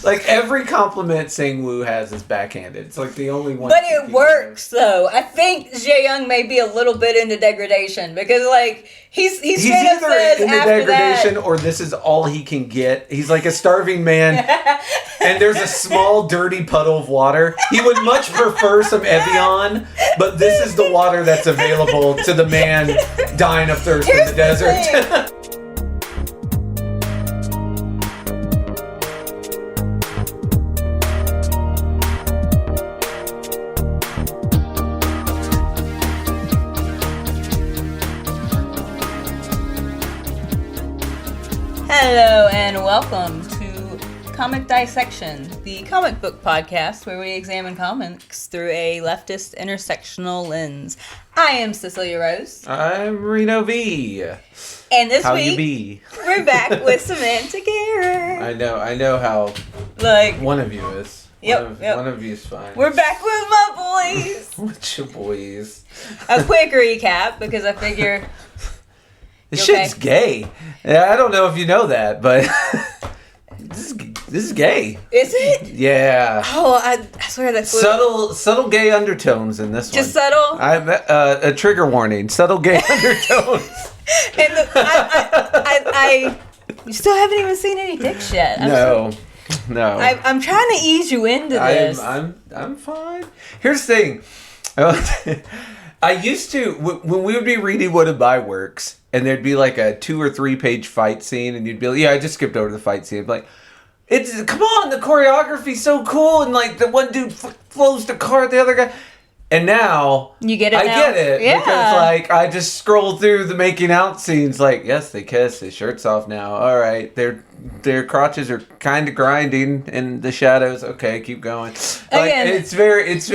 Like, every compliment Sang-woo has is backhanded. It's like the only one. But it works, though. I think Jae-young may be a little bit into degradation because, like, he's either says into after degradation that, or this is all he can get. He's like a starving man, and there's a small, dirty puddle of water. He would much prefer some Evian, but this is the water that's available to the man dying of thirst in the desert. Hello and welcome to Comic Dissection, the comic book podcast where we examine comics through a leftist intersectional lens. I am Cecilia Rose. I'm Reno V. And this How week, you be? we're back with Semantic Error. I know how Like, one of you is. Yep. One of you is fine. we're back with my boys. What's your boys? A quick recap because I figure... This You shit's okay? gay. Yeah, I don't know if you know that, but this is gay. Is it? Yeah. Oh, I swear that's... Subtle gay undertones in this Just one. subtle? I'm a trigger warning. Subtle gay undertones. And I you still haven't even seen any dicks yet. No. I'm trying to ease you into this. I'm fine. Here's the thing. I used to, when we would be reading What a Buy Works, and there'd be like a 2 or 3 page fight scene, and you'd be like, yeah, I just skipped over the fight scene. I'd be like, come on, the choreography's so cool, and like the one dude flows the car at the other guy. And now, You get it I now? get it, Yeah. because like, I just scroll through the making out scenes, like, yes, they kiss, his shirt's off now, alright, their crotches are kind of grinding in the shadows, okay, keep going. Like, Again. it's very, it's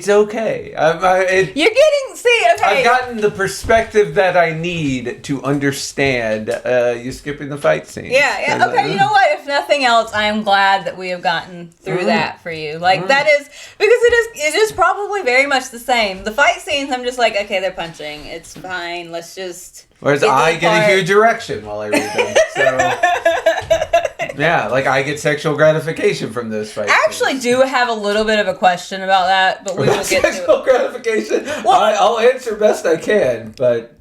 okay. You're getting... See, okay. I've gotten the perspective that I need to understand you skipping the fight scene. Yeah, okay, you know what? If nothing else, I am glad that we have gotten through that for you. Like, that is... Because it is probably very much the same. The fight scenes, I'm just like, okay, they're punching. It's fine. Let's just... Whereas I get a huge erection while I read them. So, yeah, like I get sexual gratification from those fights. I actually do have a little bit of a question about that, but we will get to Sexual it. gratification? Well, I'll answer best I can, but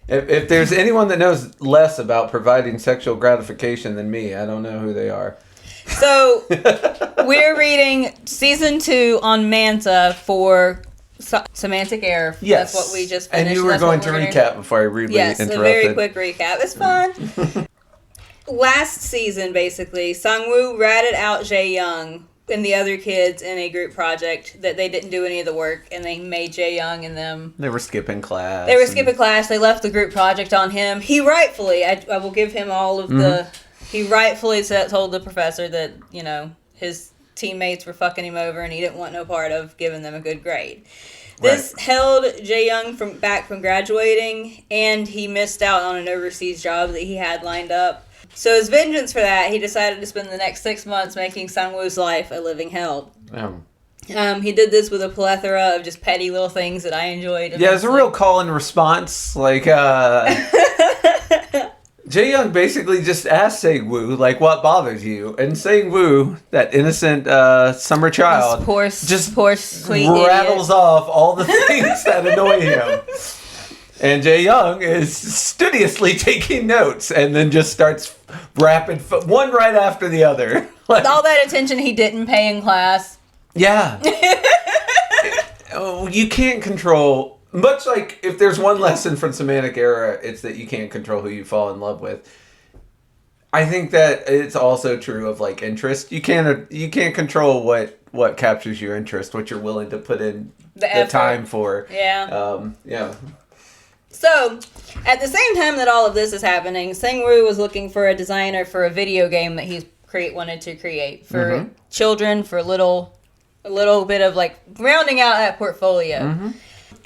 if there's anyone that knows less about providing sexual gratification than me, I don't know who they are. So, we're reading Season 2 on Manta for... Semantic Error. Yes. That's what we just finished. And you were That's going what to we're recap before I rudely interrupted. Yes, a very quick recap. It's fun. Last season, basically, Sang-woo ratted out Jae-young and the other kids in a group project that they didn't do any of the work, and they made Jae-young and them... They were skipping class. They were skipping class. They left the group project on him. He rightfully, I will give him all of the... He rightfully told the professor that, you know, his teammates were fucking him over and he didn't want no part of giving them a good grade. This held Jae-young back from graduating, and he missed out on an overseas job that he had lined up. So as vengeance for that, he decided to spend the next 6 months making Sang-woo's life a living hell. He did this with a plethora of just petty little things that I enjoyed. Yeah, it's a real call and response. Like, Jae-young basically just asked Sang-woo, like, what bothers you? And Sang-woo, that innocent summer child, poor sweet rattles idiot. off all the things that annoy him. And Jae-young is studiously taking notes and then just starts rapping one right after the other. Like, All that attention he didn't pay in class. yeah. You can't control... Much like if there's one lesson from Semantic Error, it's that you can't control who you fall in love with. I think that it's also true of like interest. You can't control what captures your interest, what you're willing to put in the time for. Yeah. Yeah. So, at the same time that all of this is happening, Sang-woo was looking for a designer for a video game that he wanted to create for children, for a little bit of like rounding out that portfolio.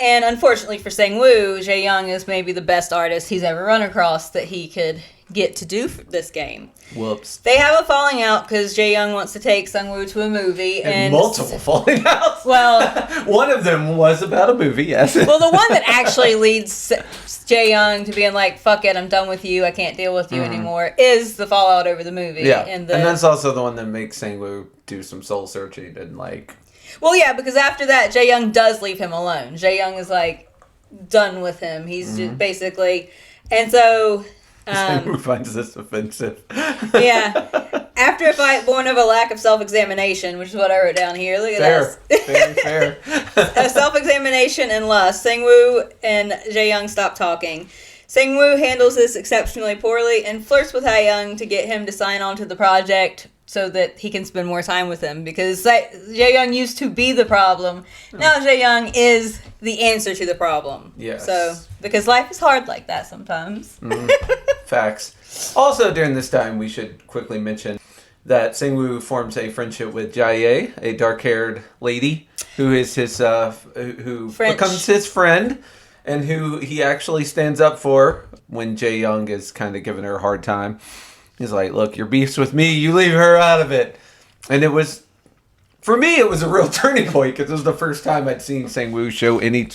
And unfortunately for Sang-woo, Jae-young is maybe the best artist he's ever run across that he could get to do this game. Whoops. They have a falling out because Jae-young wants to take Sung-woo to a movie. And multiple falling outs. Well, one of them was about a movie, yes. Well, the one that actually leads Jae-young to being like, fuck it, I'm done with you, I can't deal with you anymore, is the fallout over the movie. Yeah, and that's also the one that makes Sang-woo do some soul searching and like... Well, yeah, because after that, Jae-young does leave him alone. Jae-young is like, done with him. He's just basically... And so... Who finds this offensive? Yeah. After a fight born of a lack of self-examination, which is what I wrote down here. Look at this. Very fair. A self-examination and lust. Sang-woo and Jae-young stop talking. Sang-woo handles this exceptionally poorly and flirts with Hae-young to get him to sign on to the project so that he can spend more time with him. Because Jae-young used to be the problem. Now Jae-young is the answer to the problem. Yes. So, because life is hard like that sometimes. Facts. Also, during this time, we should quickly mention that Sang-woo forms a friendship with Jae, a dark-haired lady who is his who becomes his friend, and who he actually stands up for when Jae-young is kind of giving her a hard time. He's like, "Look, your beef's with me. You leave her out of it." And it was, for me, it was a real turning point because it was the first time I'd seen Sang-woo show any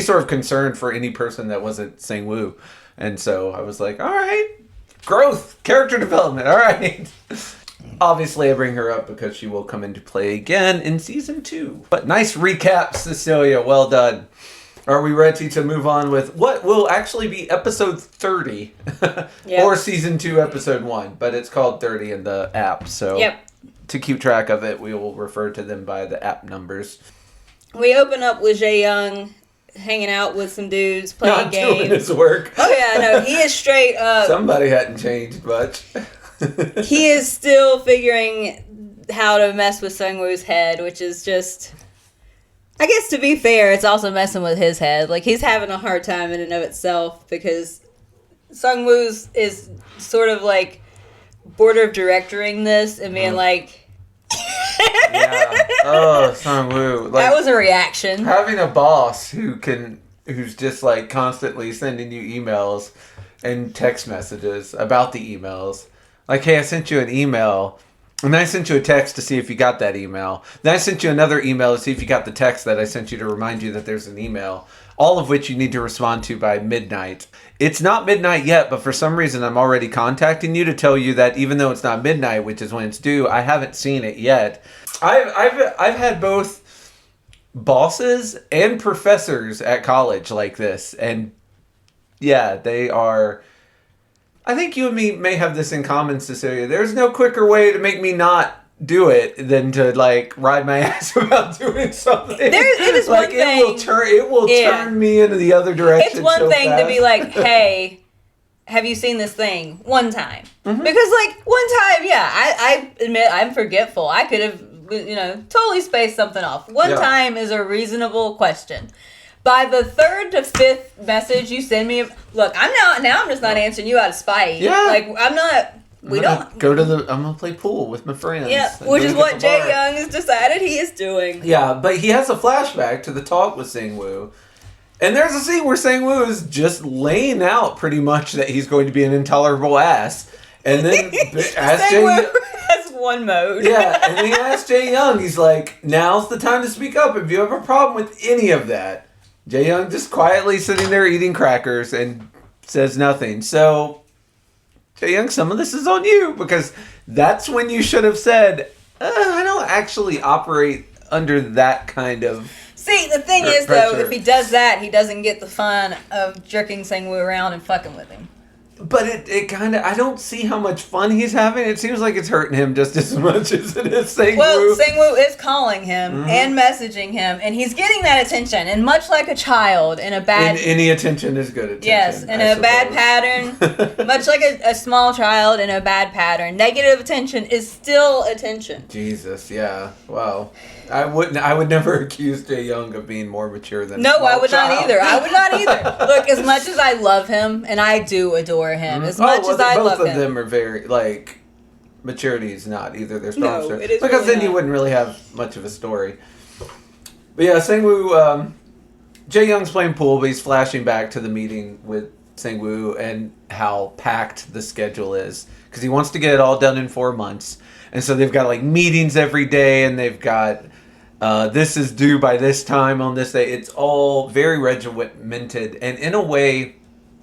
sort of concern for any person that wasn't Sang-woo. And so I was like, all right, growth, character development, all right. Obviously, I bring her up because she will come into play again in season 2. But nice recap, Cecilia. Well done. Are we ready to move on with what will actually be episode 30? Or season 2, episode 1. But it's called 30 in the app. So to keep track of it, we will refer to them by the app numbers. We open up with Jae-young hanging out with some dudes, playing games. Not doing his work. Oh, yeah, no, he is straight up. Somebody hadn't changed much. He is still figuring how to mess with Sung-woo's head, which is just... I guess, to be fair, it's also messing with his head. Like, he's having a hard time in and of itself because Sung-woo's is sort of, like, board of directoring this and being like... Yeah. Oh, Sang-woo. Like, that was a reaction. Having a boss who's just like constantly sending you emails and text messages about the emails. Like, hey, I sent you an email. And then I sent you a text to see if you got that email. Then I sent you another email to see if you got the text that I sent you to remind you that there's an email. All of which you need to respond to by midnight. It's not midnight yet, but for some reason I'm already contacting you to tell you that even though it's not midnight, which is when it's due, I haven't seen it yet. I've had both bosses and professors at college like this, and yeah, they are... I think you and me may have this in common, Cecilia. There's no quicker way to make me not do it than to like ride my ass about doing something. It is like, one thing. It will turn me into the other direction. It's one thing to be like, hey, have you seen this thing? One time. Because like one time, yeah, I admit I'm forgetful. I could have, totally spaced something off. One time is a reasonable question. By the 3rd to 5th message you send me, look, I'm just not answering you out of spite. Yeah. Like, I'm not, I'm gonna play pool with my friends. Yeah, which is what Jae-young has decided he is doing. Yeah, but he has a flashback to the talk with Sang-woo. And there's a scene where Sang-woo is just laying out pretty much that he's going to be an intolerable ass. And then Sang-woo has one mode. Yeah, and he asks Jae-young, he's like, now's the time to speak up if you have a problem with any of that. Jae-young just quietly sitting there eating crackers and says nothing. So, Jae-young, some of this is on you, because that's when you should have said, I don't actually operate under that kind of... See, the thing is, though, if he does that, he doesn't get the fun of jerking Sang-woo around and fucking with him. But it kind of... I don't see how much fun he's having. It seems like it's hurting him just as much as it is Sang-woo. Well, Sang-woo is calling him and messaging him, and he's getting that attention. And much like a child in a bad... Any attention is good attention. Yes, in a bad pattern. Much like a small child in a bad pattern. Negative attention is still attention. Jesus, yeah. Wow. I would never accuse Jae-young of being more mature than No, I would not either. I would not either. Look, as much as I love him, and I do adore him, as much as I love him. Both of them are very, like, maturity is not either their strong suit. It is because really then you wouldn't really have much of a story. But yeah, Sang-woo, Jae-young's playing pool, but he's flashing back to the meeting with Sang-woo and how packed the schedule is. Because he wants to get it all done in 4 months. And so they've got like meetings every day, and they've got this is due by this time on this day. It's all very regimented, and in a way,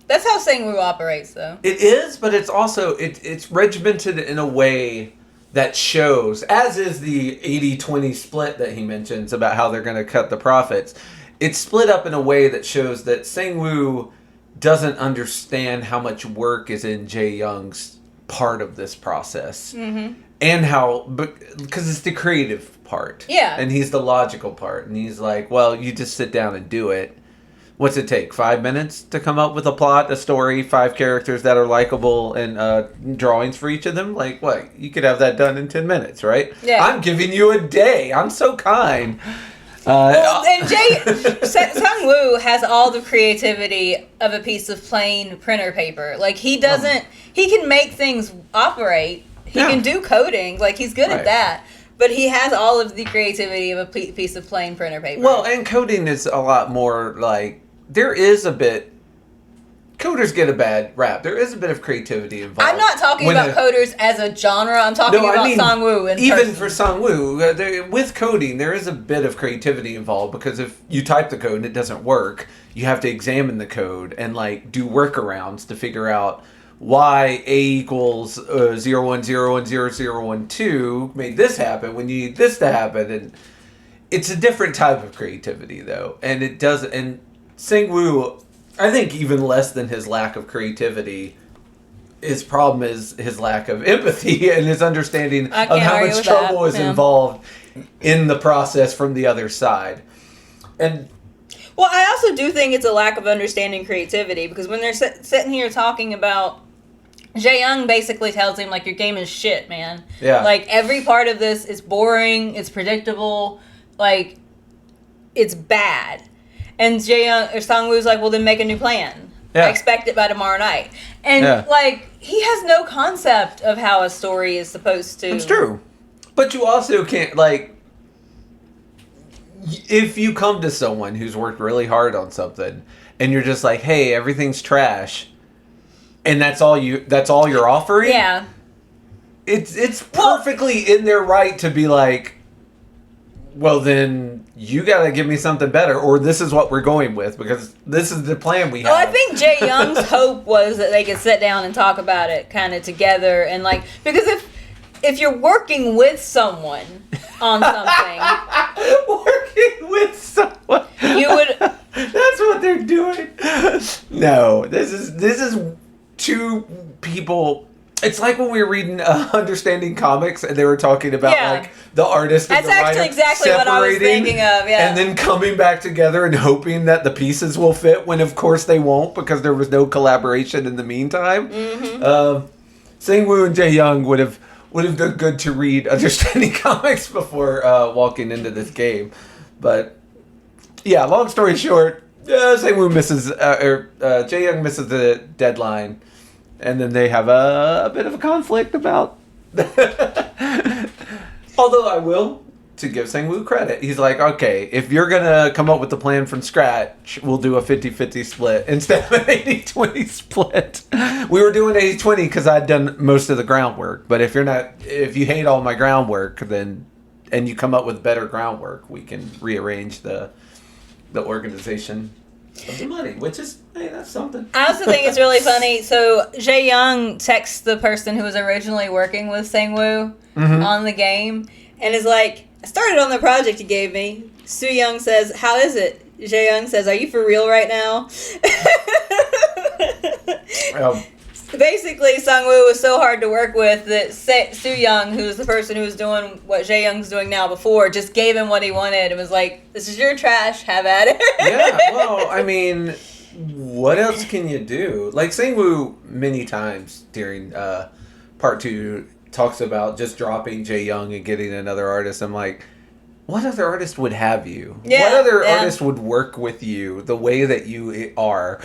that's how Sang-woo operates, though. it is, but it's also it's regimented in a way that shows, as is the 80-20 split that he mentions about how they're going to cut the profits. It's split up in a way that shows that Sang-woo doesn't understand how much work is in Jae-young's part of this process. Mm-hmm. And how, because it's the creative part. Yeah. And he's the logical part. And he's like, well, you just sit down and do it. What's it take? 5 minutes to come up with a plot, a story, 5 characters that are likable, and drawings for each of them? Like, what? You could have that done in 10 minutes, right? Yeah. I'm giving you a day. I'm so kind. Well, and Sang-woo has all the creativity of a piece of plain printer paper. Like, he doesn't, he can make things operate. He can do coding. Like, he's good at that. But he has all of the creativity of a piece of plain printer paper. Well, and coding is a lot more like, there is a bit, coders get a bad rap. There is a bit of creativity involved. I'm not talking about coders as a genre. I'm talking about Sang-woo. Even for Sang-woo, with coding, there is a bit of creativity involved, because if you type the code and it doesn't work, you have to examine the code and like do workarounds to figure out why A equals 010100012 made this happen when you need this to happen. And it's a different type of creativity, though. And it does, and Sang-woo, I think even less than his lack of creativity, his problem is his lack of empathy and his understanding of how much trouble is involved in the process from the other side. And well, I also do think it's a lack of understanding creativity, because when they're sitting here talking about, Jae-young basically tells him, like, your game is shit, man. Yeah. Like, every part of this is boring, it's predictable, like, it's bad. And Jae-young, or Sang-woo's like, well, then make a new plan. Yeah. I expect it by tomorrow night. And, like, he has no concept of how a story is supposed to... It's true. But you also can't, like, if you come to someone who's worked really hard on something, and you're just like, hey, everything's trash, and that's all you're offering? Yeah. It's perfectly in their right to be like, well, then you got to give me something better, or this is what we're going with, because this is the plan we have. Well, I think Jae-young's hope was that they could sit down and talk about it kind of together, and like, because if you're working with someone on something, working with someone, you would. That's what they're doing. No, this is two people. It's like when we were reading Understanding Comics, and they were talking about like the artist and That's the writer actually exactly what I was thinking of, yeah. And then coming back together and hoping that the pieces will fit, when of course they won't, because there was no collaboration in the meantime. Mm-hmm. Sang-woo and Jae-young would have done good to read Understanding Comics before walking into this game. But yeah, long story short, Sang-woo misses, Jae-young misses the deadline. And then they have a bit of a conflict about... Although I will, to give Sang-woo credit, he's like, okay, if you're going to come up with the plan from scratch, we'll do a 50-50 split instead of an 80-20 split. We were doing 80-20 because I'd done most of the groundwork. But if you hate all my groundwork, then, and you come up with better groundwork, we can rearrange the organization of the money, which is, hey, that's something. I also think it's really funny. So Jae-young texts the person who was originally working with Sang-woo on the game, and is like, I started on the project you gave me. Soo-young says, how is it? Jae-young says, are you for real right now? Basically, Sang-woo was so hard to work with that Soo-young, who's the person who was doing what Jae-young's doing now before, just gave him what he wanted and was like, this is your trash, have at it. Yeah, well, I mean, what else can you do? Like, Sang-woo many times during part 2 talks about just dropping Jae-young and getting another artist. I'm like, what other artist would have you? Yeah, what other artist would work with you the way that you are?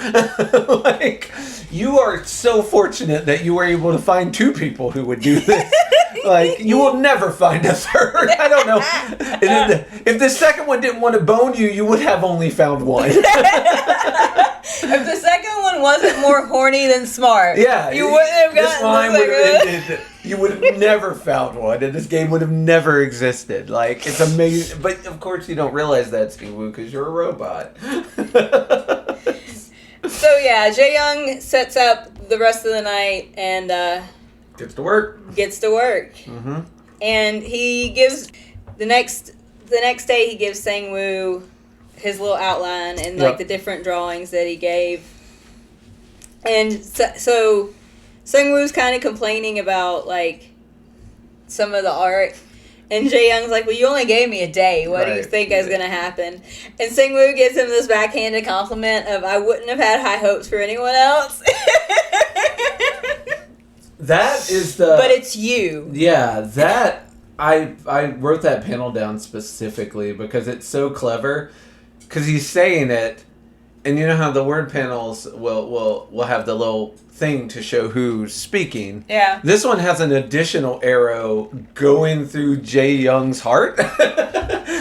Like, you are so fortunate that you were able to find 2 people who would do this. Like, you will never find a third. I don't know. And then if the second one didn't want to bone you, you would have only found one. If the second one wasn't more horny than smart, Yeah, you wouldn't have this gotten line the would have second. ended. You would have never found one, and this game would have never existed. Like, it's amazing. But, of course, you don't realize that, Steve-Woo, because you're a robot. So, yeah, Jae-young sets up the rest of the night and Gets to work. Mm-hmm. And he gives the next day he gives Sang-woo his little outline and like the different drawings that he gave. And so Sang-woo's kind of complaining about like some of the art. And Jae-young's like, well, you only gave me a day. What do you think is going to happen? And Sang-woo gives him this backhanded compliment of, I wouldn't have had high hopes for anyone else. That is the... But it's you. Yeah, that... I wrote that panel down specifically because it's so clever. Because he's saying it, and you know how the word panels will have the little thing to show who's speaking. Yeah. This one has an additional arrow going through Jae-young's heart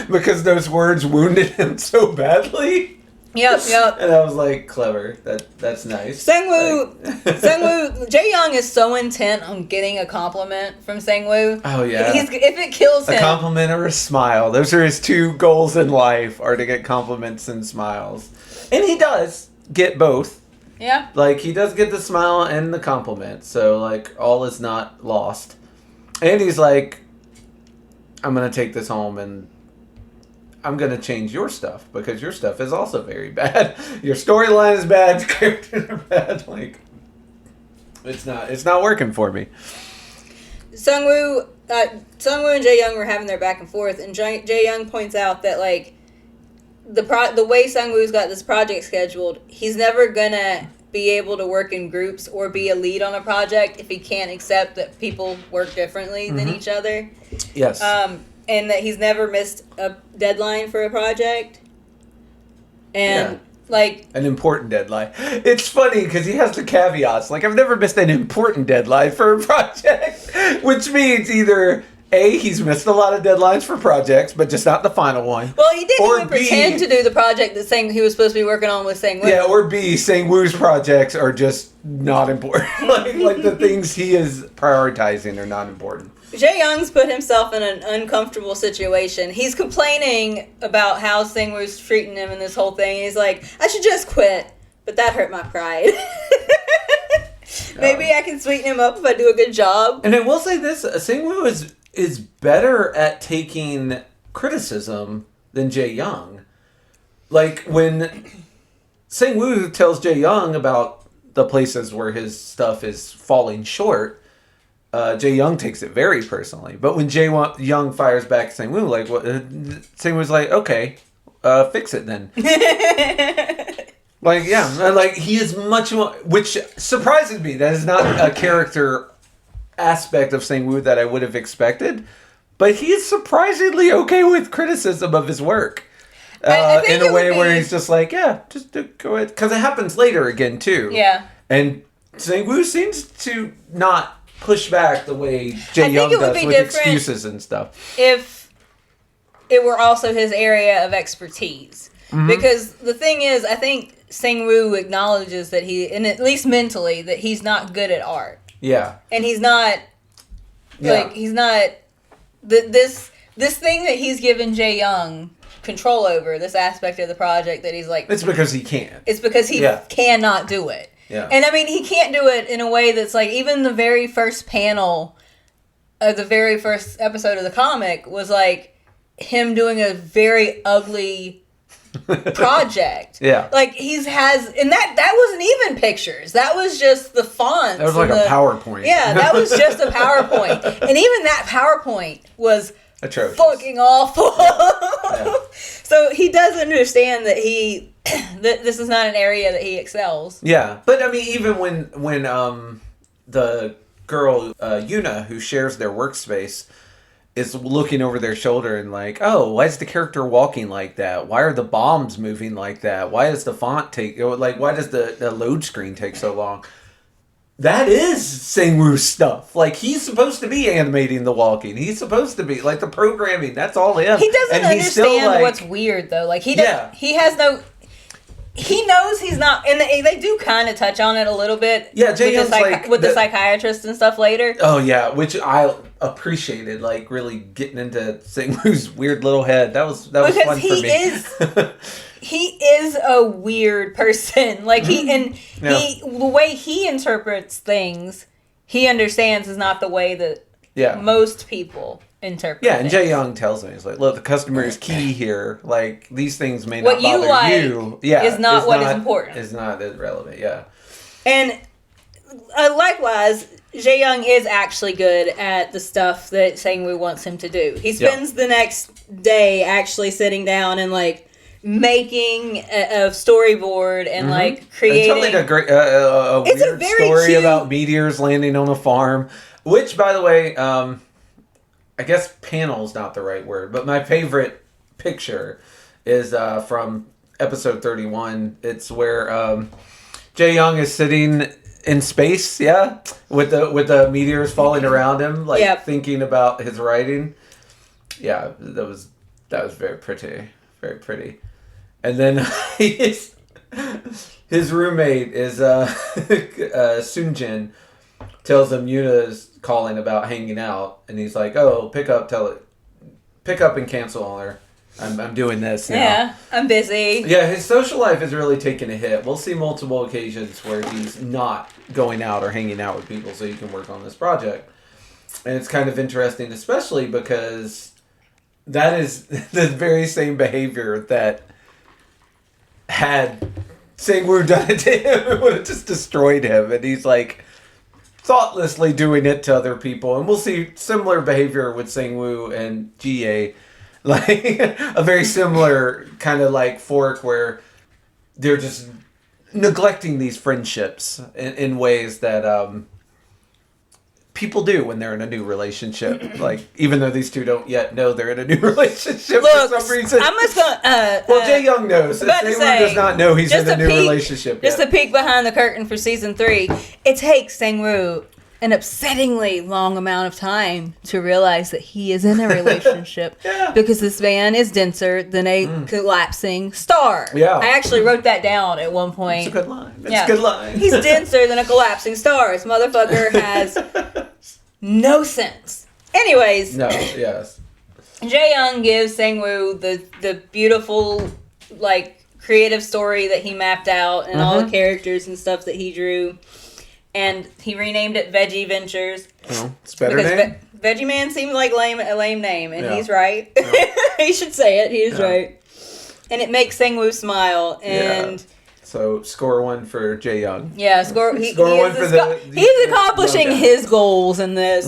because those words wounded him so badly. Yep. And I was like, clever. That's nice. Sang-woo, Jae-young is so intent on getting a compliment from Sang-woo. Oh yeah. If it kills him. A compliment or a smile. Those are his two goals in life, are to get compliments and smiles. And he does get both. Yeah. Like, he does get the smile and the compliment. So, like, all is not lost. And he's like, I'm going to take this home and I'm going to change your stuff because your stuff is also very bad. Your storyline is bad. Your characters are bad. Like, it's not working for me. Sang-woo and Jae-young were having their back and forth, and Jae-young points out that, like, the way Sang-woo's got this project scheduled, he's never gonna be able to work in groups or be a lead on a project if he can't accept that people work differently than each other. Yes. And that he's never missed a deadline for a project. And, like... An important deadline. It's funny because he has the caveats. Like, I've never missed an important deadline for a project. Which means either... A, he's missed a lot of deadlines for projects, but just not the final one. Well, he didn't even B, pretend to do the project that he was supposed to be working on with Sang-woo. Yeah, or B, Sang-woo's projects are just not important. like the things he is prioritizing are not important. Jae-young's put himself in an uncomfortable situation. He's complaining about how Sang-woo's treating him in this whole thing. He's like, I should just quit, but that hurt my pride. Maybe I can sweeten him up if I do a good job. And I will say this, Sang-woo is better at taking criticism than Jae-young. Like, when Sang-woo tells Jae-young about the places where his stuff is falling short, Jae-young takes it very personally. But when Jae-young fires back at Sang-woo, like, Sang-woo's like, okay, fix it then. Like, yeah, like, he is much more, which surprises me. That is not a character aspect of Sang-woo that I would have expected, but he's surprisingly okay with criticism of his work I think in a way where he's just like, yeah, just go ahead, because it happens later again too. Yeah, and Sang-woo seems to not push back the way Jae-young does with excuses and stuff. If it were also his area of expertise, because the thing is, I think Sang-woo acknowledges that and at least mentally, that he's not good at art. Yeah. And he's not, like, he's not, this thing that he's given Jae-young control over, this aspect of the project that he's like... It's because he can't. It's because he cannot do it. Yeah. And I mean, he can't do it in a way that's like, even the very first panel of the very first episode of the comic was like him doing a very ugly... project. Yeah. Like and that wasn't even pictures. That was just the fonts. That was like a PowerPoint. Yeah, that was just a PowerPoint. And even that PowerPoint was atrocious. Fucking awful. Yeah. So he does understand that that this is not an area that he excels. Yeah. But I mean, even when the girl Yuna, who shares their workspace, is looking over their shoulder and like, oh, why is the character walking like that? Why are the bombs moving like that? Why does the font why does the load screen take so long? that is Sang-woo's stuff. Like, he's supposed to be animating the walking. He's supposed to be, like, the programming. That's all him. He doesn't and he's still, understand like, what's weird, though. Like, he has no... He knows he's not... And they do kind of touch on it a little bit. Yeah, Jae Young's with the psychiatrist and stuff later. Oh, yeah, which I appreciated, like, really getting into Sang-woo's weird little head. That was fun for me. He is a weird person. Like, the way he interprets things, he understands is not the way that most people interpret Yeah, and things. Jae Young tells me, he's like, look, the customer is key here. Like, these things may not bother you. Yeah, is not what is important. It's not as relevant, yeah. And likewise, Jae Young is actually good at the stuff that Sang-woo wants him to do. He spends the next day actually sitting down and, like, making a storyboard and like creating. It's like a great, weird story cute... about meteors landing on a farm. Which, by the way, I guess panel's not the right word, but my favorite picture is from episode 31. It's where Jae Young is sitting in space, with the meteors falling around him, like thinking about his writing. Yeah, that was very pretty, very pretty. And then his roommate is Soonjin tells him Yuna's calling about hanging out, and he's like, "Oh, pick up and cancel on her. I'm doing this now. Yeah, I'm busy." Yeah, his social life is really taking a hit. We'll see multiple occasions where he's not going out or hanging out with people so he can work on this project, and it's kind of interesting, especially because that is the very same behavior that had Sang-woo done it to him, it would have just destroyed him. And he's like thoughtlessly doing it to other people. And we'll see similar behavior with Sang-woo and GA. Like a very similar kind of like fork where they're just neglecting these friendships in ways that people do when they're in a new relationship. Like, even though these two don't yet know they're in a new relationship for some reason. I'm just gonna. Well, Jae Young knows. Sang-woo does not know he's in a new relationship yet. Just a peek behind the curtain for season 3. It takes Sang-woo an upsettingly long amount of time to realize that he is in a relationship because this man is denser than a collapsing star. Yeah. I actually wrote that down at one point. That's a good line. That's a good line. He's denser than a collapsing star. This motherfucker has no sense. Anyways. No, yes. Jae Young gives Sang-woo the beautiful, like, creative story that he mapped out and all the characters and stuff that he drew. And he renamed it Veggie Ventures. Oh, it's better name. Veggie Man seems like a lame name, and he's right. He should say it. He is right. And it makes Sang-woo smile. And so score 1 for Jae Young. Yeah, score 1 for he's accomplishing his goals in this.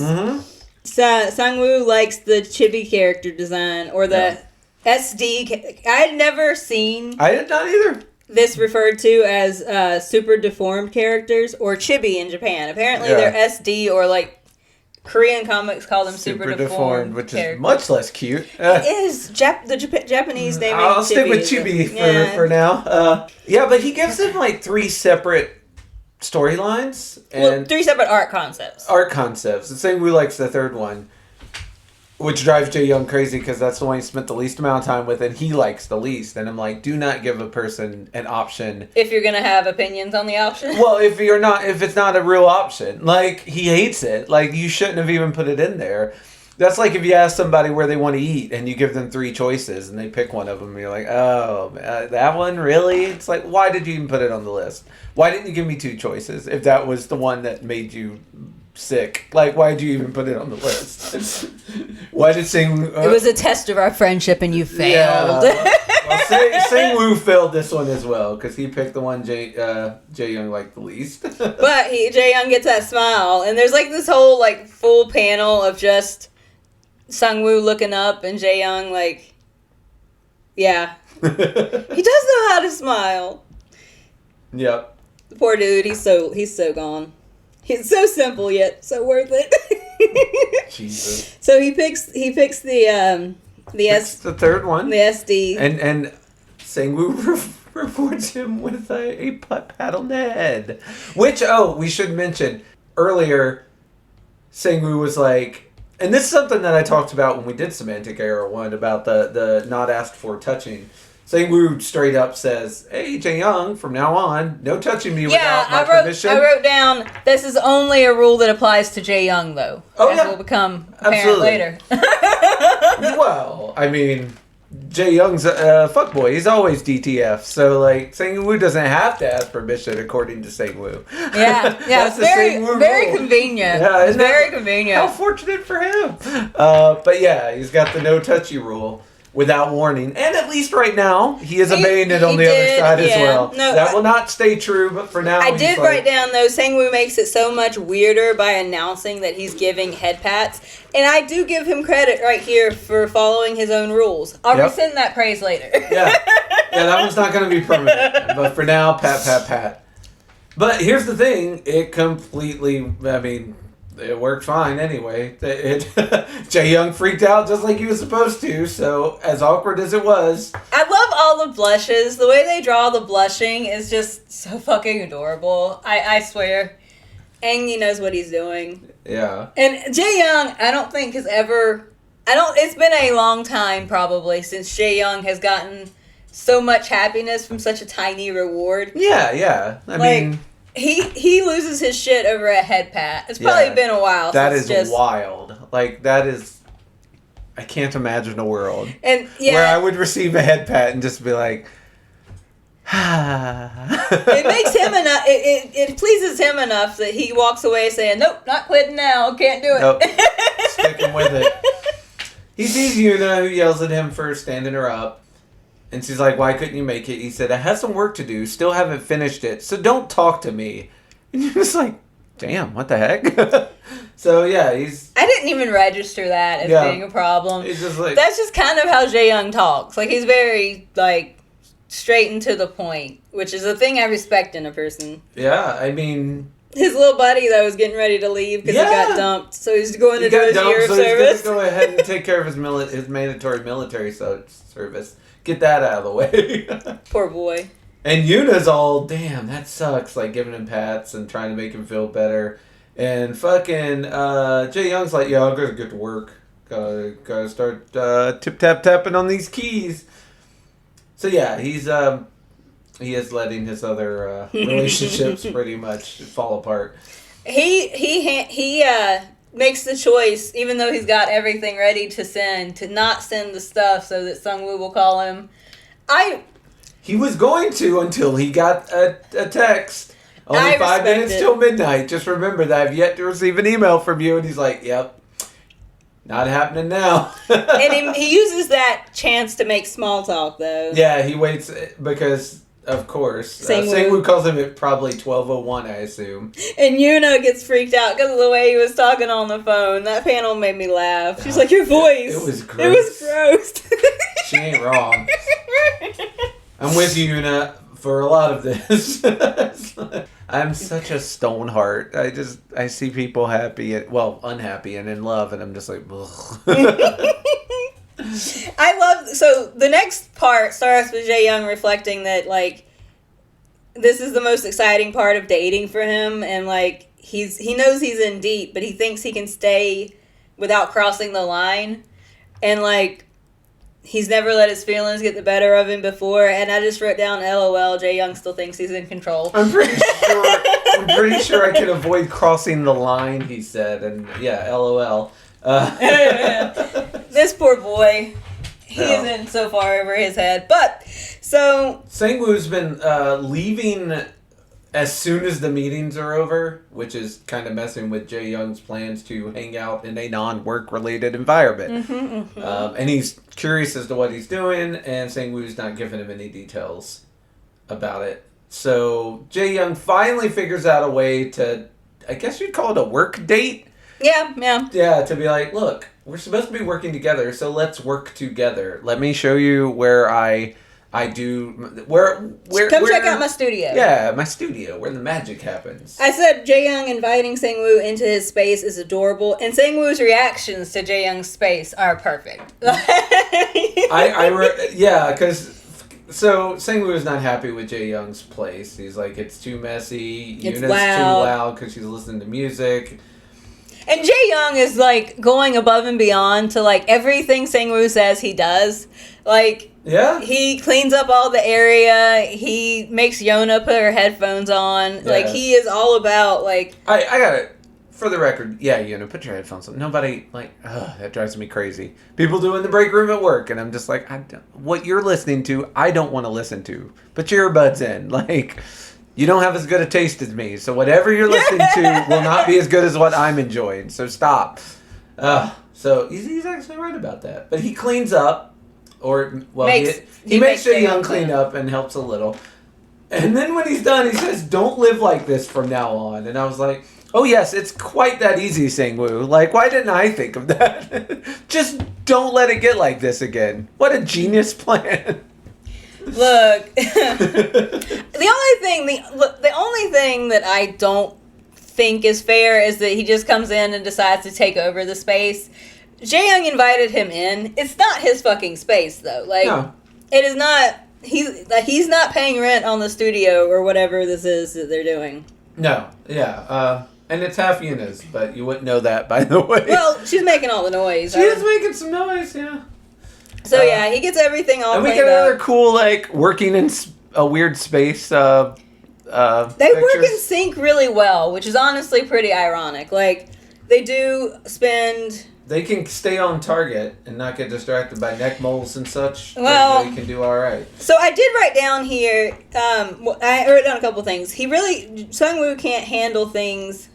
Sang-woo likes the chibi character design or the SD. I had never seen. I did not either. This referred to as super deformed characters or chibi in Japan. Apparently they're SD, or like Korean comics call them super deformed, which characters. is much less cute. It is the Japanese name. I'll stick with chibi for now. But he gives them like 3 separate storylines and 3 separate art concepts. The Sang-woo likes the third one, which drives Jae Young crazy because that's the one he spent the least amount of time with, and he likes the least. And I'm like, do not give a person an option if you're gonna have opinions on the option. Well, if it's not a real option, like he hates it, like you shouldn't have even put it in there. That's like if you ask somebody where they want to eat and you give them 3 choices and they pick one of them and you're like, oh, that one, really? It's like, why did you even put it on the list? Why didn't you give me 2 choices if that was the one that made you sick? Like, why did you even put it on the list? Why did it was a test of our friendship and you failed. Well, Sang-woo failed this one as well because he picked the one Jae Young liked the least. But Jae Young gets that smile, and there's like this whole like full panel of just Sang-woo looking up and Jae Young like, yeah. He does know how to smile. Yep. The poor dude, he's so gone. It's so simple yet so worth it. Jesus. So he picks the the third one, the SD, and Sang-woo rewards him with a putt paddle Ned. Which, we should mention, earlier, Sang-woo was like, and this is something that I talked about when we did Semantic Error 1, about the not asked for touching. Sang-woo straight up says, "Hey, Jae-young, from now on, no touching me without my permission." I wrote down, this is only a rule that applies to Jae-young, though. Oh, as yeah. will become apparent later. Well, I mean, Jae-young's a fuckboy. He's always DTF. So, like, Sang-woo doesn't have to ask permission, according to Sang-woo. Yeah, That's the Sang-woo very rule. convenient. Yeah, It's very convenient. How fortunate for him. But yeah, he's got the no touchy rule without warning. And at least right now, he is obeying it on the other side as well. No, that will not stay true, but for now, I did write down, though, Sang-woo makes it so much weirder by announcing that he's giving head pats. And I do give him credit right here for following his own rules. I'll rescind that praise later. Yeah, that one's not going to be permanent. But for now, pat, pat, pat. But here's the thing. It completely, I mean, it worked fine anyway. Jae-young freaked out just like he was supposed to, so as awkward as it was. I love all the blushes. The way they draw the blushing is just so fucking adorable. I swear. Aang knows what he's doing. Yeah. And Jae-young, I don't think has ever... It's been a long time, probably, since Jae-young has gotten so much happiness from such a tiny reward. Yeah. I mean... He loses his shit over a head pat. It's probably been a while. That is wild. Like, that is... I can't imagine a world where I would receive a head pat and just be like... It makes him enough. It pleases him enough that he walks away saying, "Nope, not quitting now. Can't do it." Nope. Sticking with it. He sees Yuna, who yells at him for standing her up. And she's like, "Why couldn't you make it?" He said, "I have some work to do. Still haven't finished it. So don't talk to me." And you're just like, damn, what the heck? So, yeah, he's... I didn't even register that as being a problem. It's just like... That's just kind of how Jae-young talks. Like, he's very, like, straight and to the point, which is a thing I respect in a person. Yeah, I mean... His little buddy, though, was getting ready to leave because he got dumped. So he's going to do his year of so service. He's going to go ahead and take care of his mandatory military service. Get that out of the way. Poor boy. And Yuna's all, damn, that sucks. Like, giving him pats and trying to make him feel better. And fucking Jae-young's like, yeah, I'm going to get to work. Gotta start tip-tap-tapping on these keys. So, yeah, he is letting his other relationships pretty much fall apart. He makes the choice, even though he's got everything ready to send, to not send the stuff so that Sung-woo will call him. He was going to until he got a text. Only 5 minutes till midnight. Just remember that I've yet to receive an email from you. And he's like, yep, not happening now. And he uses that chance to make small talk, though. Yeah, he waits because... Of course. Sang-woo calls him at probably 12:01, I assume. And Yuna gets freaked out because of the way he was talking on the phone. That panel made me laugh. She's like, your voice. It was gross. It was gross. She ain't wrong. I'm with you, Yuna, for a lot of this. I'm such a stoneheart. I see people happy, unhappy and in love, and I'm just like, ugh. So the next part starts with Jae-young reflecting that, like, this is the most exciting part of dating for him, and, like, he knows he's in deep, but he thinks he can stay without crossing the line, and, like, he's never let his feelings get the better of him before, and I just wrote down, LOL, Jae-young still thinks he's in control. I'm pretty sure I can avoid crossing the line, he said, and yeah, LOL. This poor boy. He isn't so far over his head. But, so... Sang-woo's been leaving as soon as the meetings are over, which is kind of messing with Jae-young's plans to hang out in a non-work related environment. And he's curious as to what he's doing, and Sang-woo's not giving him any details about it. So Jae-young finally figures out a way to, I guess you'd call it a work date? Yeah. Yeah, to be like, look, we're supposed to be working together, so let's work together. Let me show you where I do... Come check out my studio. Yeah, my studio, where the magic happens. I said Jae-young inviting Sang-woo into his space is adorable, and Sang-woo's reactions to Jae-young's space are perfect. Yeah, because So Sang-woo is not happy with Jae Young's place. He's like, it's too messy. It's Yuna's loud. too loud because she's listening to music. And Jae Young is like going above and beyond to like everything Sang-woo says he does. Like, Yeah. he cleans up all the area. He makes Yona put her headphones on. Yes. Like, he is all about like. I got it. For the record, yeah, Yuna, put your headphones on. Nobody, like, that drives me crazy. People do in the break room at work, and I'm just like, what you're listening to, I don't want to listen to. Put your earbuds in. Like, you don't have as good a taste as me, so whatever you're listening to will not be as good as what I'm enjoying, so stop. So he's actually right about that. But he cleans up, or, well, he makes Jae Young clean up and helps a little. And then when he's done, he says, don't live like this from now on. And I was like, oh, yes, it's quite that easy, Sang-woo. Like, why didn't I think of that? Just don't let it get like this again. What a genius plan. Look, the only thing that I don't think is fair is that he just comes in and decides to take over the space. Jae Young invited him in. It's not his fucking space, though. Like, No. It is not. He's not paying rent on the studio or whatever this is that they're doing. No, yeah. And it's half Yuna's, but you wouldn't know that, by the way. Well, she's making all the noise. She is making some noise, yeah. So, yeah, he gets everything all and we cleaned get another up. cool, like, working in a weird space They work pictures. in sync really well, which is honestly pretty ironic. Like, they do spend... They can stay on target and not get distracted by neck moles and such. Well, they can do all right. So I did write down here, I wrote down a couple things. Sang-woo can't handle things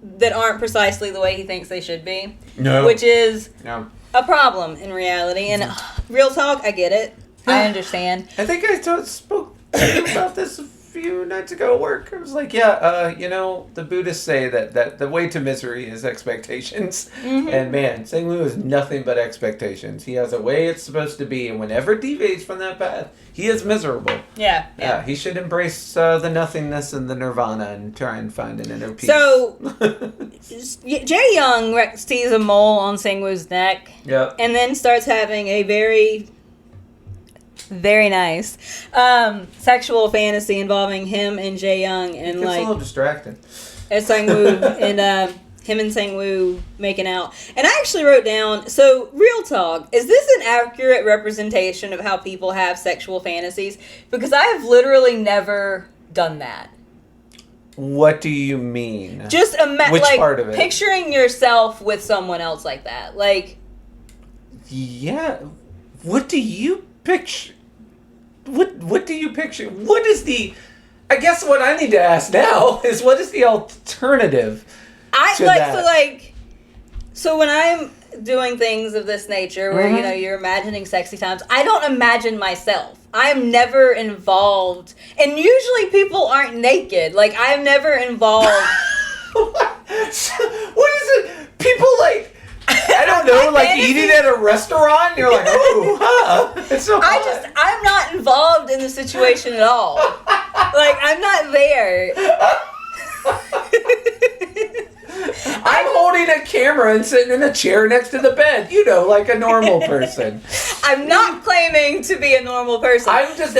that aren't precisely the way he thinks they should be. No. Which is No. a problem in reality. And real talk, I get it. I understand. I think I spoke about this a few nights ago at work. I was like, the Buddhists say that the way to misery is expectations. Mm-hmm. And man, Sang-woo is nothing but expectations. He has a way it's supposed to be, and whenever it deviates from that path, he is miserable. Yeah. He should embrace the nothingness and the nirvana and try and find an inner peace. So, Jae Young sees a mole on Sang-woo's neck. Yep. And then starts having a very... very nice sexual fantasy involving him and Jae Young, and It's a little distracting. and Sang-woo and him and Sang-woo making out. And I actually wrote down, so real talk, is this an accurate representation of how people have sexual fantasies? Because I have literally never done that. What do you mean? Just Which part of it? picturing yourself with someone else like that. Like, yeah. What do you picture? What do you picture? What is the... I guess what I need to ask now is what is the alternative to that? So when I'm doing things of this nature where, Mm-hmm. you're imagining sexy times, I don't imagine myself. I'm never involved. And usually people aren't naked. Like, I'm never involved. What is it? People I don't know, eating at a restaurant, you're like, oh, huh. It's so hot. I'm not involved in the situation at all. Like, I'm not there. I'm holding a camera and sitting in a chair next to the bed, like a normal person. I'm not claiming to be a normal person. I'm just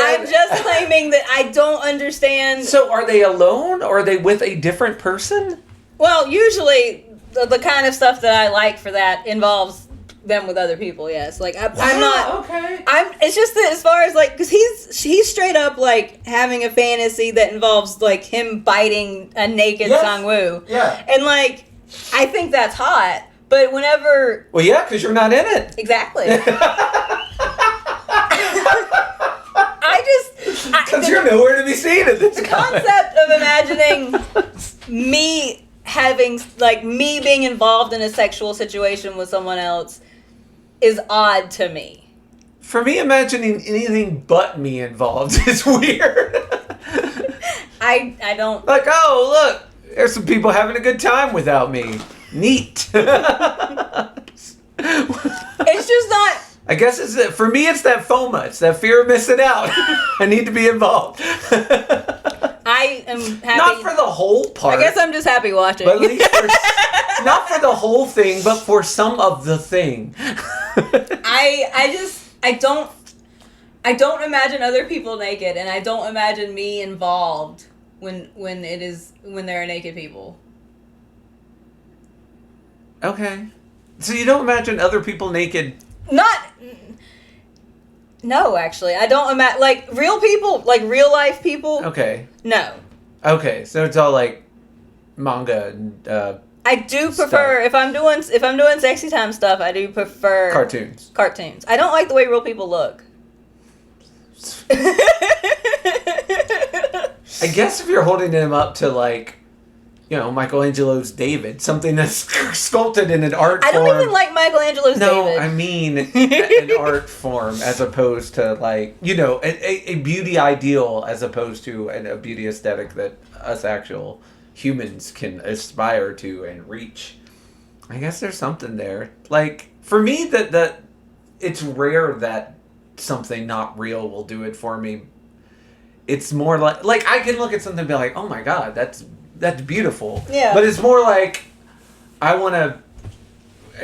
claiming that I don't understand. So are they alone or are they with a different person? Well, usually the kind of stuff that I like for that involves them with other people. Yes, like I'm not. Okay. It's just that as far as because he's straight up having a fantasy that involves him biting a naked Sang-woo. Yeah. And I think that's hot. But whenever. Well, yeah, because you're not in it. Exactly. Because you're nowhere to be seen at this concept of imagining me having me being involved in a sexual situation with someone else is odd to me. For me, imagining anything but me involved is weird. I don't oh, look, there's some people having a good time without me. Neat. It's just not. I guess for me it's that FOMA. It's that fear of missing out. I need to be involved. I am happy. Not for the whole part. I guess I'm just happy watching. But at least not for the whole thing, but for some of the thing. I don't. I don't imagine other people naked, and I don't imagine me involved when there are naked people. Okay. So you don't imagine other people naked? No, actually. I don't imagine, like, real people, like, real life people. Okay. No. Okay, so it's all, like, manga and, I do prefer, if I'm doing sexy time stuff, I do prefer... Cartoons. I don't like the way real people look. I guess if you're holding them up to, like, you know, Michelangelo's David, something that's sculpted in an art form. I don't even like Michelangelo's David. No, I mean an art form as opposed to, like, you know, a beauty ideal as opposed to a beauty aesthetic that us actual humans can aspire to and reach. I guess there's something there. Like, for me, that it's rare that something not real will do it for me. It's more like I can look at something and be like, oh my god, that's beautiful. Yeah. But it's more like I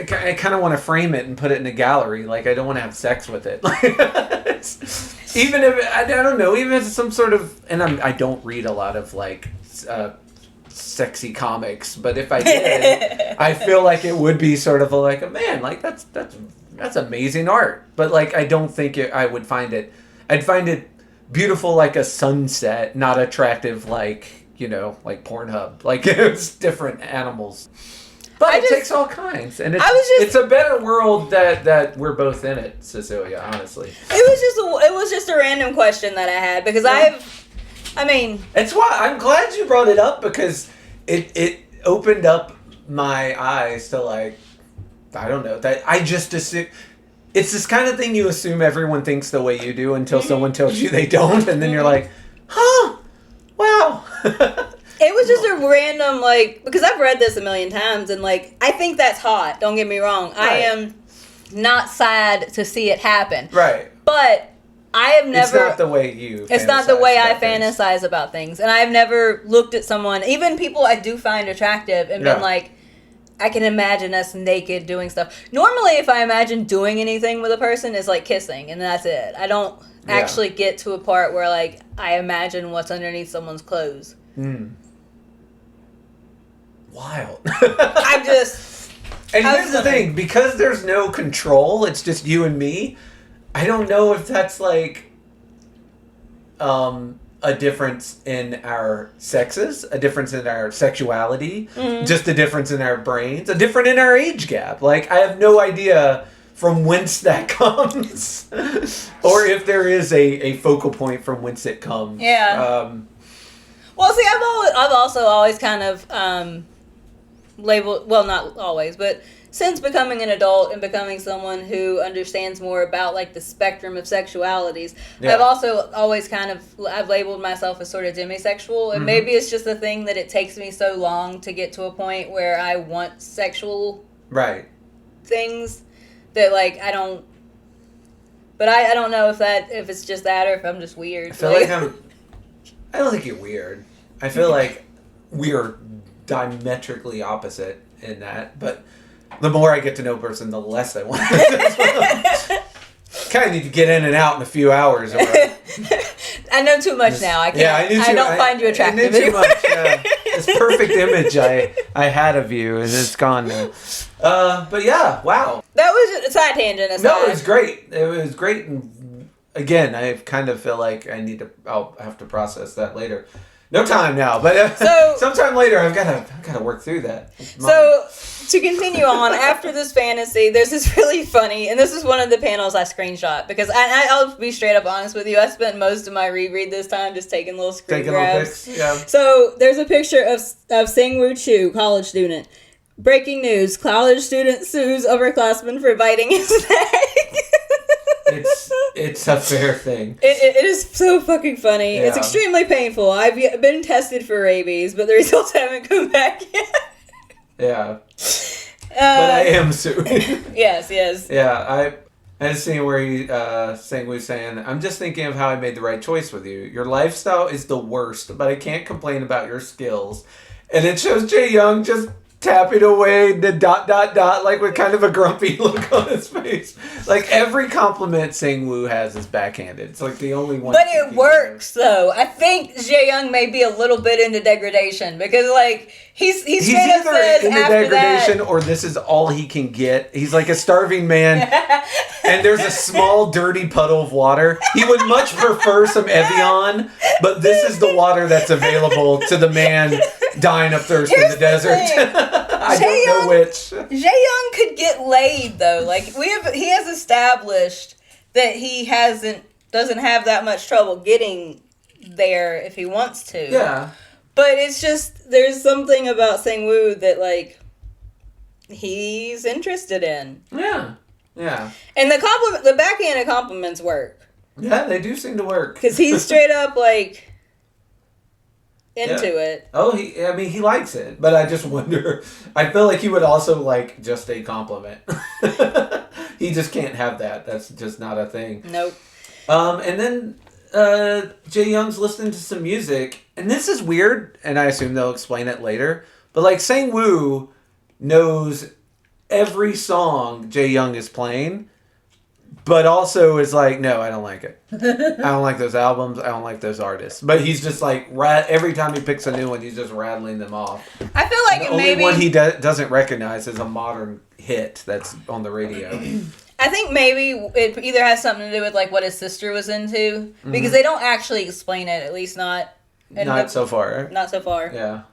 kind of want to frame it and put it in a gallery. Like, I don't want to have sex with it. Even if I don't know, even if it's some sort of, and I don't read a lot of like sexy comics, but if I did, I feel like it would be sort of like a man, like that's amazing art. But like, I don't think I would find it. I'd find it beautiful like a sunset, not attractive like, you know, like Pornhub. Like, it's different animals. But it takes all kinds. And it's a better world that we're both in it, Cecilia, honestly. It was just a random question that I had, because it's why I'm glad you brought it up, because it opened up my eyes to, like, I don't know, that I just assume. It's this kind of thing you assume everyone thinks the way you do until someone tells you they don't, and then you're like, huh, wow. It was just a random, like, because I've read this a million times, and, like, I think that's hot, don't get me wrong. Right. I am not sad to see it happen. Right. But I have never... It's not the way you It's not the way I fantasize about things. And I've never looked at someone, even people I do find attractive, and been like, I can imagine us naked doing stuff. Normally, if I imagine doing anything with a person, it's like kissing, and that's it. I don't actually get to a part where, like, I imagine what's underneath someone's clothes. Wild. And here's the thing, because there's no control, it's just you and me, I don't know if that's like a difference in our sexes, a difference in our sexuality, just a difference in our brains, a difference in our age gap. Like, I have no idea from whence that comes, or if there is a focal point from whence it comes. Yeah. Well, see, I've also always kind of labeled, well, not always, but since becoming an adult and becoming someone who understands more about, like, the spectrum of sexualities, I've also always I've labeled myself as sort of demisexual, and maybe it's just a thing that it takes me so long to get to a point where I want sexual things that, like, I don't, but I don't know if it's just that or if I'm just weird. I feel like I don't think you're weird. I feel like we are diametrically opposite in that, but the more I get to know a person, the less I want to. Kind of need to get in and out in a few hours. Or I know too much now. I can't. I don't find you attractive. I knew too much. This perfect image I had of you, and it's gone now. But yeah, wow. That was a side tangent. No, it was great. It was great, and again, I kind of feel like I'll have to process that later. No time now, but sometime later I've got to work through that. So to continue on, after this fantasy, there's this really funny, and this is one of the panels I screenshot, because I'll be straight up honest with you, I spent most of my reread this time just taking little screen grabs. Little pics, yeah. So there's a picture of Sangwoo Chu, college student. Breaking news, college student sues upperclassman for biting his neck. It's a fair thing. It is so fucking funny. Yeah. It's extremely painful. I've been tested for rabies, but the results haven't come back yet. Yeah. But I am suing. Yes. Yeah, I had a scene where Sangwoo's saying, I'm just thinking of how I made the right choice with you. Your lifestyle is the worst, but I can't complain about your skills. And it shows Jae Young just tapping away the ... like with kind of a grumpy look on his face. Like every compliment Sang-woo has is backhanded. It's like the only one. But it works though. I think Jae-young may be a little bit into degradation because like he's straight up either says into after degradation that, or this is all he can get. He's like a starving man and there's a small dirty puddle of water. He would much prefer some Evian, but this is the water that's available to the man dying of thirst in the desert. I don't know which. Jae-young could get laid though. Like he has established that he doesn't have that much trouble getting there if he wants to. Yeah. But it's just there's something about Sang-woo that like he's interested in. Yeah. Yeah. And the backhanded compliments work. Yeah, they do seem to work. Because he's straight up like into it. Oh, he likes it, but I just wonder. I feel like he would also like just a compliment. He just can't have that. That's just not a thing. Nope. And then Jae-young's listening to some music, and this is weird, and I assume they'll explain it later. But like Sang-woo knows every song Jae-young is playing, but also is like, no, I don't like it. I don't like those albums. I don't like those artists. But he's just like, every time he picks a new one, he's just rattling them off. I feel like the only one he doesn't recognize is a modern hit that's on the radio. I think maybe it either has something to do with like what his sister was into, because they don't actually explain it, at least not so far. Not so far. Yeah.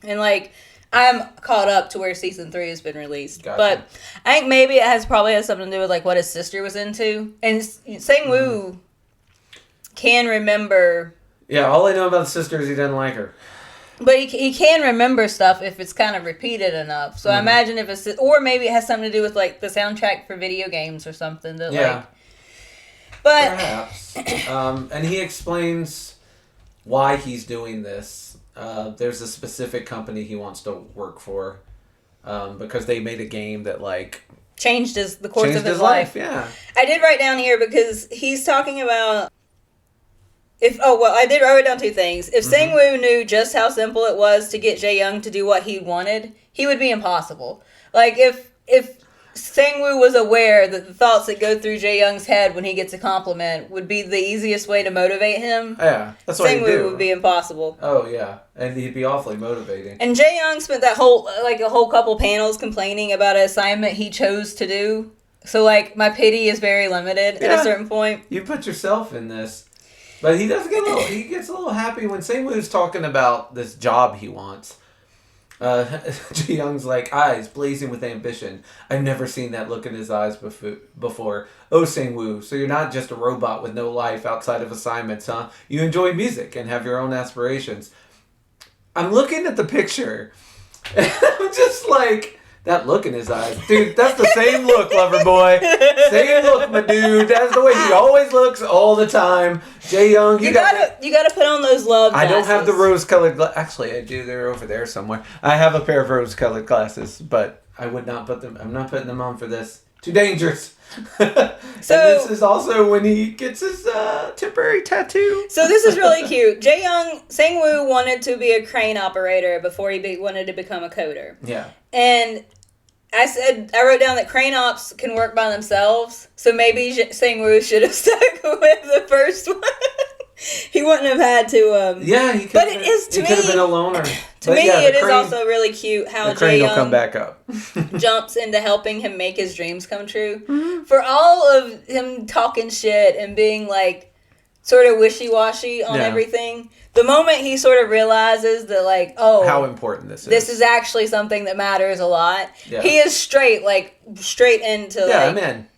And like I'm caught up to where season 3 has been released, Gotcha. but I think maybe it probably has something to do with like what his sister was into, and Sang-woo can remember. Yeah, all I know about the sister is he doesn't like her. But he can remember stuff if it's kind of repeated enough. So I imagine if it's... Or maybe it has something to do with, like, the soundtrack for video games or something. That, yeah. But... Perhaps. And he explains why he's doing this. There's a specific company he wants to work for. Because they made a game that, like... Changed the course of his life. Yeah. I did write down here because he's talking about... I did write down 2 things. If Sang-woo knew just how simple it was to get Jae-young to do what he wanted, he would be impossible. Like, if Sang-woo was aware that the thoughts that go through Jae-young's head when he gets a compliment would be the easiest way to motivate him, yeah, that's what he'd do. Sang-woo would be impossible. Oh, yeah. And he'd be awfully motivating. And Jae-young spent a whole couple panels complaining about an assignment he chose to do. So, like, my pity is very limited at a certain point. You put yourself in this. But he does get he gets a little happy when Sang-woo's talking about this job he wants. Jae-young's like, eyes blazing with ambition. I've never seen that look in his eyes before. Oh, Sang-woo, so you're not just a robot with no life outside of assignments, huh? You enjoy music and have your own aspirations. I'm looking at the picture, and I'm just like... That look in his eyes. Dude, that's the same look, lover boy. Same look, my dude. That's the way he always looks all the time. Jae-young, you gotta put on those love glasses. I don't have the rose-colored glasses. Actually, I do. They're over there somewhere. I have a pair of rose-colored glasses, but I would not put them... I'm not putting them on for this. Too dangerous. So and this is also when he gets his temporary tattoo. So this is really cute. Sang-woo wanted to be a crane operator before he wanted to become a coder. Yeah. And I wrote down that crane ops can work by themselves. So maybe Sang-woo should have stuck with the first one. He wouldn't have had to. Yeah, he could. But it is to me. He could have been a loner. To me, it is also really cute how the crane will come Jae-young back up. jumps into helping him make his dreams come true. For all of him talking shit and being like sort of wishy-washy on everything, the moment he sort of realizes that like, oh, how important this is actually something that matters a lot. Yeah. He is straight into I'm in.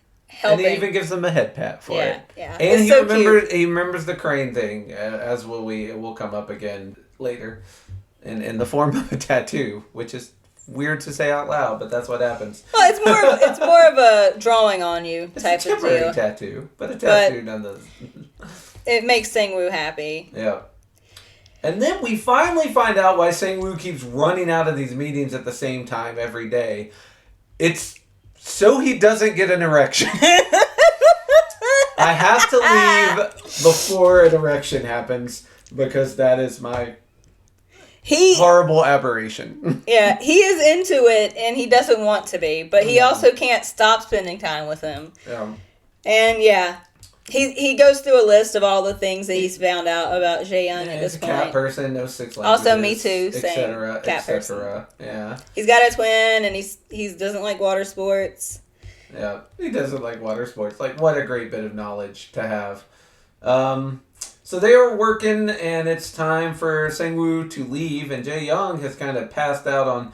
helping. And he even gives them a head pat for it. Yeah, And it's he remembers the crane thing, as will we. It will come up again later, in the form of a tattoo, which is weird to say out loud, but that's what happens. Well, it's more of a drawing on you type it's a of temporary deal. tattoo, but a tattoo nonetheless. It makes Sang-woo happy. Yeah. And then we finally find out why Sang-woo keeps running out of these meetings at the same time every day. It's so he doesn't get an erection. I have to leave before an erection happens because that is my horrible aberration. Yeah, he is into it, and he doesn't want to be, but he also can't stop spending time with him. Yeah. And yeah, he goes through a list of all the things that he's found out about Jae-young at this He's a point. cat person, no 6 languages. Also, me too, same. Etc. Cat Etc. Yeah. He's got a twin, and he doesn't like water sports. Yeah, he doesn't like water sports. Like, what a great bit of knowledge to have. So they are working, and it's time for Sang-woo to leave, and Jae-young has kind of passed out on...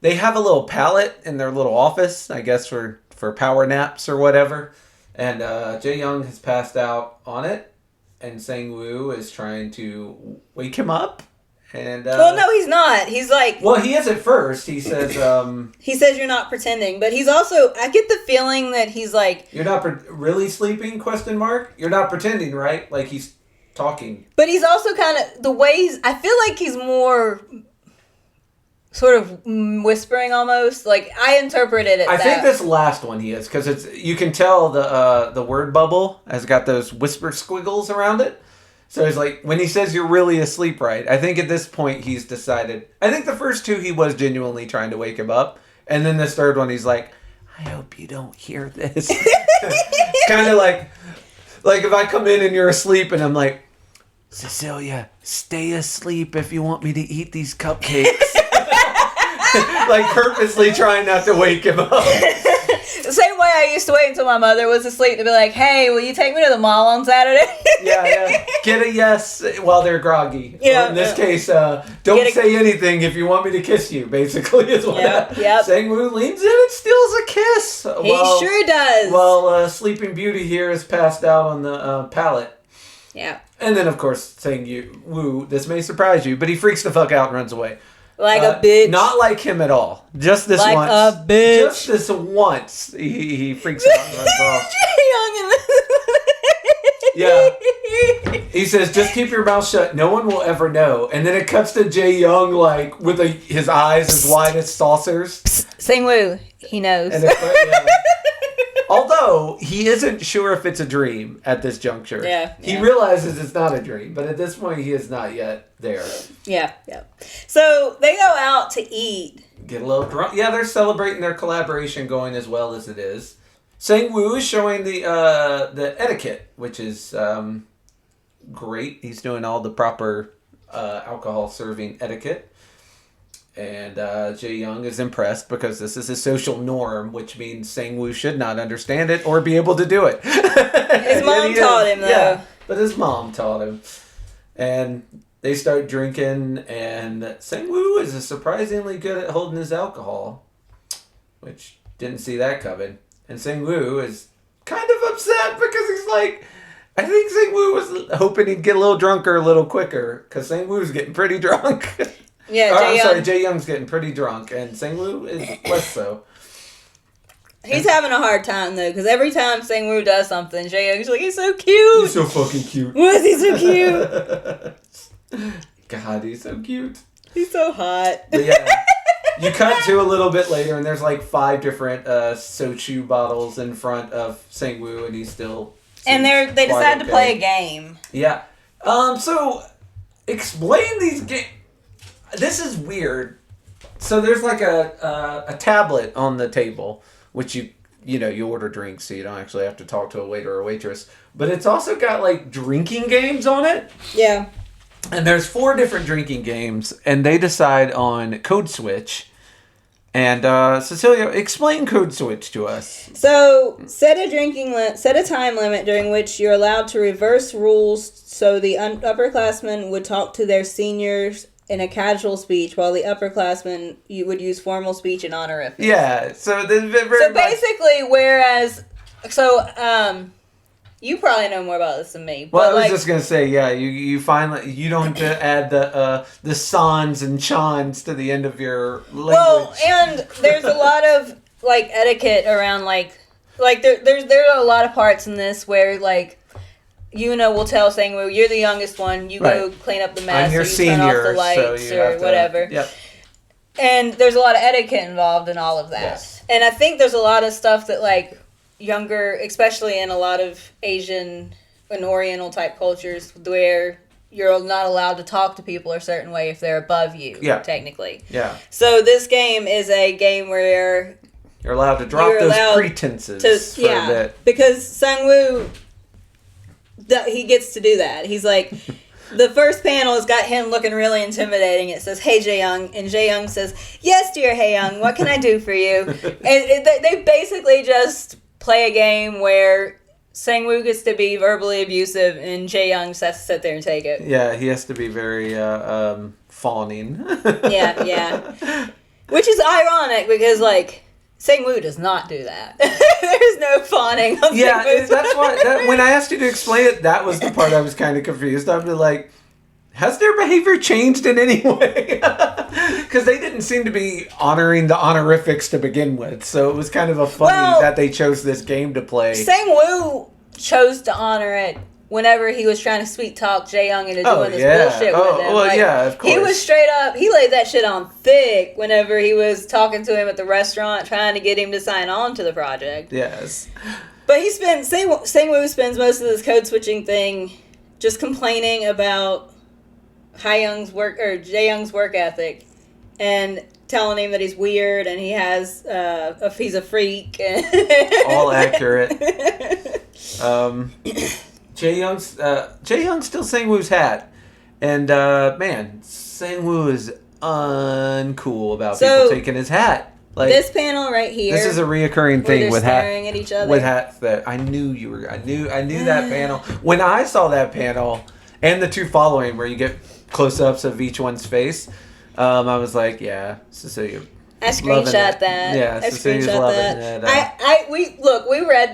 They have a little pallet in their little office, I guess for power naps or whatever. And Jae-young has passed out on it, and Sang-woo is trying to wake him up. And well, no, he's not. He's like... Well, he is at first. He says... he says you're not pretending, but he's also... I get the feeling that he's like... You're not really sleeping, question mark? You're not pretending, right? Like he's talking. But he's also kind of... The ways... I feel like he's more... sort of whispering almost. Like, I interpreted it I think this last one he is, because it's you can tell the word bubble has got those whisper squiggles around it. So it's like, when he says you're really asleep, right? I think at this point he's decided... I think the first two he was genuinely trying to wake him up. And then this third one he's like, I hope you don't hear this. It's kind of like if I come in and you're asleep and I'm like, Cecilia, stay asleep if you want me to eat these cupcakes. Like purposely trying not to wake him up. The same way I used to wait until my mother was asleep to be like, hey, will you take me to the mall on Saturday? Yeah. Get a yes while they're groggy. Yeah. Or in this case, don't say anything if you want me to kiss you, basically, is what Sang-woo leans in and steals a kiss. He sure does. While Sleeping Beauty here is passed out on the pallet. Yeah. And then, of course, Sang-woo, this may surprise you, but he freaks the fuck out and runs away. Like a bitch. Not like him at all. Just this like once. Like a bitch. Just this once. He freaks out and runs off. Yeah. He says, just keep your mouth shut. No one will ever know. And then it cuts to Jae-young, like, with his eyes as wide as saucers. Sang-woo. He knows. And although, he isn't sure if it's a dream at this juncture. Yeah. He realizes it's not a dream. But at this point, he is not yet there. Yeah. So, they go out to eat. Get a little drunk. Yeah, they're celebrating their collaboration going as well as it is. Sang-woo is showing the etiquette, which is great. He's doing all the proper alcohol serving etiquette. And Jae-young is impressed because this is a social norm, which means Sang-woo should not understand it or be able to do it. His mom taught him, though. Yeah, but his mom taught him. And they start drinking, and Sang-woo is surprisingly good at holding his alcohol, which didn't see that coming. And Sang-woo is kind of upset because he's like, I think Sang-woo was hoping he'd get a little drunker a little quicker, because Sang-woo's getting pretty drunk. Yeah, Jae-young's getting pretty drunk, and Sang-woo is less so. He's having a hard time, though, because every time Sang-woo does something, Jae-young's like, he's so cute. He's so fucking cute. Why is he so cute? God, he's so cute. He's so hot. But yeah, you cut to a little bit later, and there's like 5 different sochu bottles in front of Sang-woo, and he's still... And they decide to play a game. Yeah. So, explain these games... This is weird. So there's like a tablet on the table, which you order drinks, so you don't actually have to talk to a waiter or waitress. But it's also got like drinking games on it. Yeah. And there's 4 different drinking games, and they decide on Code Switch. And Cecilia, explain Code Switch to us. So set a time limit during which you're allowed to reverse rules, so the upperclassmen would talk to their seniors in a casual speech, while the upperclassmen you would use formal speech and honorifics. Yeah, so basically, you probably know more about this than me. Well, I was just gonna say, yeah, you finally you don't have to add the sans and chans to the end of your language. Well, and there's a lot of like etiquette around like there are a lot of parts in this where like. We'll tell Sang-woo, you're the youngest one. You go clean up the mess. I'm your or you senior, turn off the lights so or whatever. Yep. And there's a lot of etiquette involved in all of that. Yes. And I think there's a lot of stuff that like younger, especially in a lot of Asian and Oriental type cultures, where you're not allowed to talk to people a certain way if they're above you, technically. Yeah. So this game is a game where you're allowed to drop those pretenses for a bit. Because Sang-woo, he gets to do that. He's like, the first panel has got him looking really intimidating. It says, "Hey, Jae-young," and Jae-young says, "Yes, dear Hae-young, what can I do for you?" And they basically just play a game where Sang-woo gets to be verbally abusive, and Jae-young just has to sit there and take it. Yeah, he has to be very fawning. yeah. Which is ironic, because, like, Sang-woo does not do that. There's no fawning on Sang-woo's that's why, when I asked you to explain it, that was the part I was kind of confused. I'd be like, has their behavior changed in any way? Because they didn't seem to be honoring the honorifics to begin with. So it was kind of funny that they chose this game to play. Sang-woo chose to honor it whenever he was trying to sweet talk Jae-young into doing this bullshit with him. Well, of course. He was straight up, he laid that shit on thick whenever he was talking to him at the restaurant, trying to get him to sign on to the project. Yes. But Sang-woo spends most of this code switching thing just complaining about Jae-young's work ethic, and telling him that he's weird and he's a freak. All accurate. Jae-young's still Sang-woo's hat, and man, Sang-woo is uncool about people taking his hat. Like, this panel right here. This is a reoccurring thing with staring at each other. With hats that I knew I knew that panel. When I saw that panel and the two following where you get close-ups of each one's face, I was like, yeah, Cecilia. I screenshot that. Yeah, Cecilia's loving it. We read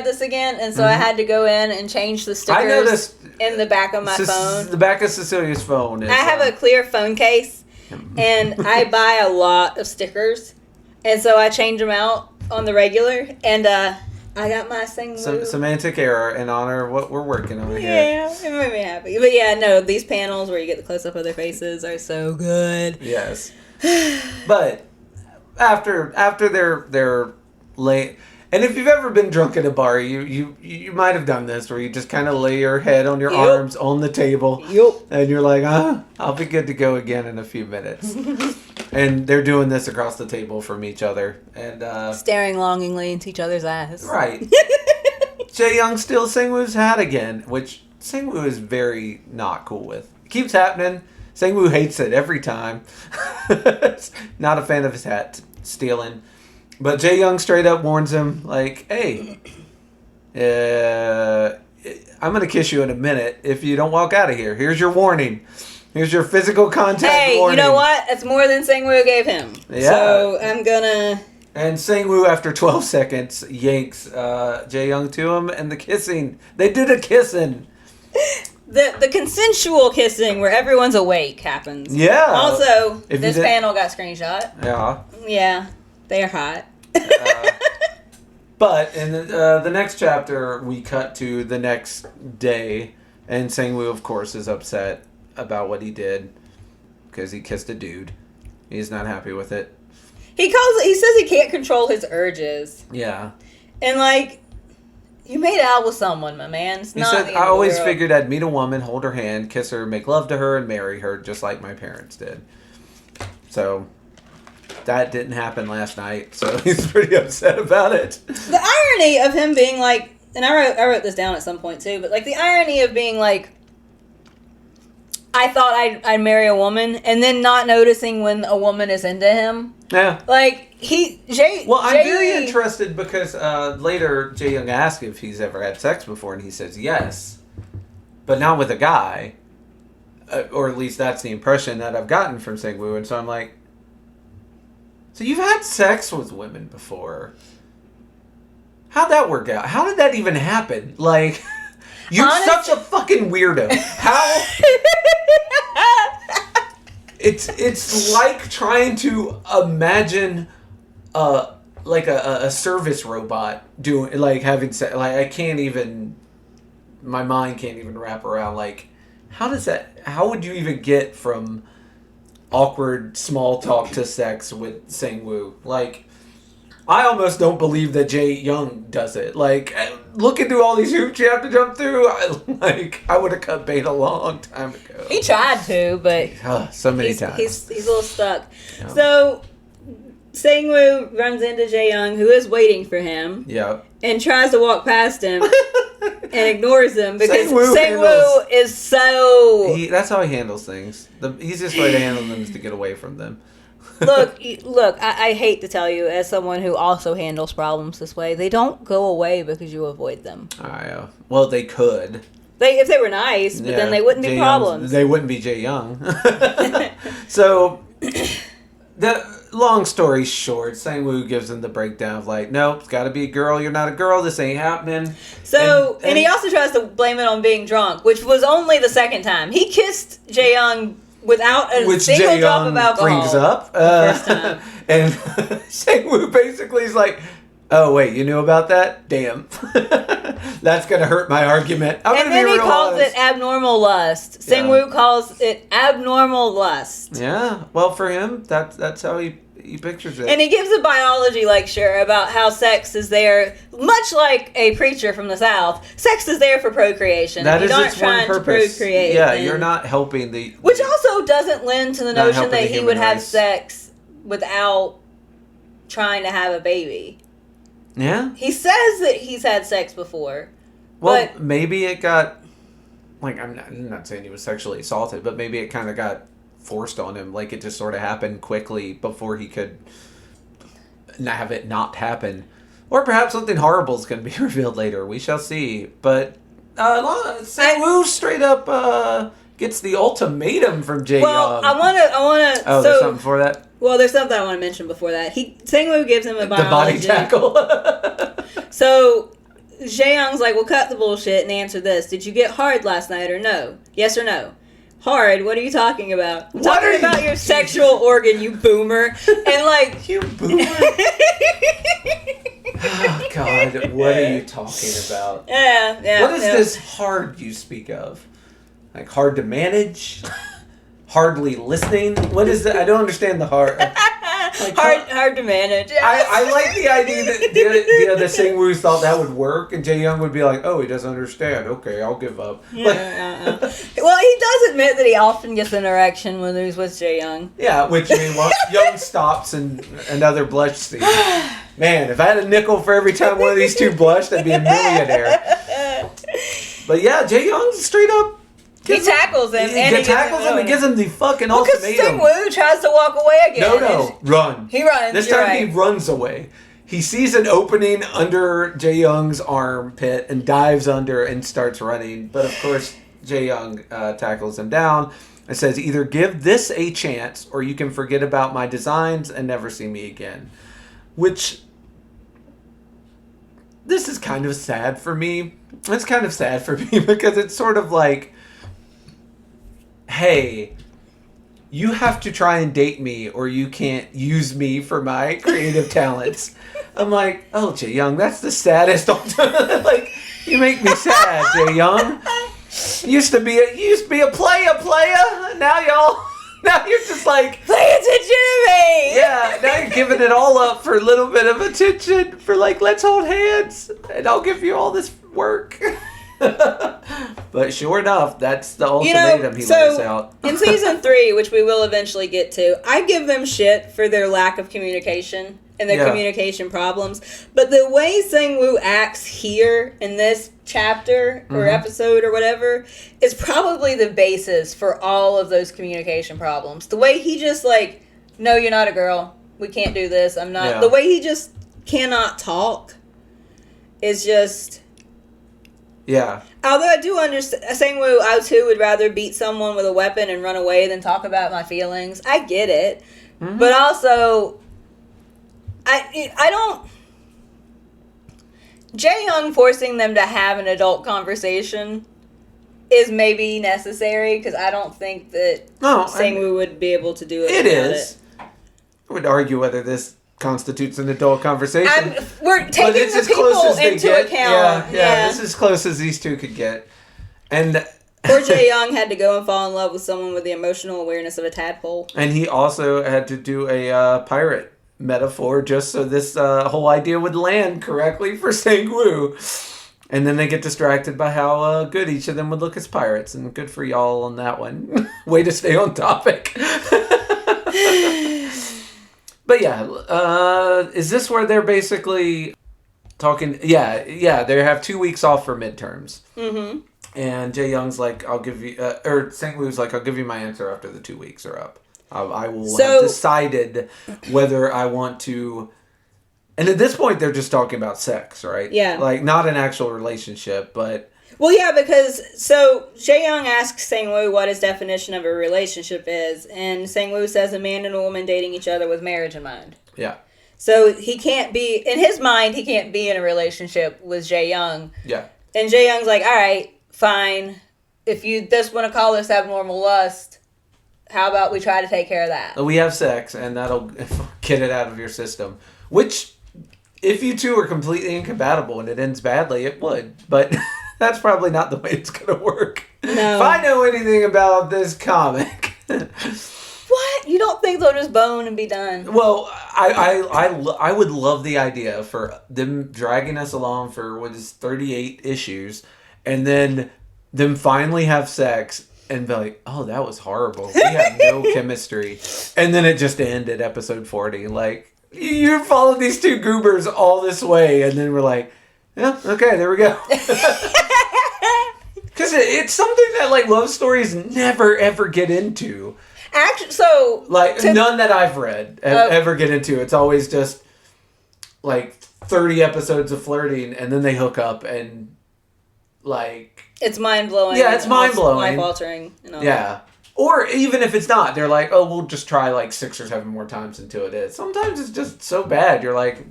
this again, and so I had to go in and change the stickers in the back of my phone. The back of Cecilia's phone is... I have a clear phone case, and I buy a lot of stickers, and so I change them out on the regular, and I got my Semantic Error in honor of what we're working on here. Yeah, it made me happy. But yeah, no, these panels where you get the close-up of their faces are so good. Yes. But after they're late, and if you've ever been drunk at a bar, you might have done this where you just kind of lay your head on your arms on the table, and you're like, I'll be good to go again in a few minutes. And they're doing this across the table from each other, and staring longingly into each other's eyes. Right. Jae-young steals Sang-woo's hat again, which Sang-woo is very not cool with. It keeps happening. Sang-woo hates it every time. Not a fan of his hat stealing. But Jae-young straight up warns him, like, hey, I'm going to kiss you in a minute if you don't walk out of here. Here's your warning. Here's your physical contact warning. You know what? That's more than Sang-woo gave him. Yeah. So I'm going to... And Sang-woo, after 12 seconds, yanks Jae-young to him, and the kissing. They did a kissing. The consensual kissing where everyone's awake happens. Yeah. Also, this panel got screenshot. Yeah. Yeah. They are hot. But in the next chapter, we cut to the next day, and Sang-woo, of course, is upset about what he did because he kissed a dude. He's not happy with it. He says he can't control his urges. Yeah. And, like, you made out with someone, my man. He said, I always figured I'd meet a woman, hold her hand, kiss her, make love to her, and marry her, just like my parents did. So, that didn't happen last night, so he's pretty upset about it. The irony of him being like, and I wrote this down at some point, too, but, like, the irony of being like, I thought I'd marry a woman, and then not noticing when a woman is into him. Yeah. Like, I'm very interested because later Jae-young asked if he's ever had sex before, and he says yes. But not with a guy. Or at least that's the impression that I've gotten from Sang-woo, and so I'm like, so you've had sex with women before. How'd that work out? How did that even happen? Like... You're such a fucking weirdo. How? It's like trying to imagine like a service robot doing, like, having sex. Like, I can't even, my mind can't even wrap around, like, how would you even get from awkward small talk to sex with Sang-woo? Like, I almost don't believe that Jae-young does it. Like looking through all these hoops you have to jump through. I would have cut bait a long time ago. He tried to, but so many times. He's a little stuck. Yeah. So Sang-woo runs into Jae-young, who is waiting for him. Yeah. And tries to walk past him and ignors him because Sang-woo Sang-woo is so... That's how he handles things. The easiest way to handle them is to get away from them. Look, I hate to tell you, as someone who also handles problems this way, they don't go away because you avoid them. Well, they could. If they were nice, but then they wouldn't be problems. They wouldn't be Jae-young. So, the long story short, Sang-woo gives him the breakdown of like, nope, it's got to be a girl. You're not a girl. This ain't happening. So, and he also tries to blame it on being drunk, which was only the second time. He kissed Jae-young without a single drop of alcohol. Brings up. First time. And Sang-woo basically is like, oh, wait, you knew about that? Damn. That's going to hurt my argument. And then he calls it abnormal lust. Sang-woo calls it abnormal lust. Yeah. Well, for him, that's how he pictures it. And he gives a biology lecture about how sex is there, much like a preacher from the South. Sex is there for procreation. That is aren't its one trying purpose. to procreate. Yeah, you're not helping the... Which also doesn't lend to the notion that he would have sex without trying to have a baby. Yeah? He says that he's had sex before. Well, but maybe it got... Like, I'm not saying he was sexually assaulted, but maybe it kind of got forced on him. Like, it just sort of happened quickly before he could have it not happen. Or perhaps something horrible is going to be revealed later. We shall see. But Sang-woo straight up gets the ultimatum from Jae-young. Well, I want to... Oh, there's something before that? Well, there's something I want to mention before that. Sang-woo gives him a biology. The body tackle. So, Jae-young's like, well, cut the bullshit and answer this. Did you get hard last night or no? Yes or no? Hard? What are you talking about? I'm talking about your sexual organ, you boomer. And like... You boomer? Oh, God. What are you talking about? Yeah. What is this hard you speak of? Like hard to manage? Hardly listening? What is that? I don't understand the hard. Like, hard to manage. I like the idea that the Sang-woo thought that would work, and Jae-young would be like, "Oh, he doesn't understand. Okay, I'll give up." Well, he does admit that he often gets an erection when he's with Jae-young. Yeah, which meanwhile, Young stops and another blush scene. Man, if I had a nickel for every time one of these two blushed, I'd be a millionaire. But yeah, Jae-young's straight up. He tackles him. He tackles him and gives him the fucking ultimatum. Because Sang-woo tries to walk away again. No, run. He runs. This time he runs away. He sees an opening under Jae-young's armpit and dives under and starts running. But of course, Jae-young tackles him down and says, either give this a chance or you can forget about my designs and never see me again. Which, this is kind of sad for me. It's kind of sad for me because it's sort of like, hey, you have to try and date me or you can't use me for my creative talents. I'm like, oh, Jae-young, that's the saddest. Like, you make me sad, Jae-young. Used to be a player. Now you're just like, pay attention to me. Yeah, now you're giving it all up for a little bit of attention for like, let's hold hands and I'll give you all this work. But sure enough, that's the ultimatum he lays out. In season 3, which we will eventually get to, I give them shit for their lack of communication and their communication problems. But the way Sang-woo acts here in this chapter or episode or whatever is probably the basis for all of those communication problems. The way he just like, no, you're not a girl. We can't do this. I'm not. Yeah. The way he just cannot talk is just... Yeah. Although I do understand, Sang-woo, I too would rather beat someone with a weapon and run away than talk about my feelings. I get it. But also, I don't... Jae-young forcing them to have an adult conversation is maybe necessary, because I don't think that Sang-woo would be able to do it. It is. I would argue whether this constitutes an adult conversation. We're taking the people into account. Yeah, this is as close as these two could get. And poor Jae-young had to go and fall in love with someone with the emotional awareness of a tadpole. And he also had to do a pirate metaphor just so this whole idea would land correctly for Sang-woo. And then they get distracted by how good each of them would look as pirates. And good for y'all on that one. Way to stay on topic. But yeah, is this where they're basically talking? Yeah, they have 2 weeks off for midterms. Mm-hmm. And Jae Young's like, I'll give you, or Sang-woo's like, I'll give you my answer after the 2 weeks are up. I will have decided whether I want to. And at this point, they're just talking about sex, right? Yeah. Like, not an actual relationship, but... Well, yeah, because, so, Jae Young asks Sang-woo what his definition of a relationship is, and Sang-woo says a man and a woman dating each other with marriage in mind. Yeah. So, he can't be, in his mind, he can't be in a relationship with Jae Young. Yeah. And Jae Young's like, all right, fine. If you just want to call this abnormal lust, how about we try to take care of that? We have sex, and that'll get it out of your system. Which... If you two are completely incompatible and it ends badly, it would. But that's probably not the way it's going to work. No. If I know anything about this comic... What? You don't think they'll just bone and be done? Well, I would love the idea for them dragging us along for, 38 issues, and then them finally have sex and be like, oh, that was horrible. We had no chemistry. And then it just ended episode 40. Like... You followed these two goobers all this way, and then we're like, yeah, okay, there we go. Because it's something that, like, love stories never, ever get into. Actually, so... Like, none that I've read ever get into. It's always just, like, 30 episodes of flirting, and then they hook up, and, like... It's mind-blowing. Yeah, it's mind-blowing. Life-altering. And all yeah. That. Or even if it's not, they're like, oh, we'll just try like 6 or 7 more times until it is. Sometimes it's just so bad. You're like,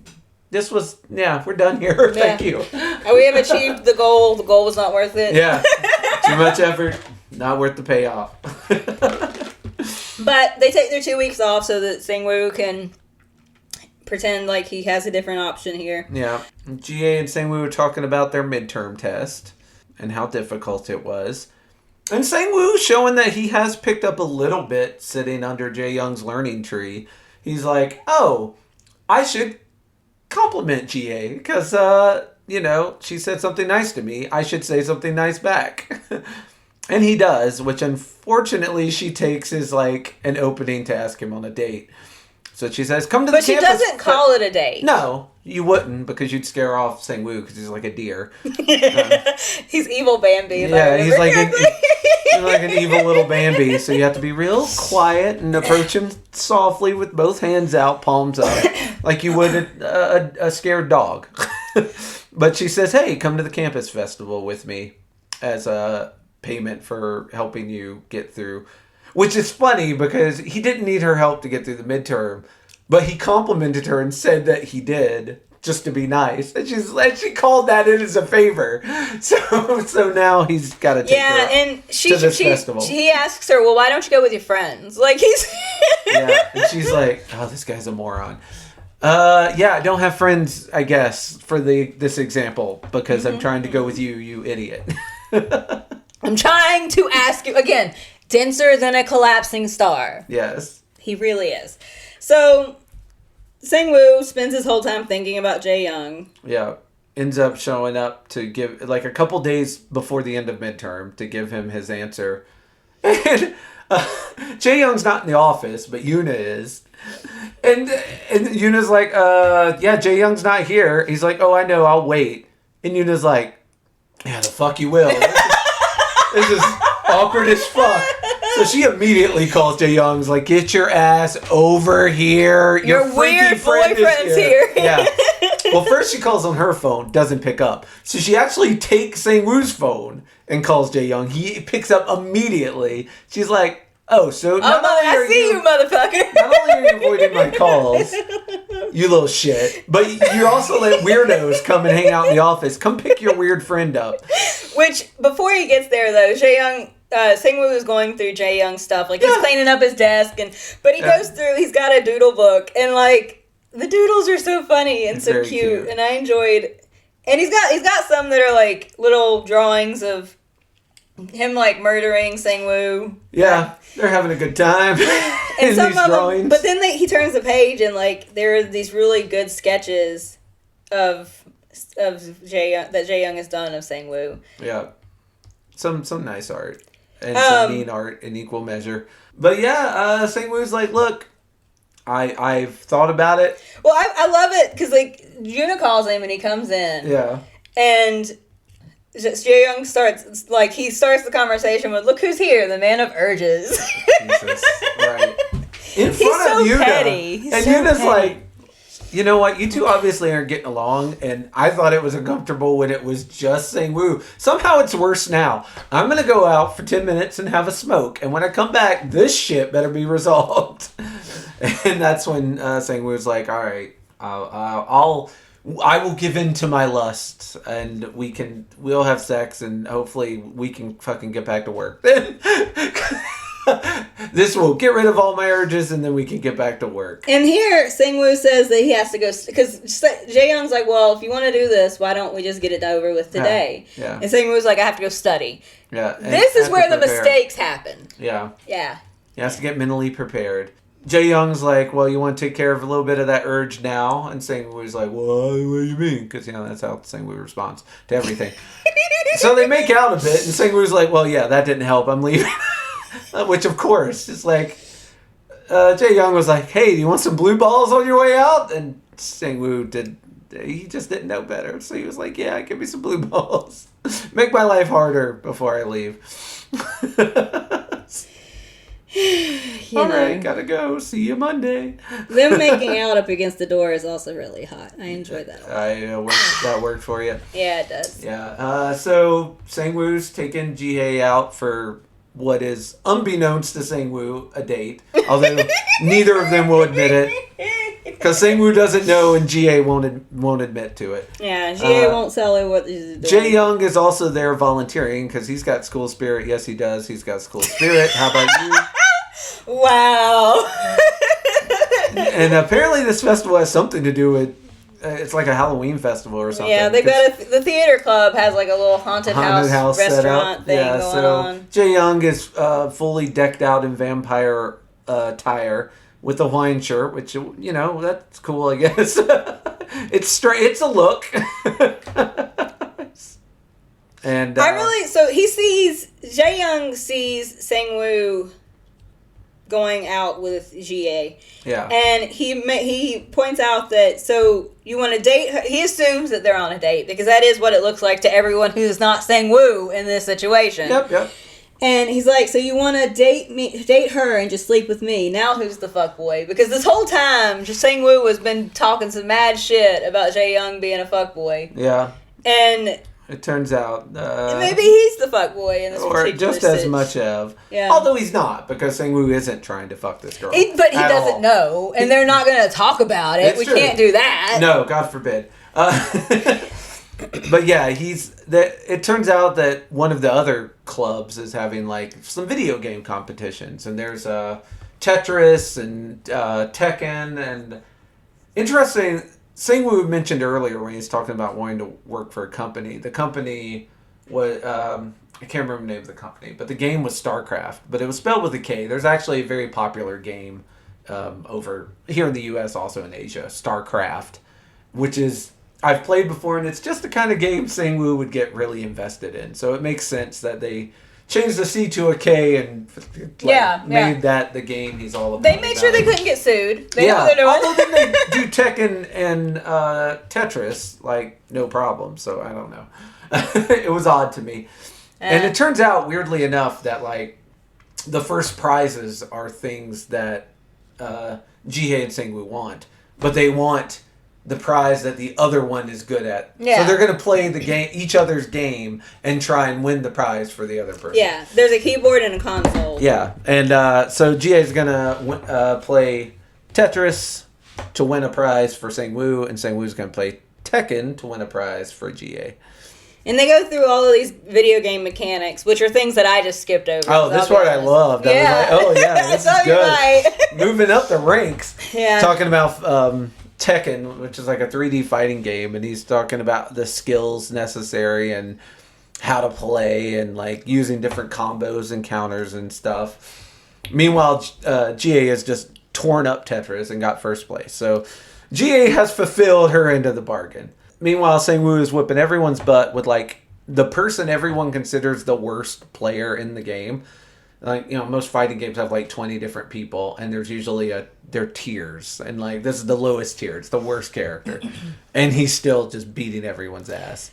we're done here. Thank you. We have achieved the goal. The goal was not worth it. Yeah. Too much effort. Not worth the payoff. But they take their 2 weeks off so that Sang-woo can pretend like he has a different option here. Yeah. GA and Sang-woo were talking about their midterm test and how difficult it was. And Sang-woo showing that he has picked up a little bit sitting under Jae Young's learning tree. He's like, oh, I should compliment GA because, she said something nice to me. I should say something nice back. And he does, which unfortunately she takes as like an opening to ask him on a date. So she says, come to the campus. But she doesn't call it a date. No, you wouldn't because you'd scare off Sang-woo because he's like a deer. He's evil Bambi. Yeah, he's like an evil little Bambi. So you have to be real quiet and approach him softly with both hands out, palms up, like you would a scared dog. But she says, hey, come to the campus festival with me as a payment for helping you get through. Which is funny because he didn't need her help to get through the midterm, but he complimented her and said that he just to be nice. And she called that in as a favor. So now he's got to take her and to this festival. He asks her, well, why don't you go with your friends? Like he's... Yeah, and she's like, oh, this guy's a moron. I don't have friends, I guess, for this example, because I'm trying to go with you, you idiot. I'm trying to ask you, again... Denser than a collapsing star. Yes. He really is. So, Sang-woo spends his whole time thinking about Jae Young. Yeah. Ends up showing up to give, like, a couple days before the end of midterm to give him his answer. And Jae Young's not in the office, but Yoona is. And Yoona's like, Jae Young's not here. He's like, oh, I know, I'll wait. And Yoona's like, yeah, the fuck you will. This is awkward as fuck. So she immediately calls Jae Young's like, get your ass over here. Your weird boyfriend's here. Yeah. Well, first she calls on her phone, doesn't pick up. So she actually takes Sang-woo's phone and calls Jae Young. He picks up immediately. She's like, oh, so I see you, motherfucker. Not only are you avoiding my calls, you little shit, but you also let weirdos come and hang out in the office. Come pick your weird friend up. Which, before he gets there, though, Jae Young... Sang-woo is going through Jae Young's stuff. Like, he's cleaning up his desk, but he goes through, he's got a doodle book, and, like, the doodles are so funny and so cute, and I enjoyed, and he's got some that are, like, little drawings of him, like, murdering Sang-woo. Yeah, they're having a good time in some these of drawings. Them, but then he turns the page, and, like, there are these really good sketches of of that Jae Young has done of Sang-woo. Yeah. Some nice art. And some mean art in equal measure. But yeah, Sang-woo's like, look, I've thought about it. Well, I love it because, like, Yuna calls him and he comes in. Yeah. And Jae Young starts the conversation with, look who's here, the man of urges. Jesus. Right. In front He's so of Yuna. petty. He's and so Yuna's petty. like, you know what? You two obviously aren't getting along, and I thought it was uncomfortable when it was just Sang-woo. Somehow it's worse now. I'm going to go out for 10 minutes and have a smoke, and when I come back, this shit better be resolved. And that's when Sang-woo's like, all right, I will give in to my lust, and we'll have sex, and hopefully we can fucking get back to work. Then this will get rid of all my urges, and then we can get back to work. And here, Sang-woo says that he has to go, because Jae Young's like, well, if you want to do this, why don't we just get it over with today? Yeah. And Sang-woo's like, I have to go study. Yeah. This is where the mistakes happen. Yeah. Yeah. He has to get mentally prepared. Jae Young's like, well, you want to take care of a little bit of that urge now? And Sang-woo's like, well, what do you mean? Because, that's how Sang-woo responds to everything. So they make out a bit, and Sang-woo's like, well, yeah, that didn't help. I'm leaving. Which, of course, is like, Jae Young was like, hey, do you want some blue balls on your way out? And Sang-woo he just didn't know better. So he was like, yeah, give me some blue balls. Make my life harder before I leave. All right, gotta go. See you Monday. Them making out up against the door is also really hot. I enjoy that. That worked for you. Yeah, it does. Yeah. So Sang-woo's taking Ji-hae out for what is, unbeknownst to Sang-woo, a date. Although neither of them will admit it. Because Sang-woo doesn't know and Ji-hae won't admit to it. Yeah, Ji-hae won't tell her what he's doing. Jae Young is also there volunteering because he's got school spirit. Yes, he does. He's got school spirit. How about you? Wow. And apparently this festival has something to do with, it's like a Halloween festival or something. Yeah, the theater club has like a little haunted house restaurant thing going on. Jae Young is fully decked out in vampire attire with a Hawaiian shirt, which, that's cool, I guess. It's a look. And Jae Young sees Sang-woo going out with Ji-hae. Yeah. And he points out that, so you want to date her. He assumes that they're on a date because that is what it looks like to everyone who's not Sang-woo in this situation. Yep. And he's like, so you want to date her and just sleep with me. Now who's the fuckboy? Because this whole time, Sang-woo has been talking some mad shit about Jae Young being a fuckboy. Yeah. And it turns out maybe he's the fuckboy in this particular just as much of. Yeah. Although he's not, because Sang-woo isn't trying to fuck this girl. But he doesn't know, and they're not going to talk about it. We can't do that. No, God forbid. But yeah, it turns out that one of the other clubs is having like some video game competitions, and there's Tetris and Tekken, and interesting. Sang-woo mentioned earlier when he was talking about wanting to work for a company. The company was I can't remember the name of the company, but the game was StarCraft, but it was spelled with a K. There's actually a very popular game over here in the U.S., also in Asia, StarCraft, which is I've played before, and it's just the kind of game Sang-woo would get really invested in. So it makes sense that they changed the C to a K and made that the game he's all about. They made sure they couldn't get sued. They know what they're doing. Although then they do Tekken and Tetris, like, no problem. So I don't know. It was odd to me. And it turns out, weirdly enough, that, like, the first prizes are things that Ji-hae and Sang-woo want. But they want the prize that the other one is good at. Yeah. So they're going to play the game, each other's game, and try and win the prize for the other person. Yeah, there's a keyboard and a console. Yeah, and so Ji-hae is going to play Tetris to win a prize for Sang-woo, and Sang-woo is going to play Tekken to win a prize for Ji-hae. And they go through all of these video game mechanics, which are things that I just skipped over. Oh, this part I loved. I was like, oh yeah, this is good. Right. Moving up the ranks. Yeah. Talking about Tekken, which is like a 3D fighting game, and he's talking about the skills necessary and how to play and like using different combos and counters and stuff. Meanwhile, Ji-hae has just torn up Tetris and got first place. So Ji-hae has fulfilled her end of the bargain. meanwhile, Sang-woo is whipping everyone's butt with, like, the person everyone considers the worst player in the game. Like, most fighting games have, like, 20 different people, and there's usually they're tiers. And, like, this is the lowest tier. It's the worst character. And he's still just beating everyone's ass.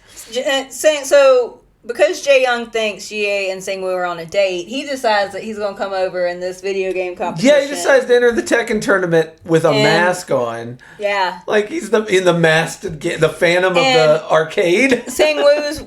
So, because Jae-young thinks Ji-ae and Sang-woo are on a date, he decides that he's going to come over in this video game competition. Yeah, he decides to enter the Tekken tournament with a mask on. Yeah. Like, he's in the mask, the Phantom of the arcade. Sang-woo's...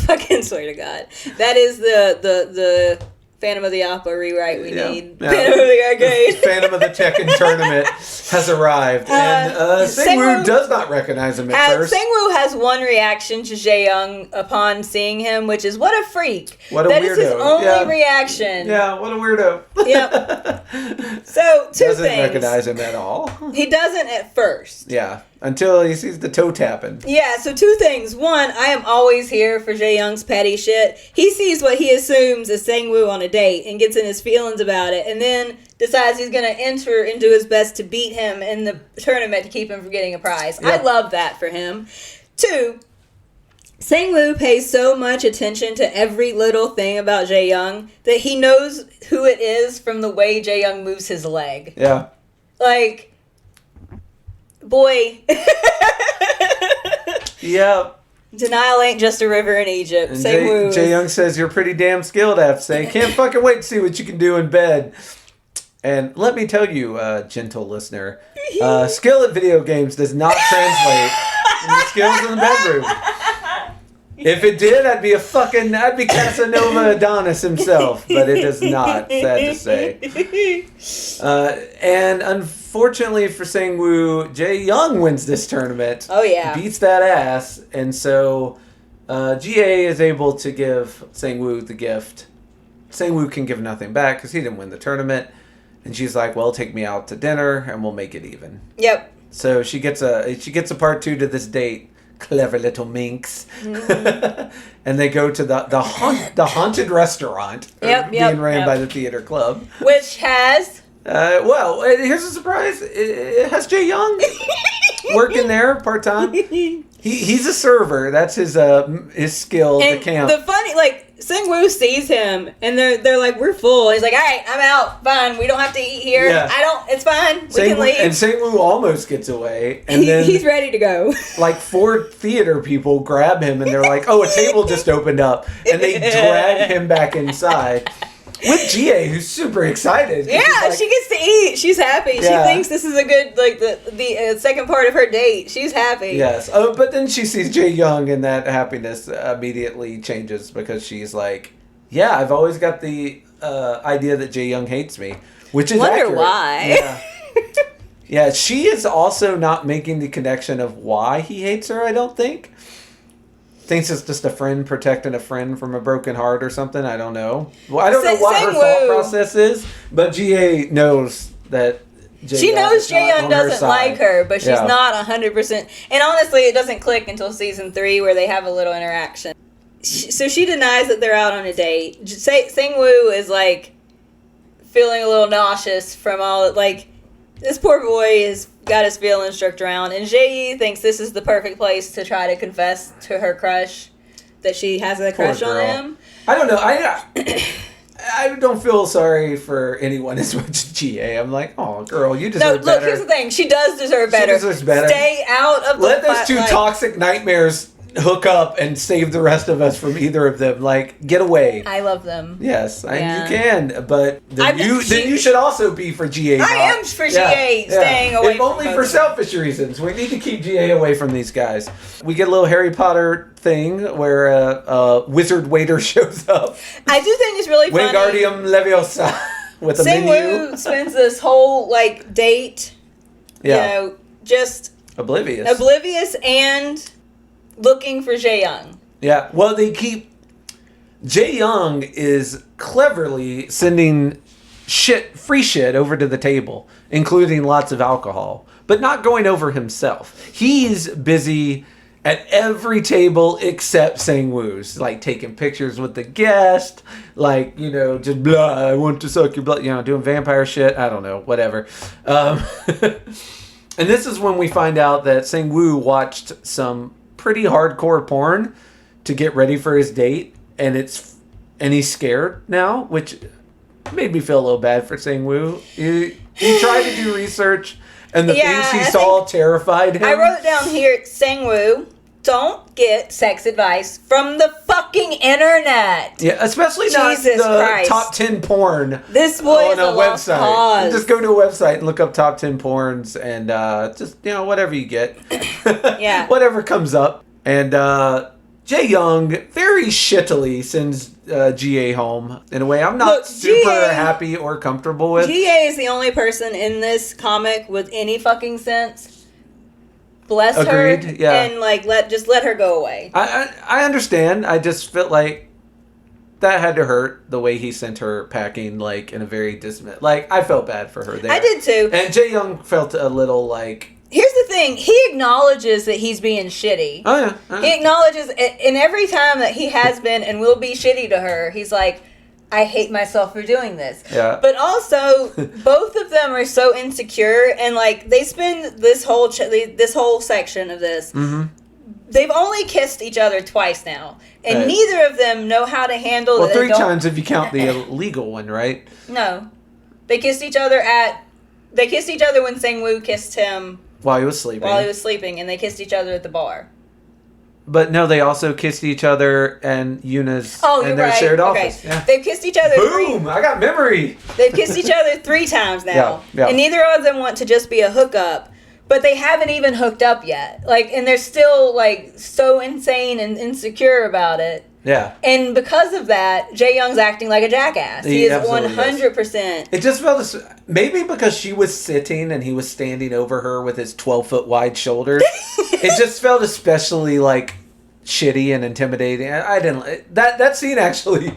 fucking swear to God. That is the Phantom of the Opera rewrite we need. Yeah. Phantom of the arcade. Phantom of the Tekken tournament has arrived. And Sang-woo does not recognize him at first. Sang-woo has one reaction to Jae-young upon seeing him, which is, what a freak. What a weirdo. That is his only reaction. Yeah, what a weirdo. Yep. So, two things. Doesn't recognize him at all. He doesn't at first. Yeah, until he sees the toe tapping. Yeah, so two things. One, I am always here for Jae-young's petty shit. He sees what he assumes is Sang-woo on a date and gets in his feelings about it, and then decides he's going to enter and do his best to beat him in the tournament to keep him from getting a prize. Yep. I love that for him. Two, Sang-woo pays so much attention to every little thing about Jae-young that he knows who it is from the way Jae-young moves his leg. Yeah. Like, boy. Yeah. Denial ain't just a river in Egypt. And Sang-woo. Jae-young says, you're pretty damn skilled, I have to say. Can't fucking wait to see what you can do in bed. And let me tell you, gentle listener, skill at video games does not translate into skills in the bedroom. If it did, I'd be Casanova Adonis himself, but it does not, sad to say. And unfortunately for Sang-woo, Jae-young wins this tournament. Oh, yeah. Beats that ass, and so Ji-ae is able to give Sang-woo the gift. Sang-woo can give nothing back because he didn't win the tournament. And she's like, well, take me out to dinner and we'll make it even. Yep. So she gets a part 2 to this date. Clever little minx. Mm-hmm. And they go to the haunted restaurant being ran by the theater club. Which has... well, here's a surprise. It has Jae-young working there part-time. He's a server. That's his skill at the camp. The funny, like, Sang-woo sees him, and they're like, we're full. He's like, all right, I'm out. Fine. We don't have to eat here. Yeah. It's fine. We can leave. And Sang-woo almost gets away. And then he's ready to go. Like 4 theater people grab him, and they're like, oh, a table just opened up. And they drag him back inside. With Ji-ae, who's super excited. Yeah, like, she gets to eat. She's happy. Yeah. She thinks this is a good, like, the second part of her date. She's happy. Yes. Oh, but then she sees Jae-young, and that happiness immediately changes because she's like, yeah, I've always got the idea that Jae-young hates me, which is accurate. Wonder why. Yeah. Yeah, she is also not making the connection of why he hates her, I don't think. Thinks it's just a friend protecting a friend from a broken heart or something. I don't know. Well, I don't know what her thought process is, but Ji-ae knows that she knows Jae-young doesn't like her, but she's not 100%. And honestly, it doesn't click until season 3 where they have a little interaction. So she denies that they're out on a date. Sang-woo is like feeling a little nauseous from all, like, this poor boy has got his feelings jerked around, and Jae thinks this is the perfect place to try to confess to her crush that she has a crush on him. I don't know. I don't feel sorry for anyone as much as Ji-ae. I'm like, oh, girl, you deserve better. Look, here's the thing. She does deserve better. She deserves better. Stay out of the... Let those two toxic nightmares hook up and save the rest of us from either of them. Like, get away. I love them. Yes, you can, but then you should also be for Ji-ae. I am for Ji-ae staying away. If only for selfish reasons. We need to keep Ji-ae away from these guys. We get a little Harry Potter thing where a wizard waiter shows up. I do think it's really funny. Wingardium Leviosa with a menu. Sang-woo spends this whole date, just oblivious and looking for Jae-young. Yeah, well, Jae-young is cleverly sending free shit over to the table, including lots of alcohol, but not going over himself. He's busy at every table except Sang-woo's, like taking pictures with the guest, just blah, I want to suck your blood, doing vampire shit, I don't know, whatever. And this is when we find out that Sang-woo watched some pretty hardcore porn to get ready for his date, and he's scared now, which made me feel a little bad for Sang-woo. He tried to do research, and the things he saw terrified him. I wrote down here, Sang-woo, don't get sex advice from the fucking internet. Yeah, especially not the top 10 porn. This boy on a website. Cause. Just go to a website and look up top 10 porns, and just whatever you get. Yeah. Whatever comes up. And Jae Young very shittily sends GA home in a way I'm not super happy or comfortable with. GA is the only person in this comic with any fucking sense. Bless Agreed, her, yeah. and let her go away. I understand. I just felt like that had to hurt the way he sent her packing, like in a very distant. Like I felt bad for her there. I did too. And Jae Young felt a little like. Here's the thing: he acknowledges that he's being shitty. Oh yeah. He acknowledges, and every time that he has been and will be shitty to her, he's like, I hate myself for doing this. Yeah. But also, both of them are so insecure, and like they spend this whole section of this. Mm-hmm. They've only kissed each other twice now, and neither of them know how to handle. Well, 3 times if you count the illegal one, right? No, they kissed each other when Sang-woo kissed him while he was sleeping, and they kissed each other at the bar. But no, they also kissed each other and Yuna's in their shared office. Okay. Yeah. They've kissed each other. Boom! I got memory. They've kissed each other 3 times now, yeah. And neither of them want to just be a hookup. But they haven't even hooked up yet. Like, and they're still like so insane and insecure about it. Yeah. And because of that, Jae Young's acting like a jackass. He is 100%. It just felt maybe because she was sitting and he was standing over her with his 12-foot wide shoulders. It just felt especially like shitty and intimidating. I didn't that scene actually.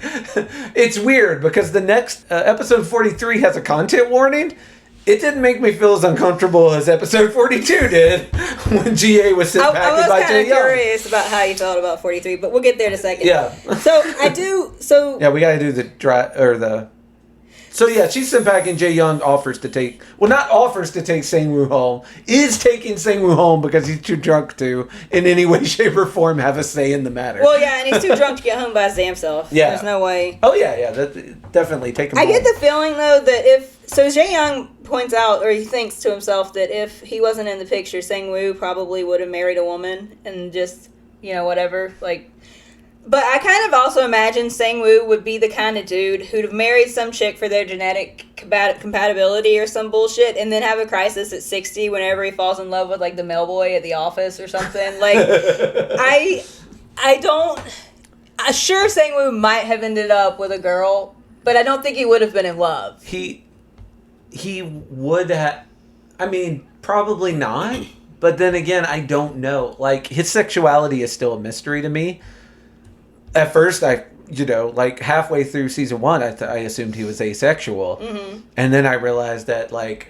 It's weird because the next episode 43 has a content warning. It didn't make me feel as uncomfortable as episode 42 did when GA was sitting back by Jae Young. I was kind of curious about how you felt about 43, but we'll get there in a second. Yeah. So we got to do the. So yeah, she's sent back and Jae Young not offers to take Sang-woo home, is taking Sang-woo home because he's too drunk to, in any way, shape, or form, have a say in the matter. Well, yeah, and he's too drunk to get home by his damn self. Yeah. There's no way. Oh, yeah, definitely take him home. I get the feeling, though, that Jae Young points out, or he thinks to himself, that if he wasn't in the picture, Sang-woo probably would have married a woman and just, whatever, like... But I kind of also imagine Sang-woo would be the kind of dude who'd have married some chick for their genetic compatibility or some bullshit, and then have a crisis at 60 whenever he falls in love with like the mailboy at the office or something. Like, I'm sure Sang-woo might have ended up with a girl, but I don't think he would have been in love. He would have. I mean, probably not. But then again, I don't know. Like, his sexuality is still a mystery to me. At first, like halfway through season 1, I assumed he was asexual. Mm-hmm. And then I realized that, like,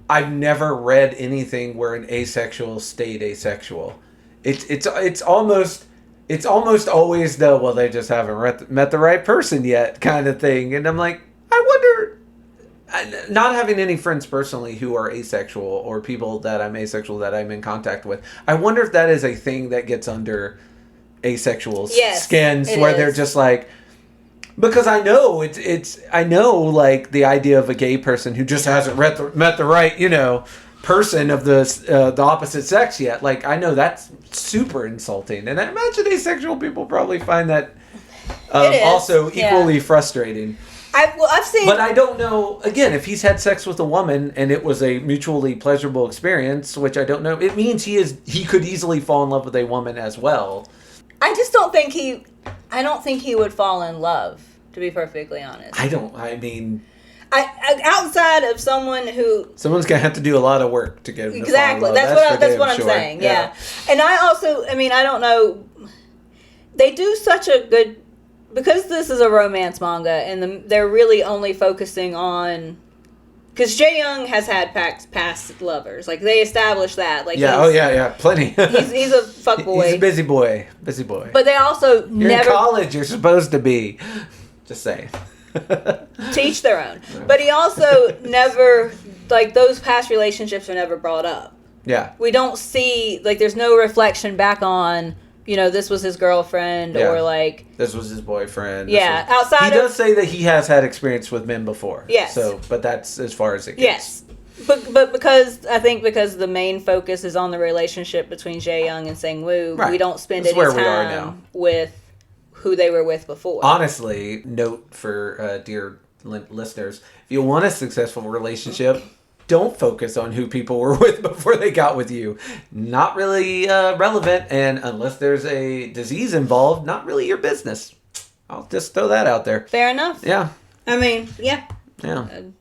I've never read anything where an asexual stayed asexual. It's almost always they just haven't met the right person yet kind of thing. And I'm like, I wonder, not having any friends personally who are asexual or people that I'm asexual that I'm in contact with, I wonder if that is a thing that gets under asexual skins where they're just like, because I know I know like the idea of a gay person who just hasn't met the right person of the opposite sex yet. Like, I know that's super insulting, and I imagine asexual people probably find that also equally frustrating. I've seen, but I don't know. Again, if he's had sex with a woman and it was a mutually pleasurable experience, which I don't know, it means he could easily fall in love with a woman as well. I just don't think I don't think he would fall in love, to be perfectly honest. I mean, outside of someone's gonna have to do a lot of work to get him exactly. To fall in love. That's what I'm saying. Yeah. And I also, I don't know. They do such a good, because this is a romance manga, and they're really only focusing on. Because Jae Young has had past lovers. Like, they established that. Like, plenty. he's a fuckboy. He's a busy boy. But they also You're in college, you're supposed to be. Just saying. Teach their own. But he also never, like, those past relationships are never brought up. Yeah. We don't see, like, there's no reflection back on, you know, this was his girlfriend or, like... This was his boyfriend. Yeah. He does say that he has had experience with men before. Yes. So, but that's as far as it gets. Yes. But because the main focus is on the relationship between Jae-young and Sang-woo, we don't spend any time with who they were with before. Honestly, note for dear listeners, if you want a successful relationship, don't focus on who people were with before they got with you. Not really relevant, and unless there's a disease involved, not really your business. I'll just throw that out there. Fair enough. Yeah. I mean, yeah. Yeah.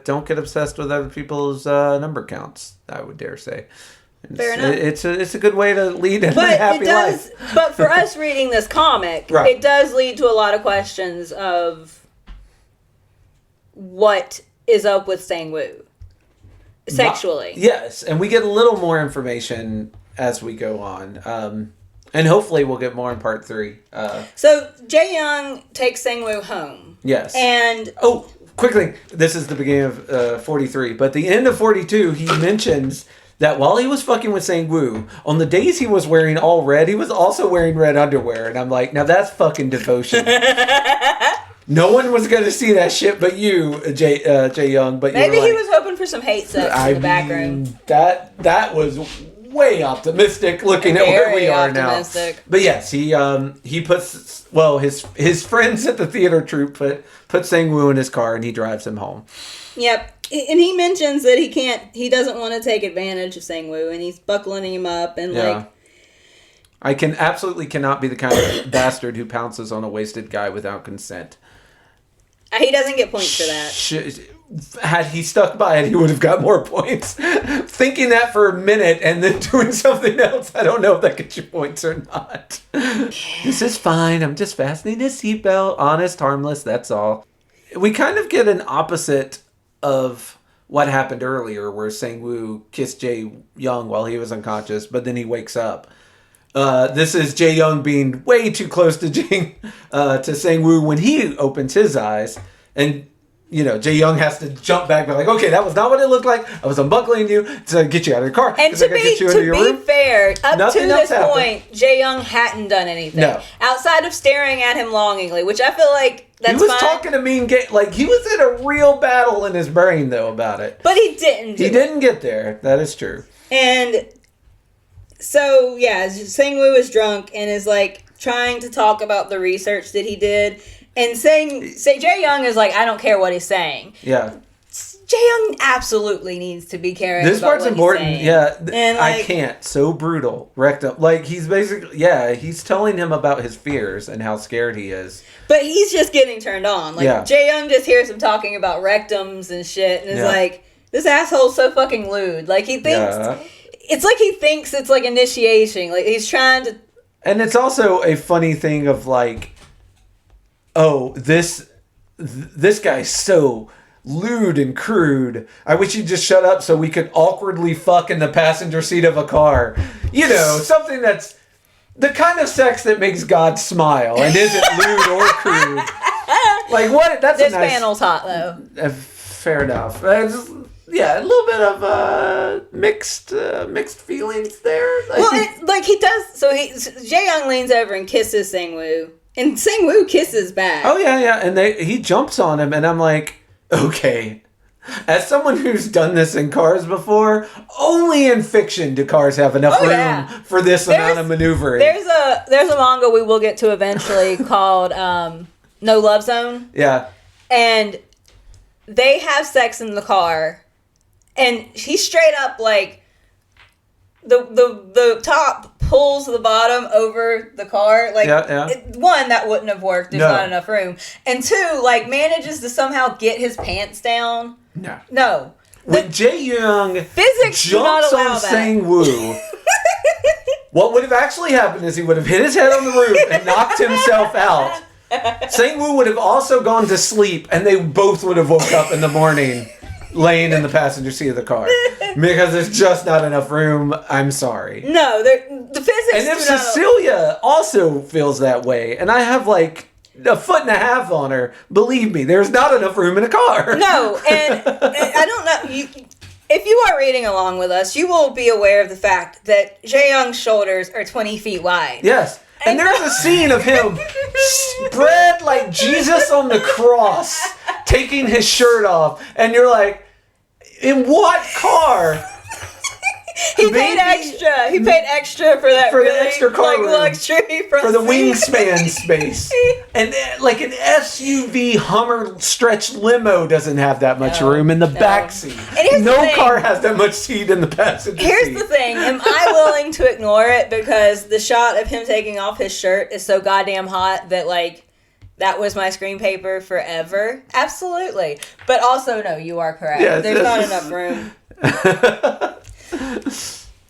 Don't get obsessed with other people's number counts, I would dare say. Fair enough. It's a good way to lead a happy life. But for us reading this comic, it does lead to a lot of questions of what is up with Sang-woo sexually. Yes, and we get a little more information as we go on. And hopefully we'll get more in part 3. So Jae-young takes Sang-woo home. Yes. And... Oh, quickly, this is the beginning of 43. But at the end of 42, he mentions that while he was fucking with Sang-woo, on the days he was wearing all red, he was also wearing red underwear. And I'm like, now that's fucking devotion. No one was going to see that shit but you, Jae-young. But maybe he was hoping for some hate sex in the back room. That was way optimistic looking at where we are now. But yes, he puts, well, his friends at the theater troupe put Sang-woo in his car and he drives him home. Yep. And he mentions that he doesn't want to take advantage of Sang-woo and he's buckling him up and like... I absolutely cannot be the kind of bastard who pounces on a wasted guy without consent. He doesn't get points for that. Had he stuck by it, he would have got more points. Thinking that for a minute and then doing something else, I don't know if that gets you points or not. This is fine. I'm just fastening his seatbelt. Honest, harmless, that's all. We kind of get an opposite of what happened earlier, where Sang-woo kissed Jae-young while he was unconscious, but then he wakes up. This is Jae-young being way too close to Sang-woo when he opens his eyes, and you know Jae-young has to jump back and be like, okay, that was not what it looked like. I was unbuckling you to get you out of your car. And to be fair, up to this point, Jae-young hadn't done anything outside of staring at him longingly, which I feel like that's fine. He was talking to mean game, like he was in a real battle in his brain though about it. But he didn't. He didn't get there. That is true. And so, yeah, Sang-woo is drunk and is, like, trying to talk about the research that he did. And Jae-young is like, I don't care what he's saying. Yeah. Jae-young absolutely needs to be caring this about part's what important. He's saying. Yeah. And, like, I can't. So brutal. Wrecked up. Like, he's basically, he's telling him about his fears and how scared he is. But he's just getting turned on. Like, Jae-young just hears him talking about rectums and shit. And is like, this asshole's so fucking lewd. Like, he thinks... Yeah. It's like he thinks it's like initiation. Like he's trying to... And it's also a funny thing of like, oh, this guy's so lewd and crude. I wish he'd just shut up so we could awkwardly fuck in the passenger seat of a car. You know, something that's the kind of sex that makes God smile and isn't lewd or crude. Like what? That's this panel's hot though. Fair enough. Yeah, a little bit of mixed feelings there. Like he does. So Jae-young leans over and kisses Sang-woo, and Sang-woo kisses back. Oh yeah, and he jumps on him, and I'm like, okay. As someone who's done this in cars before, only in fiction do cars have enough room for this amount of maneuvering. There's a manga we will get to eventually called No Love Zone. Yeah, and they have sex in the car. And he straight up, like, the top pulls the bottom over the car. Like, one, that wouldn't have worked. There's not enough room. And two, like, manages to somehow get his pants down. No. When Jae-young physics jumps on Sang-woo, what would have actually happened is he would have hit his head on the roof and knocked himself out. Sang-woo would have also gone to sleep, and they both would have woke up in the morning. Laying in the passenger seat of the car because there's just not enough room. I'm sorry. No, the physics. And if Cecilia also feels that way, and I have like a foot and a half on her. Believe me, there's not enough room in a car. No, and I don't know. If you are reading along with us, you will be aware of the fact that Jae-young's shoulders are 20 feet wide. Yes. And there's a scene of him spread like Jesus on the cross, taking his shirt off. And you're like, in what car? He paid extra. He paid extra for that. For the extra car room. Luxury for the wingspan space. And like an SUV Hummer stretch limo doesn't have that much room in the back seat. No car has that much seat in the passenger seat. Here's the thing. Am I willing to ignore it because the shot of him taking off his shirt is so goddamn hot that, like, that was my screen paper forever? Absolutely. But also, no, you are correct. Yeah, there's not enough room.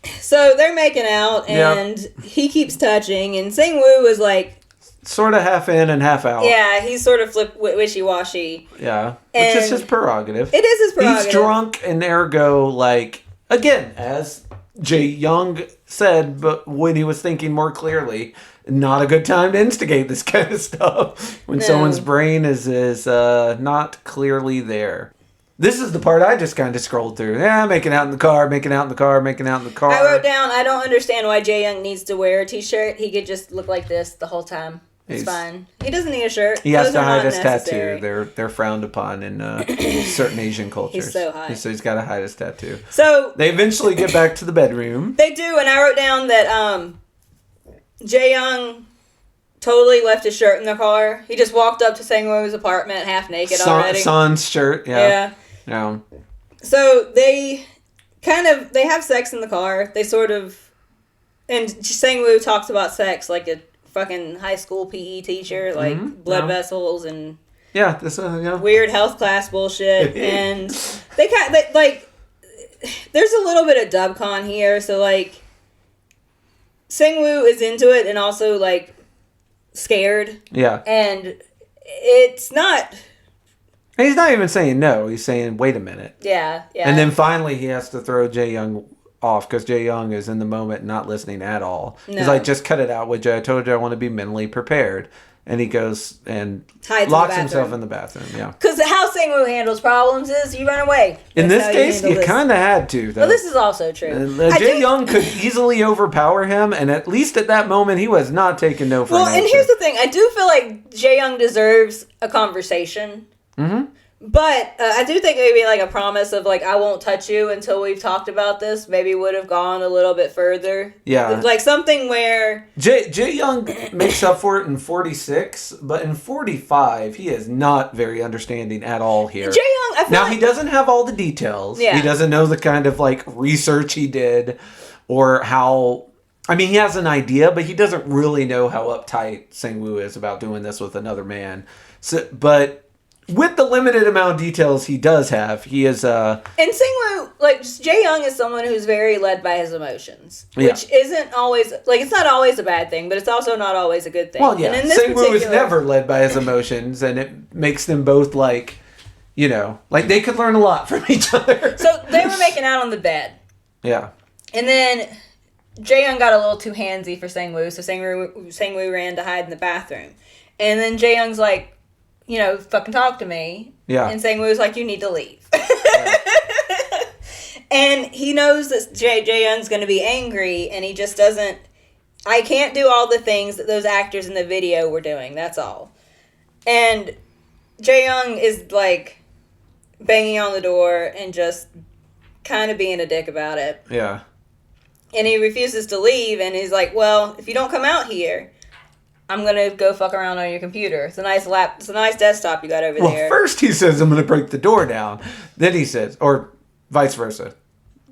So they're making out, and he keeps touching, and Sang-woo is like... sort of half in and half out. Yeah, he's sort of wishy-washy. Yeah, which is his prerogative. It is his prerogative. He's drunk, and ergo, like, again, as Jae-young said, but when he was thinking more clearly, not a good time to instigate this kind of stuff when someone's brain is not clearly there. This is the part I just kind of scrolled through. Yeah, making out in the car, making out in the car, making out in the car. I wrote down, I don't understand why Jae-young needs to wear a t-shirt. He could just look like this the whole time. It's fine. He doesn't need a shirt. He has to hide his tattoo. They're frowned upon in certain Asian cultures. He's so high. So he's got to hide his tattoo. So they eventually get back to the bedroom. They do, and I wrote down that Jae-young totally left his shirt in the car. He just walked up to Sang-woo's apartment half naked already. Son's shirt, yeah. So they have sex in the car. They sort of, and Sang-woo talks about sex like a fucking high school PE teacher, like blood vessels and weird health class bullshit. And they like, there's a little bit of dubcon here. So like, Sang-woo is into it and also like scared. Yeah. And it's not. And he's not even saying no. He's saying, wait a minute. Yeah. And then finally he has to throw Jae-young off because Jae-young is in the moment not listening at all. No. He's like, just cut it out, would you? I told you I want to be mentally prepared. And he goes and locks himself in the bathroom. Yeah. Because how Sang-woo handles problems is you run away. In this case, you kind of had to, though. Well, this is also true. Jae-young could easily overpower him, and at least at that moment, he was not taking no for an answer. And here's the thing. I do feel like Jae-young deserves a conversation. Mm-hmm. But I do think maybe like a promise of like, I won't touch you until we've talked about this maybe would have gone a little bit further. Yeah. Like something where... Jae-young makes up for it in 46, but in 45, he is not very understanding at all here. Jae-young, I feel now, he doesn't have all the details. Yeah. He doesn't know the kind of like research he did or how... I mean, he has an idea, but he doesn't really know how uptight Sang-woo is about doing this with another man. So, but... with the limited amount of details he does have, he is And Sang-woo, like, Jae-young is someone who's very led by his emotions. Which isn't always... like, it's not always a bad thing, but it's also not always a good thing. Well, yeah. And Sang-woo is never led by his emotions, and it makes them both, like, you know... like, they could learn a lot from each other. So, they were making out on the bed. Yeah. And then... Jae-young got a little too handsy for Sang-woo, so Sang-woo ran to hide in the bathroom. And then Jae-young's like... you know, fucking talk to me. Yeah. And Sang-woo's like, you need to leave. Yeah. And he knows that Jae-young's going to be angry, and he just doesn't... I can't do all the things that those actors in the video were doing, that's all. And Jae-young is, like, banging on the door and just kind of being a dick about it. Yeah. And he refuses to leave, and he's like, well, if you don't come out here... I'm going to go fuck around on your computer. It's a nice desktop you got over there. Well, first he says, I'm going to break the door down. Then he says, or vice versa.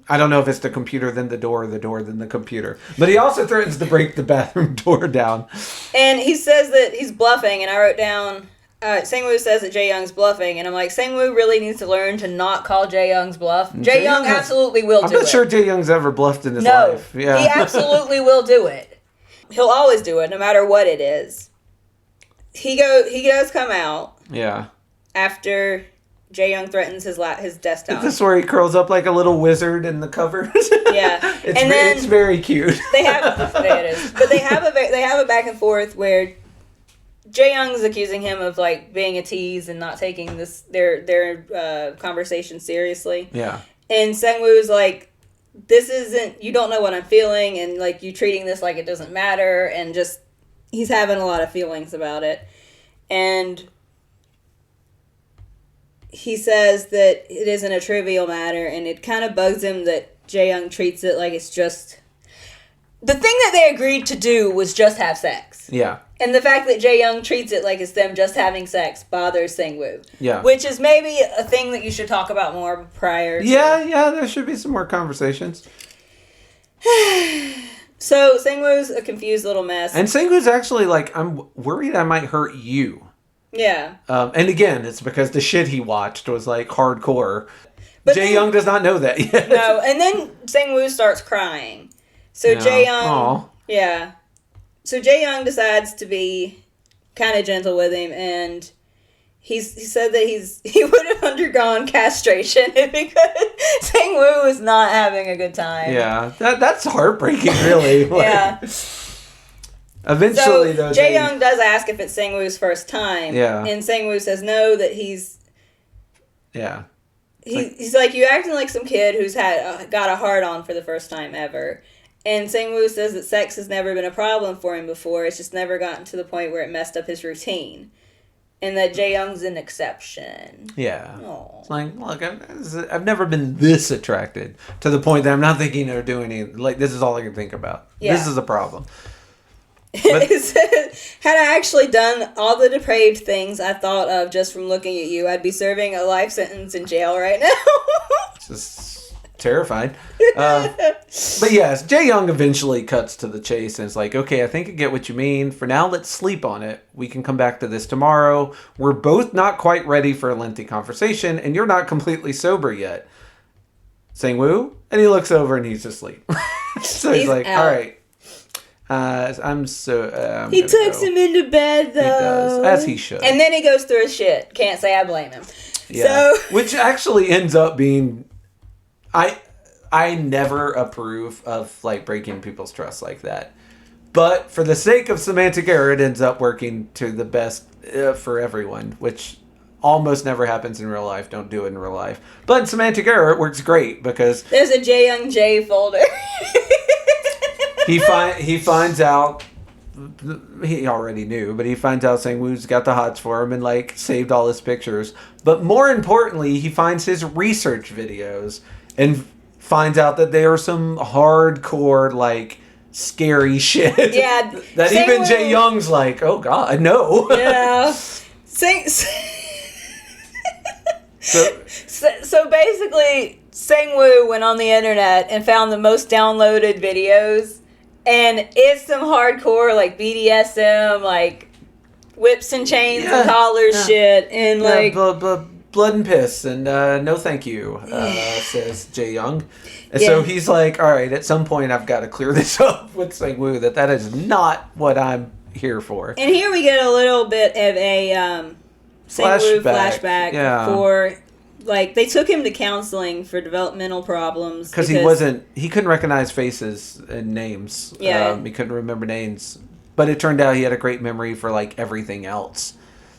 I don't know if it's the computer, then the door, then the computer. But he also threatens to break the bathroom door down. And he says that he's bluffing, and I wrote down, Sang-woo says that Jae-young's bluffing, and I'm like, Sang-woo really needs to learn to not call Jae-young's bluff. Jae-young absolutely will do it. I'm not sure Jae-young's ever bluffed in his life. Yeah. He absolutely will do it. He'll always do it, no matter what it is. He does come out. Yeah. After Jae-young threatens his desktop. Is this where he curls up like a little wizard in the covers? Yeah. It's very cute. They have there it is. But they have a back and forth where Jae Young's accusing him of like being a tease and not taking their conversation seriously. Yeah. And Sang-woo's like, this isn't, you don't know what I'm feeling, and like you treating this like it doesn't matter, and just he's having a lot of feelings about it. And he says that it isn't a trivial matter, and it kind of bugs him that Jae Young treats it like it's just the thing that they agreed to do was just have sex. Yeah. And the fact that Jae Young treats it like it's them just having sex bothers Sang-woo. Yeah. Which is maybe a thing that you should talk about more prior to... Yeah, there should be some more conversations. So, Sang-woo's a confused little mess. And Sang-woo's actually like, I'm worried I might hurt you. Yeah. And again, it's because the shit he watched was like hardcore. But Jae Young does not know that yet. No, and then Sang-woo starts crying. So Jae Young... Yeah. So Jae Young decides to be kind of gentle with him, and he said that he would have undergone castration if he could. Sang-woo is not having a good time. Yeah, that's heartbreaking, really. Like, yeah. Eventually, so though, Jae Young does ask if it's Sang-woo's first time. Yeah. And Sang-woo says no, that he's... Yeah. He's like, you acting like some kid who's got a hard-on for the first time ever. And Sang-woo says that sex has never been a problem for him before. It's just never gotten to the point where it messed up his routine. And that Jae Young's an exception. Yeah. Aww. It's like, look, I've never been this attracted to the point that I'm not thinking or doing anything. Like, this is all I can think about. Yeah. This is a problem. But, it said, had I actually done all the depraved things I thought of just from looking at you, I'd be serving a life sentence in jail right now. Just terrified. But yes, Jae Young eventually cuts to the chase and is like, okay, I think I get what you mean. For now, let's sleep on it. We can come back to this tomorrow. We're both not quite ready for a lengthy conversation, and you're not completely sober yet. Sang-woo? And he looks over and he's asleep. So he's like, out. All right. I'm he tucks him into bed, though. He does, as he should. And then he goes through his shit. Can't say I blame him. Yeah. So, which actually ends up being... I never approve of like breaking people's trust like that. But for the sake of semantic error, it ends up working to the best for everyone, which almost never happens in real life. Don't do it in real life. But in semantic error, it works great because... There's a Jae Young J folder. he finds out... He already knew, but he finds out Sang-woo's got the hots for him and like saved all his pictures. But more importantly, he finds his research videos and finds out that there are some hardcore, like, scary shit. Yeah. That even Jae Young's like, oh god, no. Yeah. So basically, Sang-woo went on the internet and found the most downloaded videos, and it's some hardcore, like, BDSM, like, whips and chains and collars shit, and like... Blood and piss, and no thank you, says Jae Young. And so he's like, all right, at some point I've got to clear this up with Sang-woo, that is not what I'm here for. And here we get a little bit of a Sang-woo flashback for, like, they took him to counseling for developmental problems. Because he couldn't recognize faces and names. Yeah. He couldn't remember names. But it turned out he had a great memory for, like, everything else.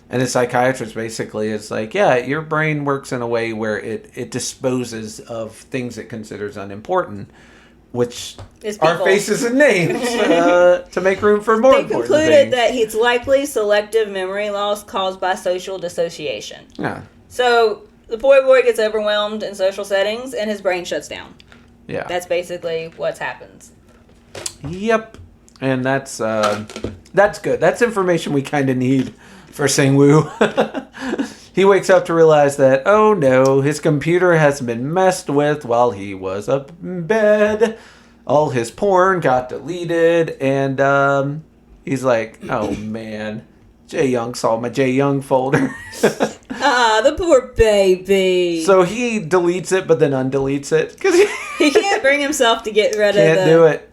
And the psychiatrist basically is like, yeah, your brain works in a way where it disposes of things it considers unimportant, which are faces and names, to make room for more important things. They concluded that it's likely selective memory loss caused by social dissociation. Yeah. So the boy gets overwhelmed in social settings and his brain shuts down. Yeah. That's basically what happens. Yep. And that's good. That's information we kind of need for Sang-woo. He wakes up to realize that, oh no, his computer has been messed with while he was up in bed. All his porn got deleted, and he's like, oh man, Jae Young saw my Jae Young folder. The poor baby. So he deletes it, but then undeletes it. Cause he can't bring himself to get rid of Can't do it.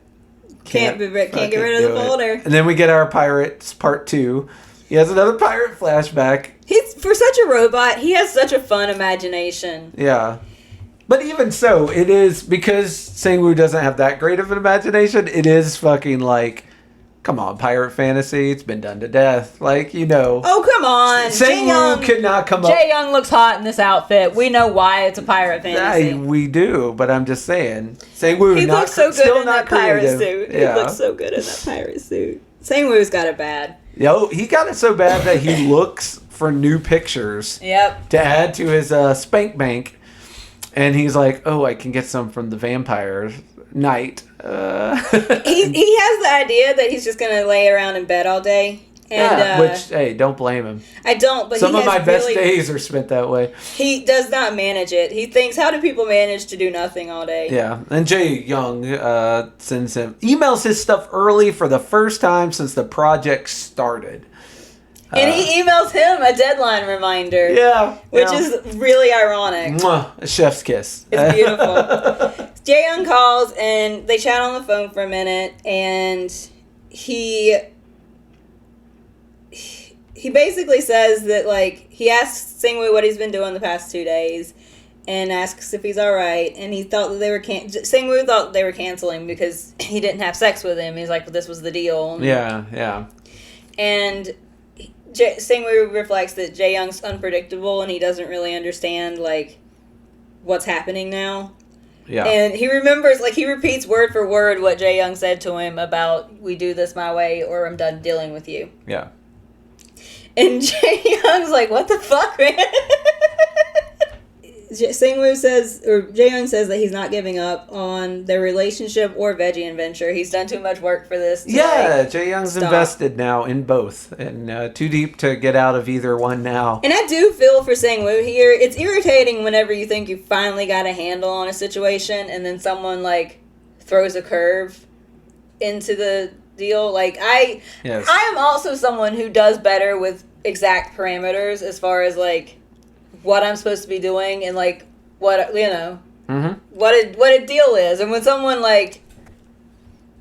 Can't get rid of the folder. And then we get our Pirates Part 2. He has another pirate flashback. For such a robot, he has such a fun imagination. Yeah. But even so, it is, because Sang-woo doesn't have that great of an imagination, it is fucking, like, Come on, pirate fantasy. It's been done to death. Like, you know. Oh, come on. Sang-woo could not come up. Jae Young looks hot in this outfit. We know why it's a pirate fantasy. We do, but I'm just saying. Sang-woo he looks so good in that pirate suit. Yeah. He looks so good in that pirate suit. Sang-woo's got it bad. Yo, he got it so bad that he looks for new pictures. Yep. To add to his spank bank. And he's like, oh, I can get some from the vampire night. He has the idea that he's just gonna lay around in bed all day. And, which, hey, don't blame him. I don't, but some he of my best really, days are spent that way. He does not manage it. He thinks, how do people manage to do nothing all day? Yeah, and Jae Young emails his stuff early for the first time since the project started. And he emails him a deadline reminder. Yeah. Which is really ironic. Mwah, a chef's kiss. It's beautiful. Jae Young calls and they chat on the phone for a minute, and he basically says that, like, he asks Sang-woo what he's been doing the past 2 days and asks if he's alright, and he thought that they were Sang-woo thought they were canceling because he didn't have sex with him. He's like, well, this was the deal. Yeah. And Sang-woo reflects that Jae Young's unpredictable and he doesn't really understand, like, what's happening now. Yeah. And he remembers, like, he repeats word for word what Jae Young said to him about, we do this my way or I'm done dealing with you. Yeah. And Jae Young's like, what the fuck, man? Sang-woo says, or Jae Young says that he's not giving up on their relationship or veggie adventure. He's done too much work for this. Jae Young's invested now in both, and too deep to get out of either one now. And I do feel for Sang-woo here. It's irritating whenever you think you finally got a handle on a situation, and then someone, like, throws a curve into the deal. Like, I am also someone who does better with exact parameters as far as, like, what I'm supposed to be doing and, like, what, you know, what a deal is. And when someone, like,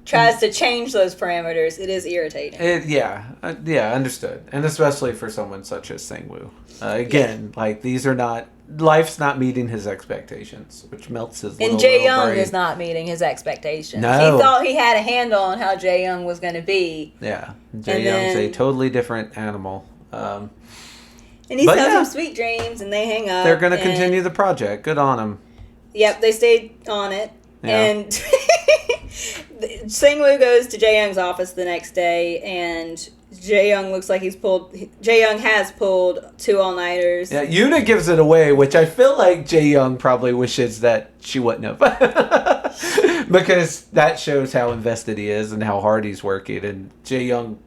tries to change those parameters, it is irritating. Understood. And especially for someone such as Sang-woo. Again, like, these are not, life's not meeting his expectations, which melts his little And Jae Young brain. is not meeting his expectations. No. He thought he had a handle on how Jae Young was going to be. Yeah. Jae Young's a totally different animal. And he tells them sweet dreams, and they hang up. They're going to continue the project. Good on them. Yep, they stayed on it. Yeah. And Sang-woo goes to Jae Young's office the next day, and Jae Young looks like Jae Young has pulled 2 all-nighters. Yeah, Yuna gives it away, which I feel like Jae Young probably wishes that she wouldn't have. Because that shows how invested he is and how hard he's working. And Jae Young,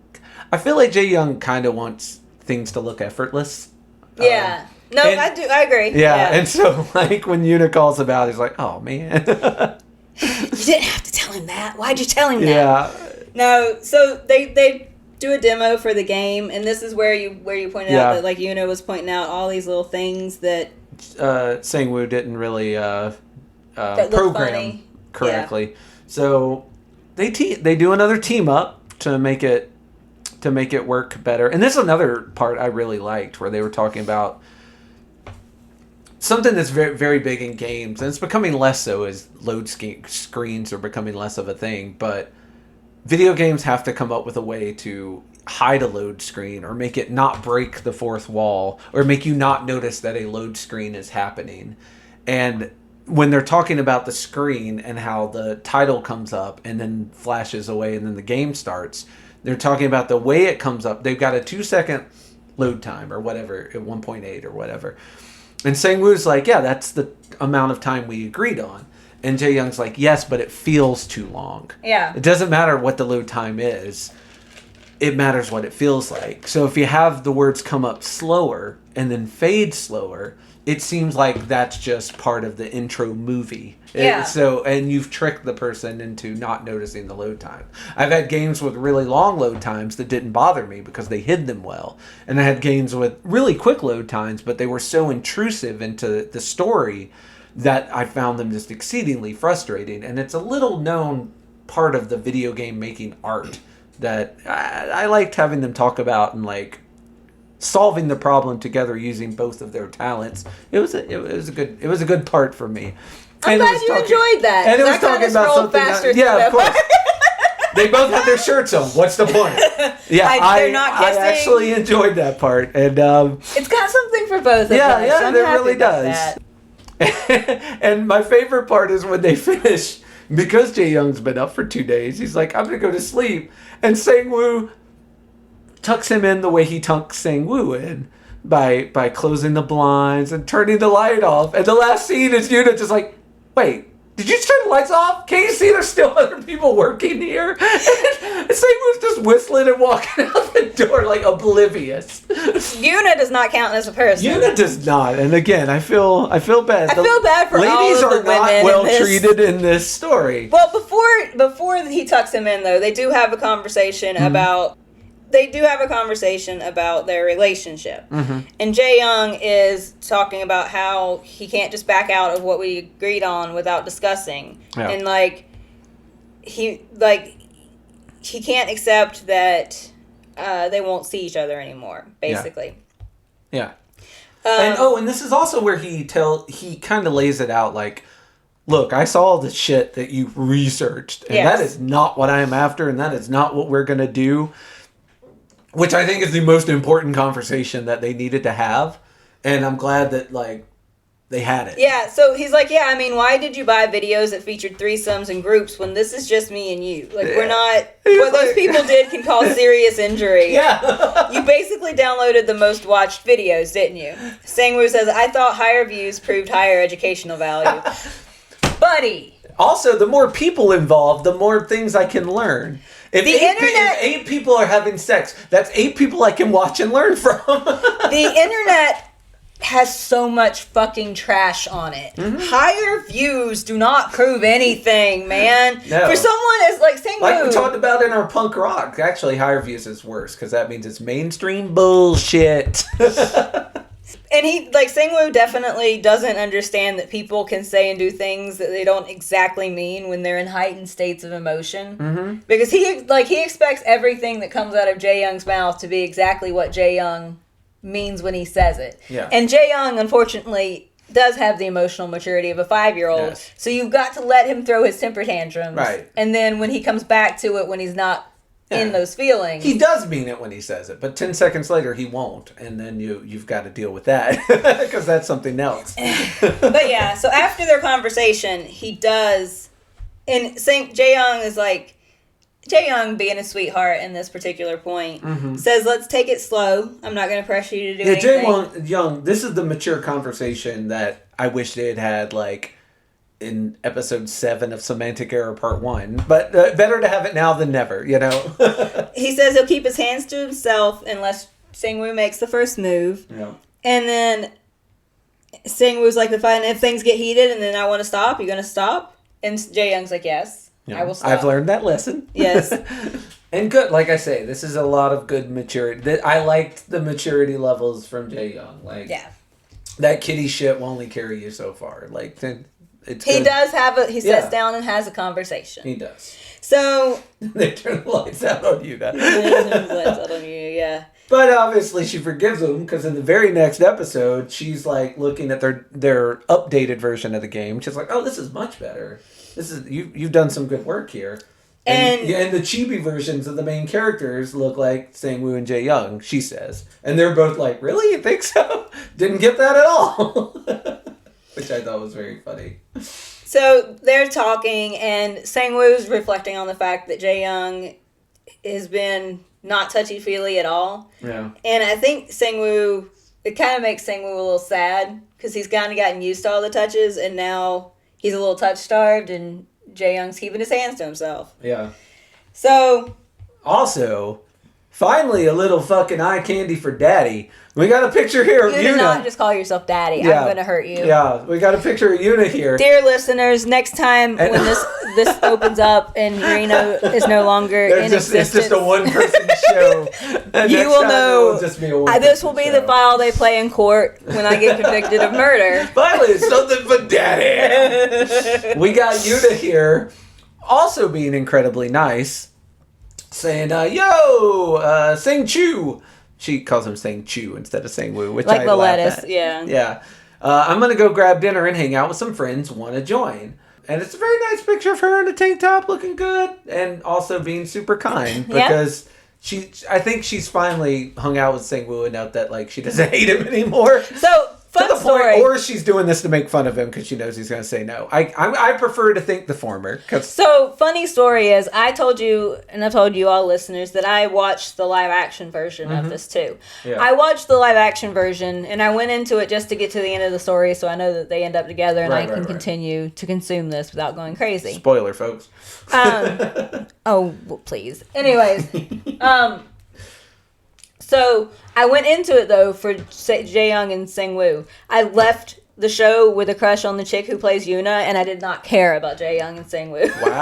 I feel like Jae Young kind of wants things to look effortless. Yeah. I agree. Yeah, and so, like, when Yuna calls about it, he's like, oh, man. You didn't have to tell him that. Why'd you tell him that? Yeah. No, so they do a demo for the game, and this is where you pointed out that, like, Yuna was pointing out all these little things that Sang-woo didn't really program correctly. Yeah. So they do another team up to make it work better. And this is another part I really liked, where they were talking about something that's very, very big in games, and it's becoming less so as load screens are becoming less of a thing, but video games have to come up with a way to hide a load screen or make it not break the fourth wall or make you not notice that a load screen is happening. And when they're talking about the screen and how the title comes up and then flashes away and then the game starts, they're talking about the way it comes up. They've got a 2-second load time or whatever, at 1.8 or whatever. And Sang-woo's like, yeah, that's the amount of time we agreed on. And Jae Young's like, yes, but it feels too long. Yeah. It doesn't matter what the load time is. It matters what it feels like. So if you have the words come up slower and then fade slower, it seems like that's just part of the intro movie. Yeah. And you've tricked the person into not noticing the load time. I've had games with really long load times that didn't bother me because they hid them well. And I had games with really quick load times, but they were so intrusive into the story that I found them just exceedingly frustrating. And it's a little known part of the video game making art that I liked having them talk about, and like solving the problem together using both of their talents. It was a good part for me. I'm glad you enjoyed that. And it was talking about something. Of course. They both had their shirts on. What's the point? Yeah, they're not kissing. I actually enjoyed that part, and it's got something for both of us. yeah, I'm it happy really about does. that. And my favorite part is when they finish, because Jae Young's been up for 2 days. He's like, I'm gonna go to sleep, and Sang-woo tucks him in the way he tucks Sang-woo in. By closing the blinds and turning the light off. And the last scene is Yuna just like, wait, did you just turn the lights off? Can't you see there's still other people working here? And Sang-woo's just whistling and walking out the door like oblivious. Yuna does not count as a person. Yuna does not. And again, I feel bad. I feel bad for all ladies of the are not women well in this. treated in this story. Well, before he tucks him in, though, they do have a conversation about... They do have a conversation about their relationship. Mm-hmm. And Jae Young is talking about how he can't just back out of what we agreed on without discussing. Yeah. And he can't accept that they won't see each other anymore, basically. Yeah. And this is also where he kind of lays it out like, look, I saw the shit that you researched, and that is not what I am after, and that is not what we're going to do. Which I think is the most important conversation that they needed to have. And I'm glad that, they had it. Yeah, so he's like, yeah, I mean, why did you buy videos that featured threesomes and groups when this is just me and you? We're not... What those people did can cause serious injury. Yeah. You basically downloaded the most watched videos, didn't you? Sang-woo says, I thought higher views proved higher educational value. Buddy! Also, the more people involved, the more things I can learn. If if 8 people are having sex, that's 8 people I can watch and learn from. The internet has so much fucking trash on it. Mm-hmm. Higher views do not prove anything, man. No. For someone as Sang-woo, like we talked about in our punk rock, actually higher views is worse because that means it's mainstream bullshit. And Sang-woo definitely doesn't understand that people can say and do things that they don't exactly mean when they're in heightened states of emotion. Mm-hmm. Because he expects everything that comes out of Jae Young's mouth to be exactly what Jae Young means when he says it. Yeah. And Jae Young, unfortunately, does have the emotional maturity of a 5-year-old. Yes. So you've got to let him throw his temper tantrums. Right. And then when he comes back to it, when he's not in those feelings. He does mean it when he says it, but 10 seconds later he won't, and then you've got to deal with that because that's something else. But yeah, so after their conversation, he does, and Jae Young is like, Jae Young, being a sweetheart in this particular point, says, let's take it slow. I'm not going to pressure you to do anything. Jae Young, this is the mature conversation that I wish they had had, in episode 7 of Semantic Error Part 1. But better to have it now than never, you know? He says he'll keep his hands to himself unless Sang-woo makes the first move. Yeah. And then Sang-woo's like, if things get heated and then I want to stop, you're going to stop? And Jae Young's like, yes, I will stop. I've learned that lesson. Yes. And good, like I say, this is a lot of good maturity. I liked the maturity levels from Jae Young. That kitty shit will only carry you so far. He does he sits down and has a conversation. He does. So they turn the lights out on you. Yeah. But obviously she forgives him because in the very next episode, she's looking at their updated version of the game. She's like, "Oh, this is much better. This is you've done some good work here." And the chibi versions of the main characters look like Sang-woo and Jae Young. She says, and they're both like, "Really? You think so? Didn't get that at all." Which I thought was very funny. So they're talking, and Sang-woo's reflecting on the fact that Jae Young has been not touchy-feely at all. Yeah. And I think Sang-woo, it kind of makes Sang-woo a little sad, because he's kind of gotten used to all the touches, and now he's a little touch-starved, and Jae Young's keeping his hands to himself. Yeah. So... Also, finally a little fucking eye candy for Daddy. We got a picture here of Yuna. You do not just call yourself Daddy. Yeah. I'm going to hurt you. Yeah, we got a picture of Yuna here. Dear listeners, next time when this opens up and Reno is no longer in existence, it's just a one-person show. You will know. Just be this will be the file they play in court when I get convicted of murder. Finally, it's something for Daddy. We got Yuna here, also being incredibly nice, saying, yo, Sang Chu. She calls him Sang Chu instead of Sang Woo, which I the laugh lettuce, at. yeah. Yeah. I'm going to go grab dinner and hang out with some friends. Want to join? And it's a very nice picture of her in a tank top looking good and also being super kind because I think she's finally hung out with Sang-woo enough that like she doesn't hate him anymore. So, fun story. Or she's doing this to make fun of him because she knows he's going to say no. I prefer to think the former. So, funny story is, I told you, and I told you all listeners, that I watched the live action version of this too. Yeah. I watched the live action version, and I went into it just to get to the end of the story so I know that they end up together and I can continue to consume this without going crazy. Spoiler, folks. Oh, well, please. Anyways, so I went into it though for Jae-young and Sang-woo. I left the show with a crush on the chick who plays Yuna, and I did not care about Jae-young and Sang-woo. Wow.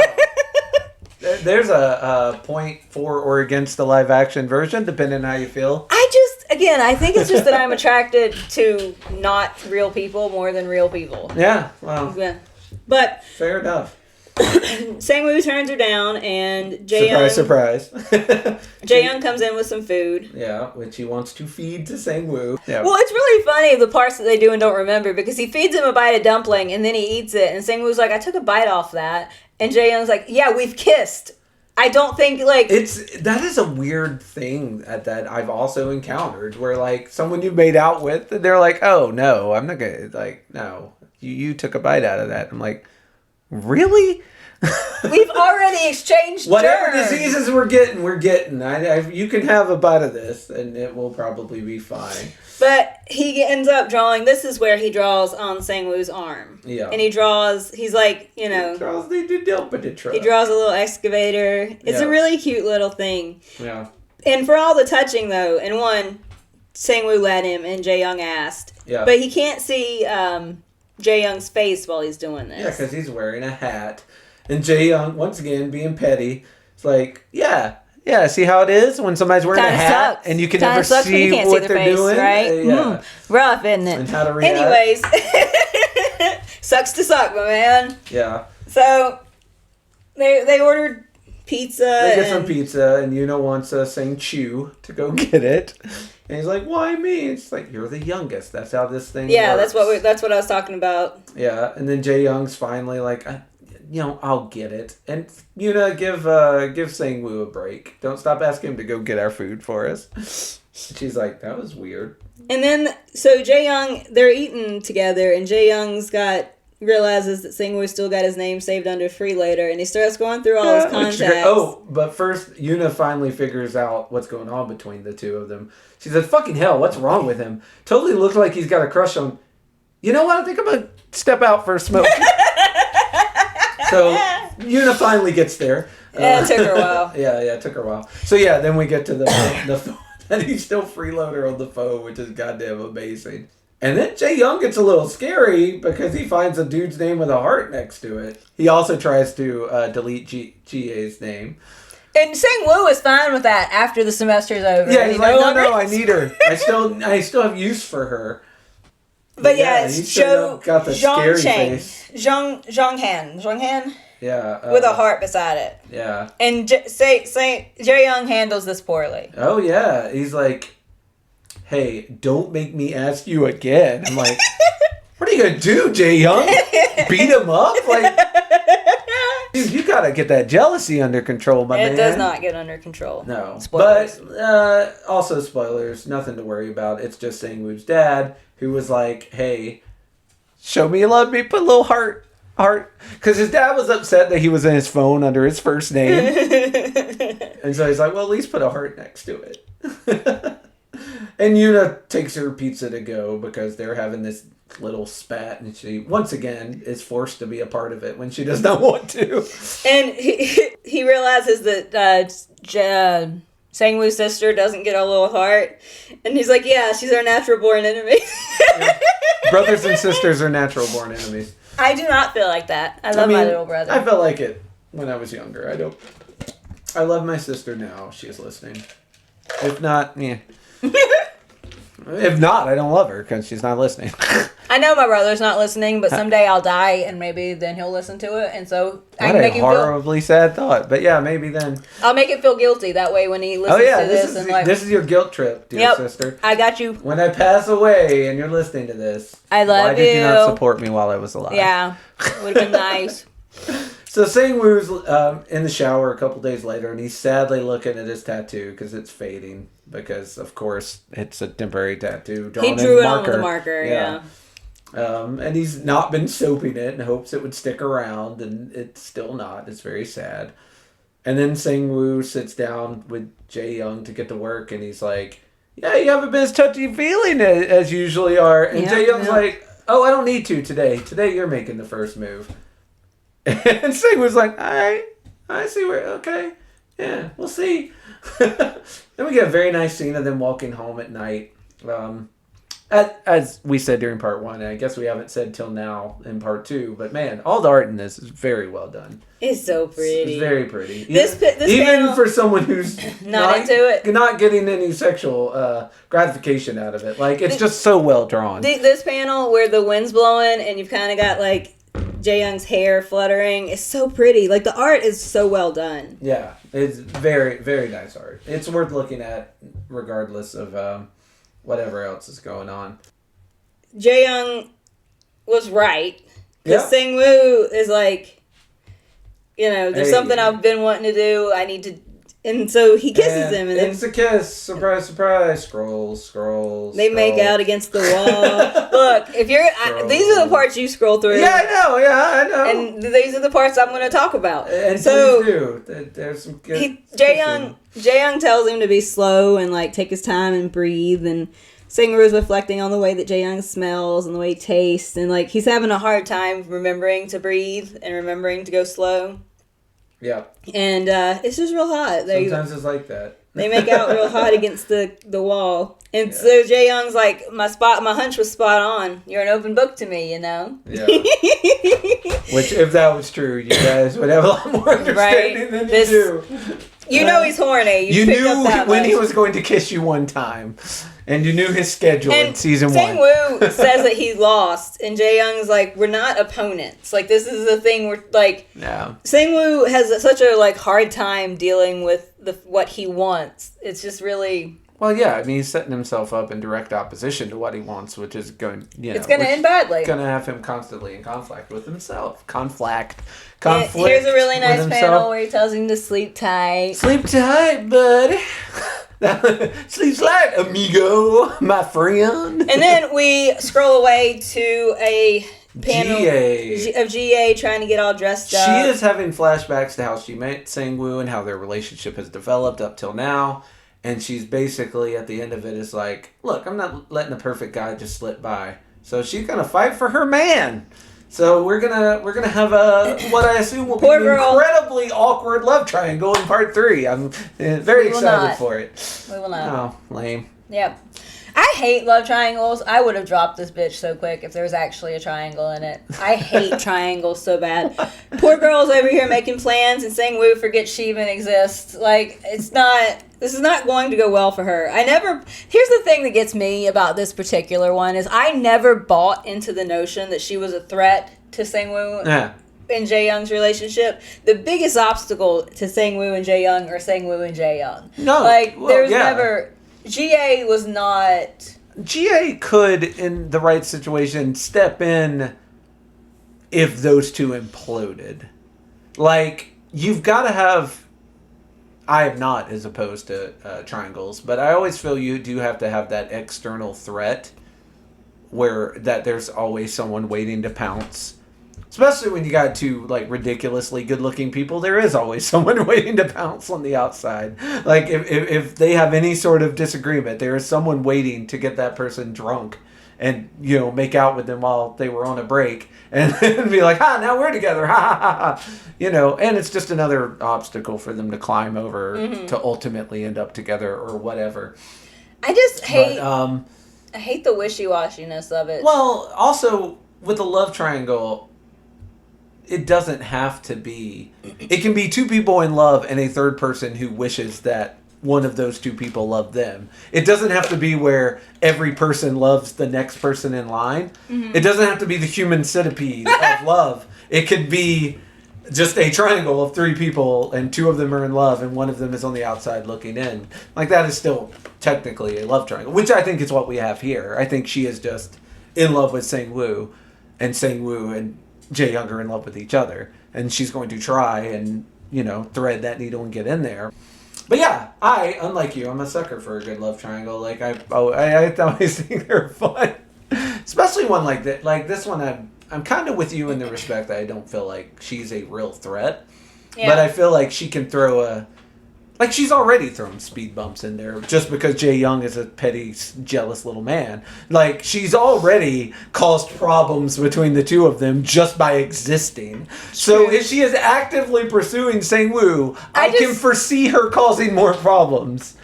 There's a point for or against the live action version, depending on how you feel. I think it's just that I'm attracted to not real people more than real people. Yeah, well. Yeah. But fair enough. Sang-woo turns her down, and Jae-young... Surprise. Jae-young comes in with some food. Yeah, which he wants to feed to Sang-woo. Yeah. Well, it's really funny, the parts that they do and don't remember, because he feeds him a bite of dumpling, and then he eats it, and Sang-woo's like, I took a bite off that. And Jae-young's like, yeah, we've kissed. I don't think, like... That is a weird thing that I've also encountered, where, like, someone you made out with, they're like, oh, no, I'm not gonna, like, no, you took a bite out of that. I'm like... Really? We've already exchanged whatever germs. diseases we're getting. You can have a bite of this, and it will probably be fine. But he ends up drawing. This is where he draws on Sang-woo's arm. Yeah. And he draws. He's like, you know. He draws the He draws a little excavator. It's a really cute little thing. Yeah. And for all the touching though, and one, Sang-woo let him, and Jae-young asked. Yeah. But he can't see. Jae-young's face while he's doing this. Yeah, because he's wearing a hat. And Jae-young, once again, being petty, it's like, yeah, see how it is when somebody's wearing a hat sucks. and you can never see what they're doing? Right? Yeah. Rough, isn't it? And how to react. Anyways, sucks to suck, my man. Yeah. So, they ordered pizza. They get some pizza, and Yuna wants Sang-chew to go get it. And he's like, why me? It's like, you're the youngest. That's how this thing works. That's what I was talking about. Yeah, and then Jae-young's finally like, I'll get it. And Yuna, give Sang-woo a break. Don't stop asking him to go get our food for us. She's like, that was weird. And then, so Jae-young, they're eating together, and Jae-young's realizes that Sang-woo still got his name saved under free later, and he starts going through all his contacts. Oh, but first, Yuna finally figures out what's going on between the two of them. She said, fucking hell, what's wrong with him? Totally looks like he's got a crush on... You know what? I think I'm going to step out for a smoke. So, Yuna finally gets there. Yeah, it took her a while. Yeah, it took her a while. So, yeah, then we get to the phone, and he's still freeloader on the phone, which is goddamn amazing. And then Jae-young gets a little scary because he finds a dude's name with a heart next to it. He also tries to delete Jie's name. And Sang-woo is fine with that after the semester's over. Yeah, he's like, no, I need her. I still have use for her. But yeah, it's got the scary face. Zhonghan. Yeah. With a heart beside it. Yeah. And Jae-young handles this poorly. Oh, yeah. He's like, hey, don't make me ask you again. I'm like, what are you going to do, Jae-young? Beat him up? Like, dude, you got to get that jealousy under control, my man. It does not get under control. No. Spoilers. But, also spoilers, nothing to worry about. It's just Sang-woo's dad, who was like, hey, show me you love me, put a little heart. Because his dad was upset that he was in his phone under his first name. And so he's like, well, at least put a heart next to it. And Yuna takes her pizza to go because they're having this little spat, and she once again is forced to be a part of it when she does not want to. And he realizes that Sang-woo's sister doesn't get a little heart, and he's like, yeah, she's our natural born enemy. Yeah. Brothers and sisters are natural born enemies. I do not feel like that. I love my little brother. I felt like it when I was younger. I love my sister now. She's listening. If not, yeah. If not, I don't love her because she's not listening. I know my brother's not listening, but someday I'll die, and maybe then he'll listen to it, and so I can make him horribly sad thought. But yeah, maybe then I'll make him feel guilty. That way, when he listens to this, this is your guilt trip, dear sister. I got you. When I pass away and you're listening to this, I love you. Why did you not support me while I was alive? Yeah, it would have been nice. So Sang-woo's in the shower a couple days later, and he's sadly looking at his tattoo because it's fading. Because, of course, it's a temporary tattoo drawn He drew in it marker. on with a marker, yeah. And he's not been soaping it in hopes it would stick around, and it's still not. It's very sad. And then Sang-woo sits down with Jae-young to get to work, and he's like, yeah, you haven't been as touchy-feeling as you usually are. And Jae-young's like, oh, I don't need to today. Today you're making the first move. And Sang-woo's like, all right, I see where, okay, yeah, we'll see. Then we get a very nice scene of them walking home at night. As we said during part 1, and I guess we haven't said till now in part 2, but man, all the art in this is very well done. It's so pretty. It's very pretty. This even panel, for someone who's not into it, not getting any sexual gratification out of it. Like, it's just so well drawn. This panel where the wind's blowing and you've kind of got like Jae-young's hair fluttering is so pretty. Like, the art is so well done. Yeah, it's very, very nice art. It's worth looking at regardless of whatever else is going on. Jae-young was right. Because Yeah. Sang-woo is like, there's something I've been wanting to do. I need to... And so he kisses him. And it's a kiss. Surprise, surprise. Scrolls. They make out against the wall. Look, if you're... these are the parts you scroll through. Yeah, I know. And these are the parts I'm going to talk about. And so, please do. There's some good... Jae-young tells him to be slow and, like, take his time and breathe. And Sang-woo's reflecting on the way that Jae-young smells and the way he tastes. And, like, he's having a hard time remembering to breathe and remembering to go slow. Yeah. And it's just real hot. Sometimes it's like that. They make out real hot against the wall. And so Jae-young's like, my hunch was spot on. You're an open book to me, Yeah. Which, if that was true, you guys would have a lot more understanding than you do. You know he's horny. You knew when he was going to kiss you one time. And you knew his schedule in season 1. Sang-woo says that he lost. And Jae-young's like, we're not opponents. Like, this is the thing where, like... Yeah. Sang-woo has such a, like, hard time dealing with what he wants. It's just really... Well, yeah. I mean, he's setting himself up in direct opposition to what he wants, which is going... it's going to end badly. It's going to have him constantly in conflict with himself. Conflict. Here's a really nice panel where he tells him to sleep tight. Sleep tight, buddy. Sleep light, amigo, my friend. And then we scroll away to a panel of GA trying to get all dressed up. She is having flashbacks to how she met Sang-woo and how their relationship has developed up till now. And she's basically, at the end of it, is like, look, I'm not letting a perfect guy just slip by. So she's going to fight for her man. So we're gonna have what I assume will be an incredibly awkward love triangle in part 3. I'm very excited for it. We will not. Oh, lame. Yep. I hate love triangles. I would have dropped this bitch so quick if there was actually a triangle in it. I hate triangles so bad. Poor girl's over here making plans and Sang-woo forgets she even exists. Like, this is not going to go well for her. Here's the thing that gets me about this particular one is I never bought into the notion that she was a threat to Sang-woo. Yeah. In Jae-young's relationship. The biggest obstacle to Sang-woo and Jae-young are Sang-woo and Jae-young. No. Never... GA was not... GA could, in the right situation, step in if those two imploded. Like, you've got to have... I am not as opposed to triangles, but I always feel you do have to have that external threat where that there's always someone waiting to pounce. Especially when you got two, like, ridiculously good-looking people, there is always someone waiting to pounce on the outside. Like, if they have any sort of disagreement, there is someone waiting to get that person drunk and, make out with them while they were on a break. And be like, now we're together, ha, ha, ha, ha. And it's just another obstacle for them to climb over to ultimately end up together or whatever. I just hate... I hate the wishy-washiness of it. Well, also, with a love triangle... It doesn't have to be... It can be two people in love and a third person who wishes that one of those two people love them. It doesn't have to be where every person loves the next person in line. Mm-hmm. It doesn't have to be the human centipede of love. It could be just a triangle of 3 people and 2 of them are in love and one of them is on the outside looking in. Like, that is still technically a love triangle, which I think is what we have here. I think she is just in love with Sang-woo and Sang-woo and Jae-young are in love with each other. and she's going to try and, thread that needle and get in there. But yeah, unlike you, I'm a sucker for a good love triangle. Like, I always think they're fun. Especially one like that. Like, this one, I'm kind of with you in the respect that I don't feel like she's a real threat. Yeah. But I feel like she can throw like, she's already thrown speed bumps in there just because Jae Young is a petty, jealous little man. Like, she's already caused problems between the two of them just by existing. So if she is actively pursuing Sang-woo, I can foresee her causing more problems.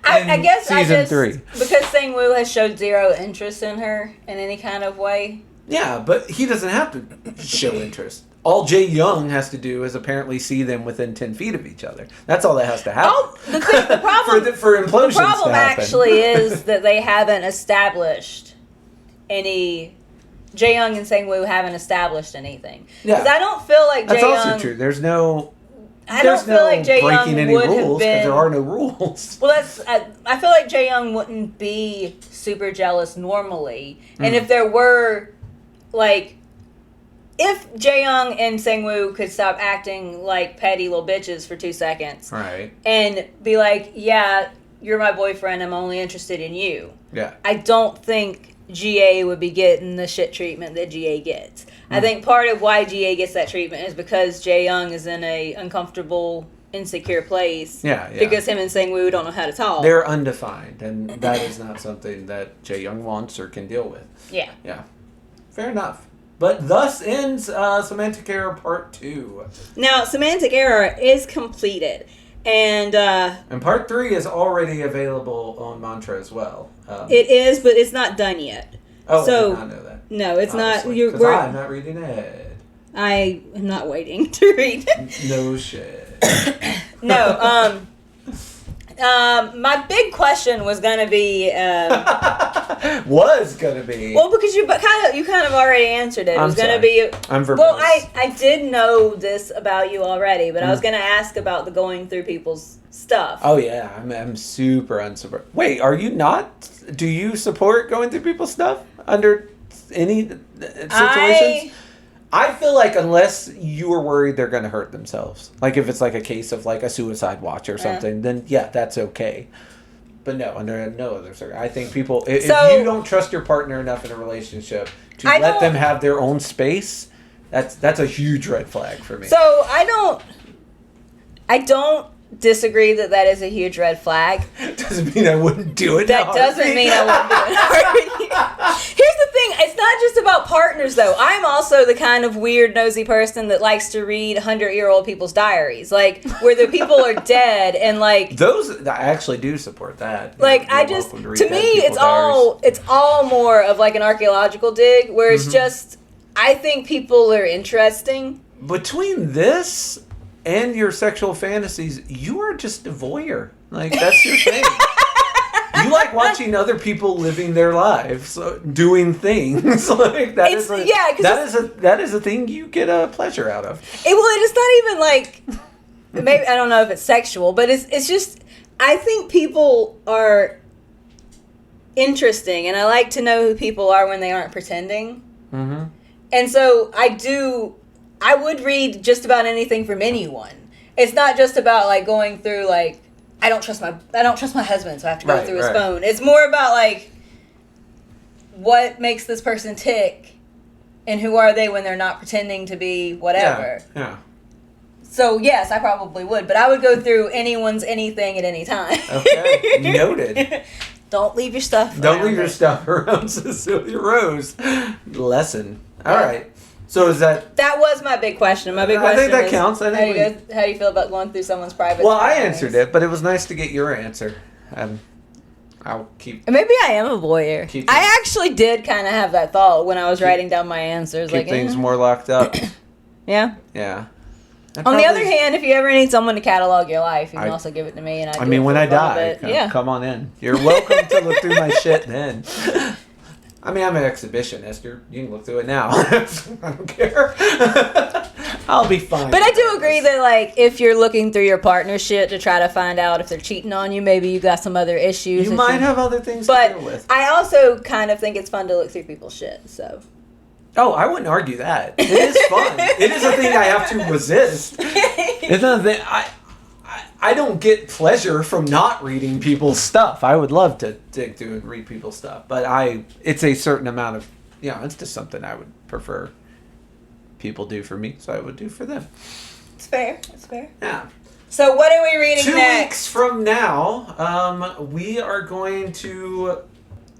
I guess season 3. Because Sang-woo has showed zero interest in her in any kind of way. Yeah, but he doesn't have to show interest. All Jae Young has to do is apparently see them within 10 feet of each other. That's all that has to happen. Oh, the problem for implosions the problem to happen. actually is that they haven't established any. Jae Young and Sang-woo haven't established anything. Because I don't feel like Jae Young. That's also true. There's no. I don't feel like Jae Young breaking any would rules have because been. there are no rules. Well, I feel like Jae Young wouldn't be super jealous normally, and if there were, like. If Jae Young and Sang-woo could stop acting like petty little bitches for 2 seconds. Right. And be like, yeah, you're my boyfriend, I'm only interested in you. Yeah. I don't think GA would be getting the shit treatment that GA gets. I think part of why GA gets that treatment is because Jae Young is in a uncomfortable, insecure place. Yeah. Because him and Sang-woo don't know how to talk. They're undefined, and that is not something that Jae Young wants or can deal with. Yeah. Yeah. Fair enough. But thus ends Semantic Error Part 2. Now, Semantic Error is completed. And Part 3 is already available on Mantra as well. It is, but it's not done yet. Oh, so, I did not know that. No, it's obviously, not. Because I'm not reading it. I am not waiting to read. No shit. No, my big question was gonna be. Was gonna be. Well, because you kind of already answered it. It was gonna be. I'm verbose. Well, I did know this about you already, but I was gonna ask about the going through people's stuff. Oh yeah, I'm super unsupportive. Wait, are you not? Do you support going through people's stuff under any situations? I feel like unless you are worried they're going to hurt themselves, like if it's like a case of like a suicide watch or something, then yeah, that's okay. But no, under no other circumstance. I think people, if you don't trust your partner enough in a relationship to let them have their own space, that's a huge red flag for me. So I don't disagree that is a huge red flag. Doesn't mean I wouldn't do it. That doesn't mean I wouldn't do it. Here's the thing, it's not just about partners though. I'm also the kind of weird nosy person that likes to read 100-year-old people's diaries, like where the people are dead and like those. I actually do support that. Like I just, to me, it's all more of like an archaeological dig where it's just, I think people are interesting. Between this and your sexual fantasies, you are just a voyeur. Like, that's your thing. You like watching other people living their lives, doing things like that. That is a thing you get a pleasure out of. It's not even like, maybe I don't know if it's sexual, but it's just, I think people are interesting, and I like to know who people are when they aren't pretending. Mm-hmm. And so I would read just about anything from anyone. It's not just about like going through like I don't trust my husband, so I have to go through his phone. It's more about like what makes this person tick and who are they when they're not pretending to be whatever. Yeah. So yes, I probably would, but I would go through anyone's anything at any time. Okay. Noted. Don't leave your stuff around Cecilia Rose. Lesson. All right. So is that was my big question. My big question. I think that counts. How do you feel about going through someone's private? Well, I answered it, but it was nice to get your answer. I'll keep. Maybe I am a voyeur. I actually did kind of have that thought when I was writing down my answers. Keep things more locked up. Yeah. Yeah. On the other hand, if you ever need someone to catalog your life, you can also give it to me. And I mean, when I die, come on in. You're welcome to look through my shit then. I mean, I'm an exhibitionist. You can look through it now. I don't care. I'll be fine. But I do agree that, like, if you're looking through your partner's shit to try to find out if they're cheating on you, maybe you got some other issues. You might have other things to deal with. I also kind of think it's fun to look through people's shit, so. Oh, I wouldn't argue that. It is fun. It is a thing I have to resist. It's not that I don't get pleasure from not reading people's stuff. I would love to dig through and read people's stuff, but it's a certain amount of, it's just something I would prefer people do for me, so I would do for them. It's fair. It's fair. Yeah. So what are we reading 2 next? weeks from now, we are going to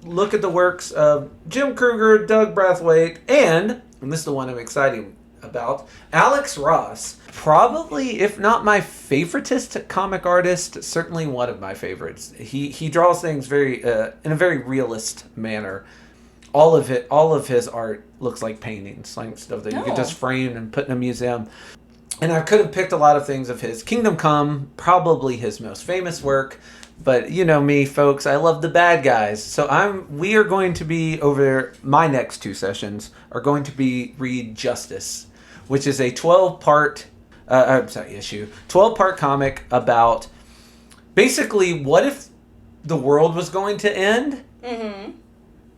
look at the works of Jim Kruger, Doug Brathwaite, and this is the one I'm excited about, Alex Ross. Probably, if not my favoritist comic artist, certainly one of my favorites. He draws things very in a very realist manner. All of his art looks like paintings, like stuff that you could just frame and put in a museum. And I could have picked a lot of things of his. Kingdom Come, probably his most famous work. But you know me, folks, I love the bad guys. So we are going to be, over my next 2 sessions, are going to be read Justice, which is a 12-part 12-part comic about basically what if the world was going to end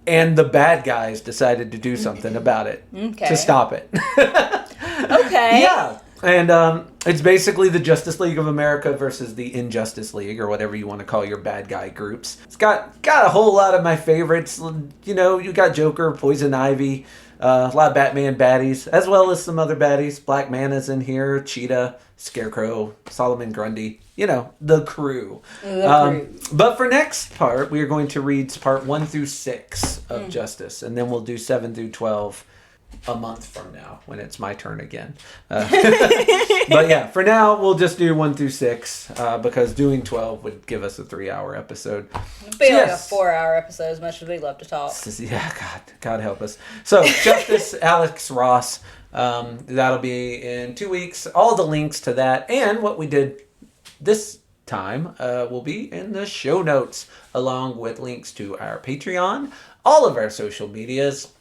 and the bad guys decided to do something about it to stop it. Okay. Yeah. And it's basically the Justice League of America versus the Injustice League, or whatever you want to call your bad guy groups. It's got a whole lot of my favorites. You know, you got Joker, Poison Ivy, a lot of Batman baddies, as well as some other baddies. Black Mana's in here, Cheetah, Scarecrow, Solomon Grundy. You know, the crew. But for next part, we are going to read part 1 through 6 of Justice, and then we'll do 7 through 12 a month from now when it's my turn again. But yeah, for now we'll just do 1 through 6 because doing 12 would give us a 3-hour episode. It'd be like a 4-hour episode, as much as we love to talk. Yeah, God help us. So Justice, Alex Ross, that'll be in 2 weeks. All the links to that and what we did this time will be in the show notes, along with links to our Patreon, all of our social medias,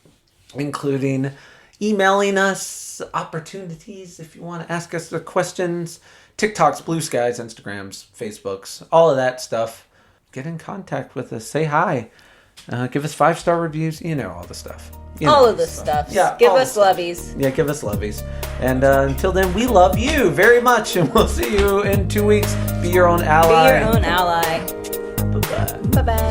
including emailing us opportunities if you want to ask us the questions, TikToks, Blue Skies, Instagrams, Facebooks, all of that stuff. Get in contact with us. Say hi. Give us 5-star reviews. You know all the stuff. All of the stuff. Yeah, give us loveys. Yeah, give us loveys. And until then, we love you very much, and we'll see you in 2 weeks. Be your own ally. Be your own ally. Bye-bye. Bye-bye.